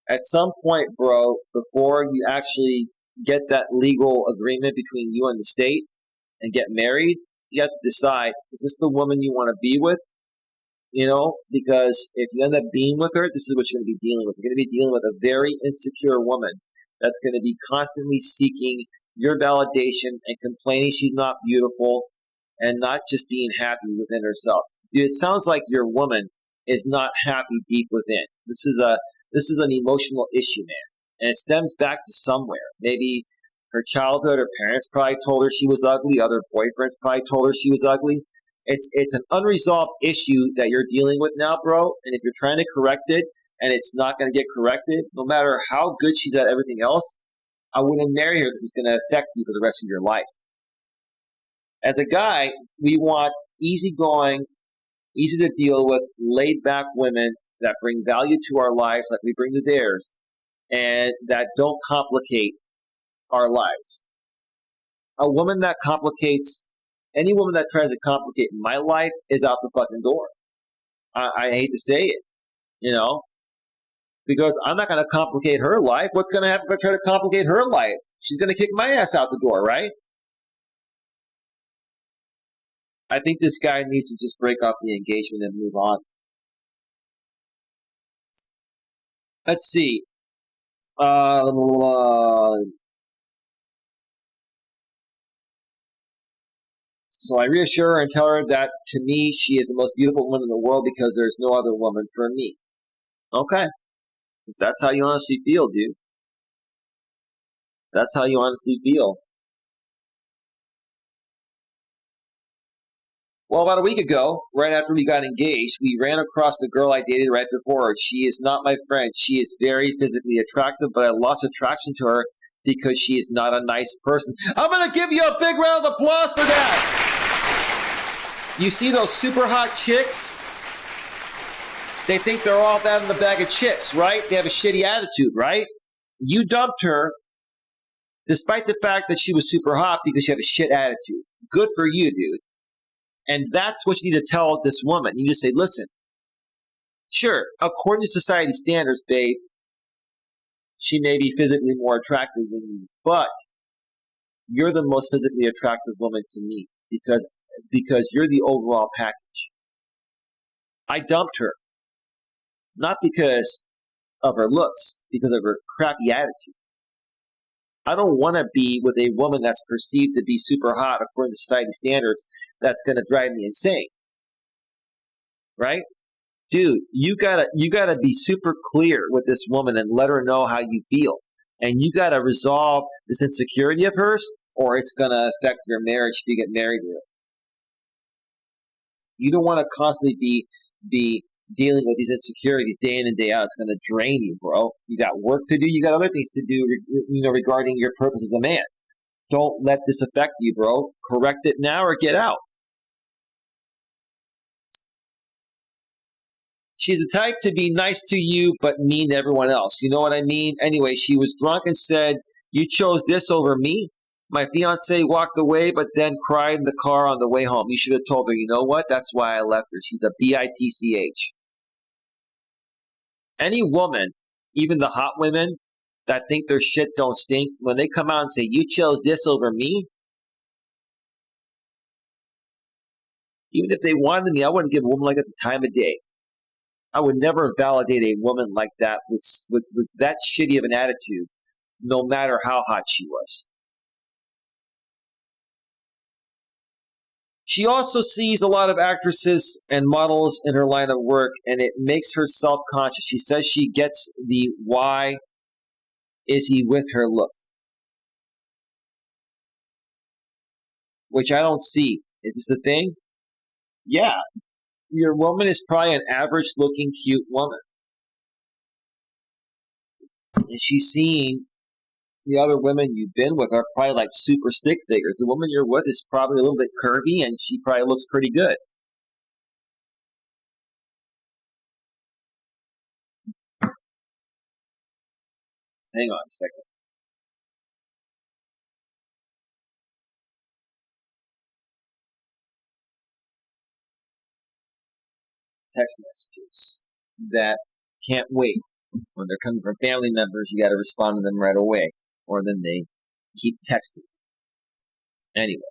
At some point, bro, before you actually get that legal agreement between you and the state and get married, you have to decide, is this the woman you want to be with? Because if you end up being with her, this is what you're going to be dealing with. You're going to be dealing with a very insecure woman that's going to be constantly seeking your validation and complaining she's not beautiful and not just being happy within herself. Dude, it sounds like your woman is not happy deep within. This is an emotional issue, man. And it stems back to somewhere. Maybe her childhood, her parents probably told her she was ugly, other boyfriends probably told her she was ugly. It's an unresolved issue that you're dealing with now, bro. And if you're trying to correct it and it's not going to get corrected, no matter how good she's at everything else, I wouldn't marry her because it's going to affect you for the rest of your life. As a guy, we want easygoing, easy to deal with, laid back women that bring value to our lives like we bring to theirs, and that don't complicate our lives. A woman that complicates, any woman that tries to complicate my life is out the fucking door. I hate to say it, because I'm not going to complicate her life. What's going to happen if I try to complicate her life? She's going to kick my ass out the door, right? I think this guy needs to just break off the engagement and move on. Let's see. So I reassure her and tell her that to me, she is the most beautiful woman in the world because there's no other woman for me. Okay. If that's how you honestly feel, dude. That's how you honestly feel. Well, about a week ago, right after we got engaged, we ran across the girl I dated right before her. She is not my friend. She is very physically attractive, but I lost attraction to her because she is not a nice person. I'm going to give you a big round of applause for that. You see those super hot chicks? They think they're all that in the bag of chips, right? They have a shitty attitude, right? You dumped her despite the fact that she was super hot because she had a shit attitude. Good for you, dude. And that's what you need to tell this woman. You need to say, listen, sure, according to society standards, babe, she may be physically more attractive than you, but you're the most physically attractive woman to me because you're the overall package. I dumped her, not because of her looks, because of her crappy attitude. I don't want to be with a woman that's perceived to be super hot according to society standards. That's going to drive me insane, right? Dude, you gotta be super clear with this woman and let her know how you feel, and you gotta resolve this insecurity of hers, or it's gonna affect your marriage if you get married to her. You don't want to constantly be dealing with these insecurities day in and day out. It's going to drain you, bro. You got work to do. You got other things to do, regarding your purpose as a man. Don't let this affect you, bro. Correct it now or get out. She's the type to be nice to you but mean to everyone else. You know what I mean? Anyway, she was drunk and said, "You chose this over me?" My fiance walked away but then cried in the car on the way home. You should have told her, you know what? That's why I left her. She's a bitch. Any woman, even the hot women that think their shit don't stink, when they come out and say, "You chose this over me," even if they wanted me, I wouldn't give a woman like that the time of day. I would never validate a woman like that with that shitty of an attitude, no matter how hot she was. She also sees a lot of actresses and models in her line of work, and it makes her self-conscious. She says she gets the "why is he with her" look, which I don't see. Is this the thing? Yeah, your woman is probably an average-looking, cute woman. And she's seen the other women you've been with are probably like super stick figures. The woman you're with is probably a little bit curvy, and she probably looks pretty good. Hang on a second. Text messages that can't wait. When they're coming from family members, you got to respond to them right away, or then they keep texting. Anyway,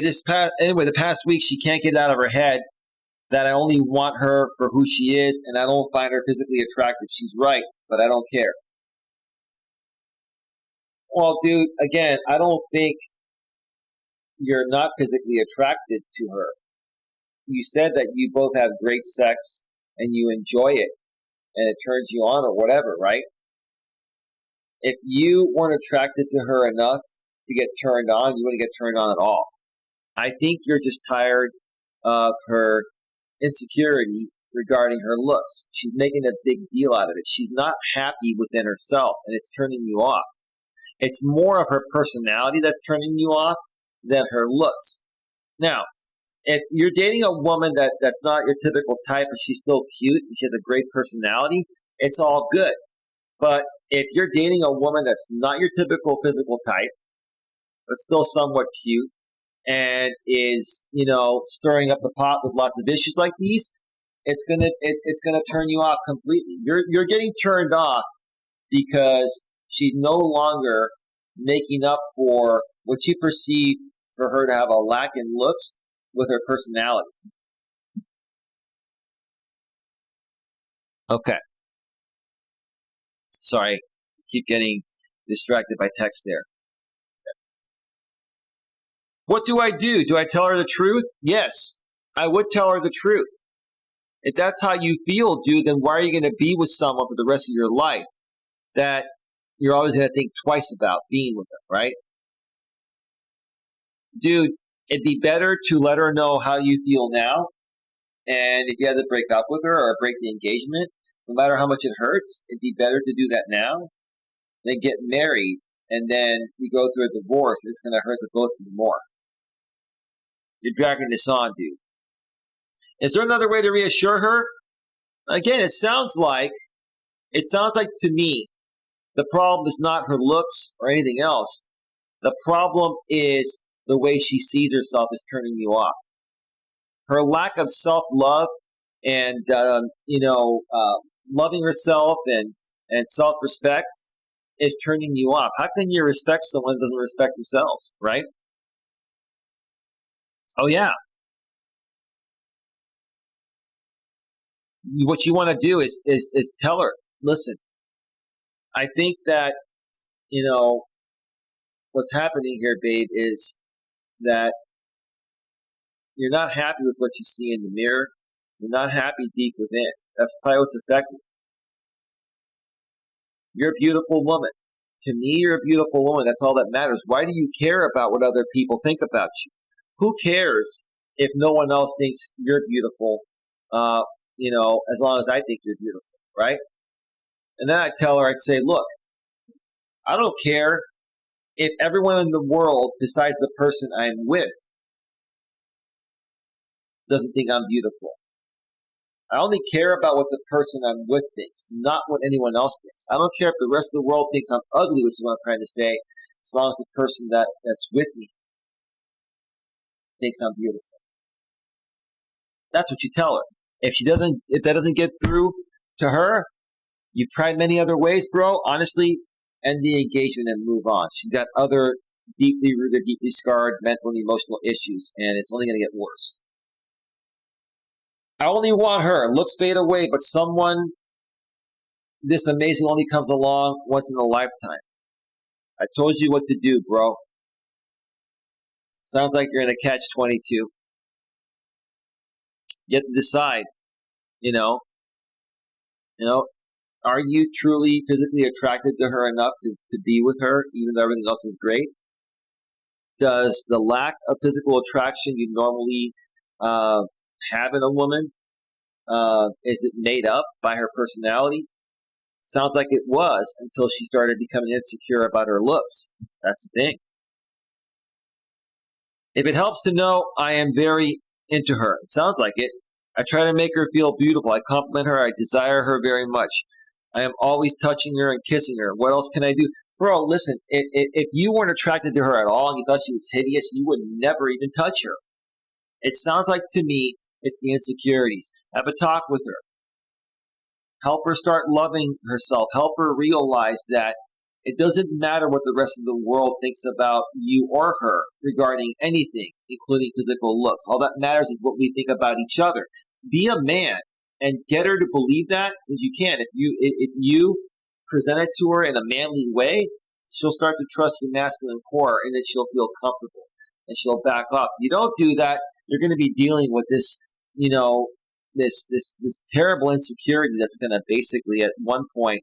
the past week she can't get it out of her head that I only want her for who she is, and I don't find her physically attractive. She's right, but I don't care. Well, dude, again, I don't think you're not physically attracted to her. You said that you both have great sex and you enjoy it and it turns you on or whatever, right? If you weren't attracted to her enough to get turned on, you wouldn't get turned on at all. I think you're just tired of her insecurity regarding her looks. She's making a big deal out of it. She's not happy within herself, and it's turning you off. It's more of her personality that's turning you off than her looks. Now, if you're dating a woman that's not your typical type, but she's still cute and she has a great personality, it's all good. But if you're dating a woman that's not your typical physical type, but still somewhat cute, and is, stirring up the pot with lots of issues like these, it's gonna turn you off completely. You're getting turned off because she's no longer making up for what you perceive for her to have a lack in looks with her personality. Okay. Sorry, keep getting distracted by text there. What do I do? Do I tell her the truth? Yes, I would tell her the truth. If that's how you feel, dude, then why are you going to be with someone for the rest of your life that you're always going to think twice about being with them, right? Dude, it'd be better to let her know how you feel now. And if you had to break up with her or break the engagement, no matter how much it hurts, it'd be better to do that now than get married and then you go through a divorce. It's going to hurt the both of you more. You're dragging this on, dude. Is there another way to reassure her? Again, it sounds like to me, the problem is not her looks or anything else. The problem is the way she sees herself is turning you off. Her lack of self-love and, loving herself and self-respect is turning you off. How can you respect someone who doesn't respect themselves, right? Oh, yeah. What you want to do is tell her, listen, I think that, what's happening here, babe, is that you're not happy with what you see in the mirror. You're not happy deep within. That's probably what's affecting. You're a beautiful woman. To me, you're a beautiful woman. That's all that matters. Why do you care about what other people think about you? Who cares if no one else thinks you're beautiful, as long as I think you're beautiful, right? And then I'd tell her, I'd say, look, I don't care if everyone in the world besides the person I'm with doesn't think I'm beautiful. I only care about what the person I'm with thinks, not what anyone else thinks. I don't care if the rest of the world thinks I'm ugly, which is what I'm trying to say, as long as the person that's with me thinks I'm beautiful. That's what you tell her. If that doesn't get through to her, you've tried many other ways, bro. Honestly, end the engagement and move on. She's got other deeply rooted, deeply scarred mental and emotional issues, and it's only going to get worse. I only want her. Looks fade away, but someone this amazing only comes along once in a lifetime. I told you what to do, bro. Sounds like you're in a catch-22. You have to decide, are you truly physically attracted to her enough to be with her, even though everything else is great? Does the lack of physical attraction you normally have in a woman, is it made up by her personality? Sounds like it was until she started becoming insecure about her looks. That's the thing. If it helps to know, I am very into her. It sounds like it. I try to make her feel beautiful. I compliment her. I desire her very much. I am always touching her and kissing her. What else can I do? Bro, listen, if you weren't attracted to her at all and you thought she was hideous, you would never even touch her. It sounds like to me it's the insecurities. Have a talk with her. Help her start loving herself. Help her realize that it doesn't matter what the rest of the world thinks about you or her regarding anything, including physical looks. All that matters is what we think about each other. Be a man and get her to believe that, because you can. If you present it to her in a manly way, she'll start to trust your masculine core, and then she'll feel comfortable and she'll back off. If you don't do that, you're going to be dealing with this, this terrible insecurity that's going to basically at one point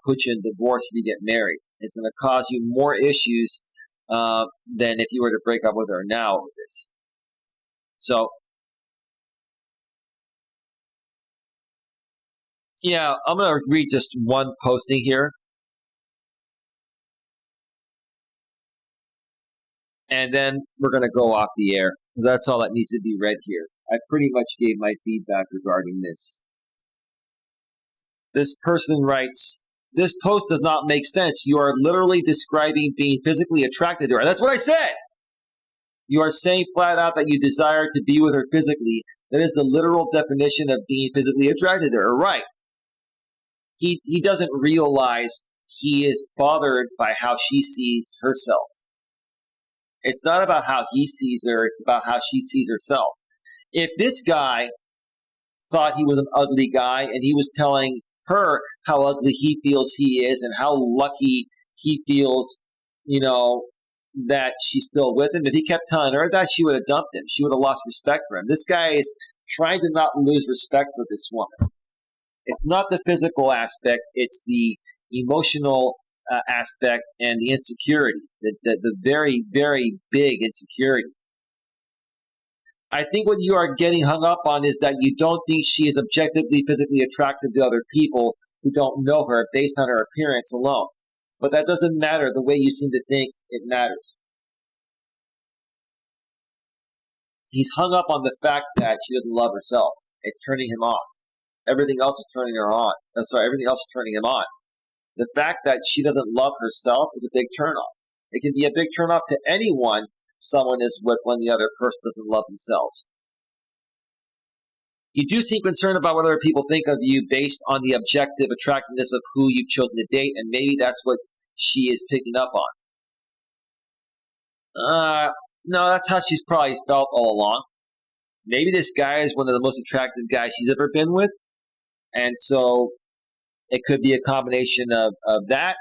put you in divorce if you get married. It's going to cause you more issues than if you were to break up with her now with this. So Yeah, I'm going to read just one posting here. And then we're going to go off the air. That's all that needs to be read here. I pretty much gave my feedback regarding this. This person writes, this post does not make sense. You are literally describing being physically attracted to her. That's what I said. You are saying flat out that you desire to be with her physically. That is the literal definition of being physically attracted to her. Right. He doesn't realize he is bothered by how she sees herself. It's not about how he sees her. It's about how she sees herself. If this guy thought he was an ugly guy and he was telling her how ugly he feels he is and how lucky he feels, that she's still with him, if he kept telling her that, she would have dumped him. She would have lost respect for him. This guy is trying to not lose respect for this woman. It's not the physical aspect. It's the emotional aspect and the insecurity, the very, very big insecurity. I think what you are getting hung up on is that you don't think she is objectively physically attractive to other people who don't know her based on her appearance alone. But that doesn't matter. The way you seem to think, it matters. He's hung up on the fact that she doesn't love herself. It's turning him off. Everything else is turning her on. Everything else is turning him on. The fact that she doesn't love herself is a big turnoff. It can be a big turnoff to anyone someone is with when the other person doesn't love themselves. You do seem concerned about what other people think of you based on the objective attractiveness of who you've chosen to date, and maybe that's what she is picking up on. No, that's how she's probably felt all along. Maybe this guy is one of the most attractive guys she's ever been with, and so it could be a combination of that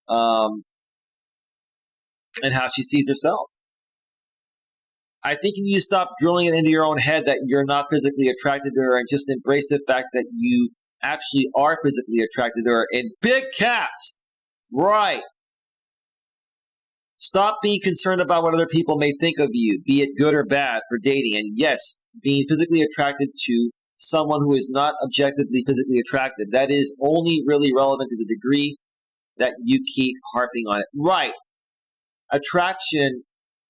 and how she sees herself. I think you need to stop drilling it into your own head that you're not physically attracted to her and just embrace the fact that you actually are physically attracted to her in big caps. Right. Stop being concerned about what other people may think of you, be it good or bad, for dating. And yes, being physically attracted to someone who is not objectively physically attractive, that is only really relevant to the degree that you keep harping on it. Right. Attraction,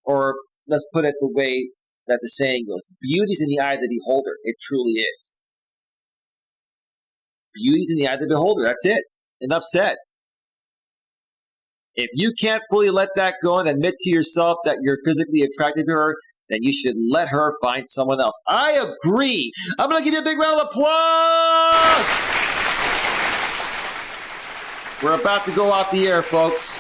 or let's put it the way that the saying goes, beauty's in the eye of the beholder. It truly is. Beauty's in the eye of the beholder. That's it. Enough said. If you can't fully let that go and admit to yourself that you're physically attracted to her, then you should let her find someone else. I agree. I'm going to give you a big round of applause. We're about to go off the air, folks.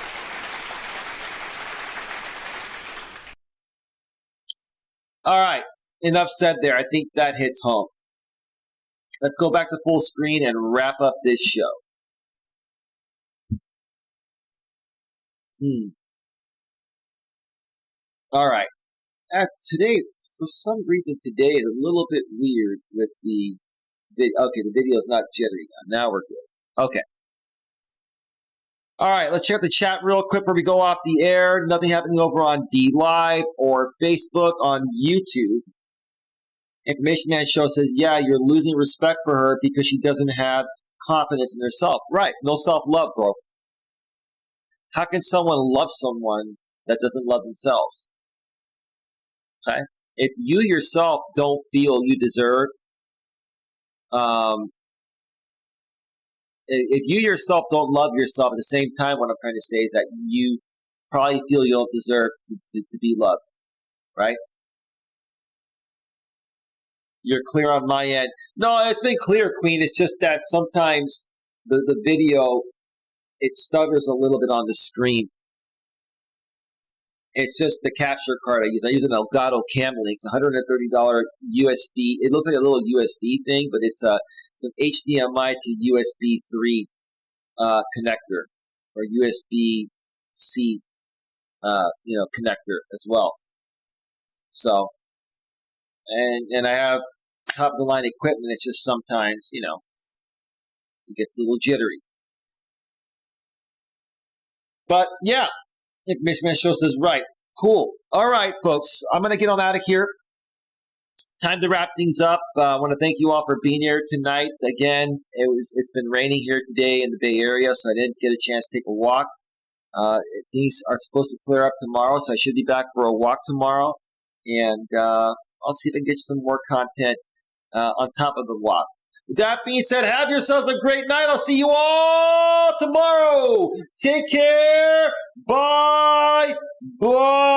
All right. Enough said there. I think that hits home. Let's go back to full screen and wrap up this show. All right. Today, for some reason, today is a little bit weird with the video. Okay, the video is not jittery now. Now we're good. Okay. All right, let's check the chat real quick before we go off the air. Nothing happening over on D Live or Facebook, on YouTube. Information Man Show says, yeah, you're losing respect for her because she doesn't have confidence in herself. Right, no self-love, bro. How can someone love someone that doesn't love themselves? Okay? If you yourself don't feel you deserve, if you yourself don't love yourself at the same time, what I'm trying to say is that you probably feel you don't deserve to be loved, right? You're clear on my end. No, it's been clear, Queen. It's just that sometimes the video, it stutters a little bit on the screen. It's just the capture card I use. I use an Elgato Camlink. It's $130 USB. It looks like a little USB thing, but it's an HDMI to USB 3 connector, or USB-C connector as well. So, and I have top of the line equipment. It's just sometimes, it gets a little jittery. But yeah, Information Man Show says, right. Cool. All right, folks. I'm going to get on out of here. time to wrap things up. I want to thank you all for being here tonight. Again, it's been raining here today in the Bay Area, so I didn't get a chance to take a walk. Things are supposed to clear up tomorrow, so I should be back for a walk tomorrow. And I'll see if I can get some more content on top of the walk. With that being said, have yourselves a great night. I'll see you all tomorrow. Take care. Bye. Bye.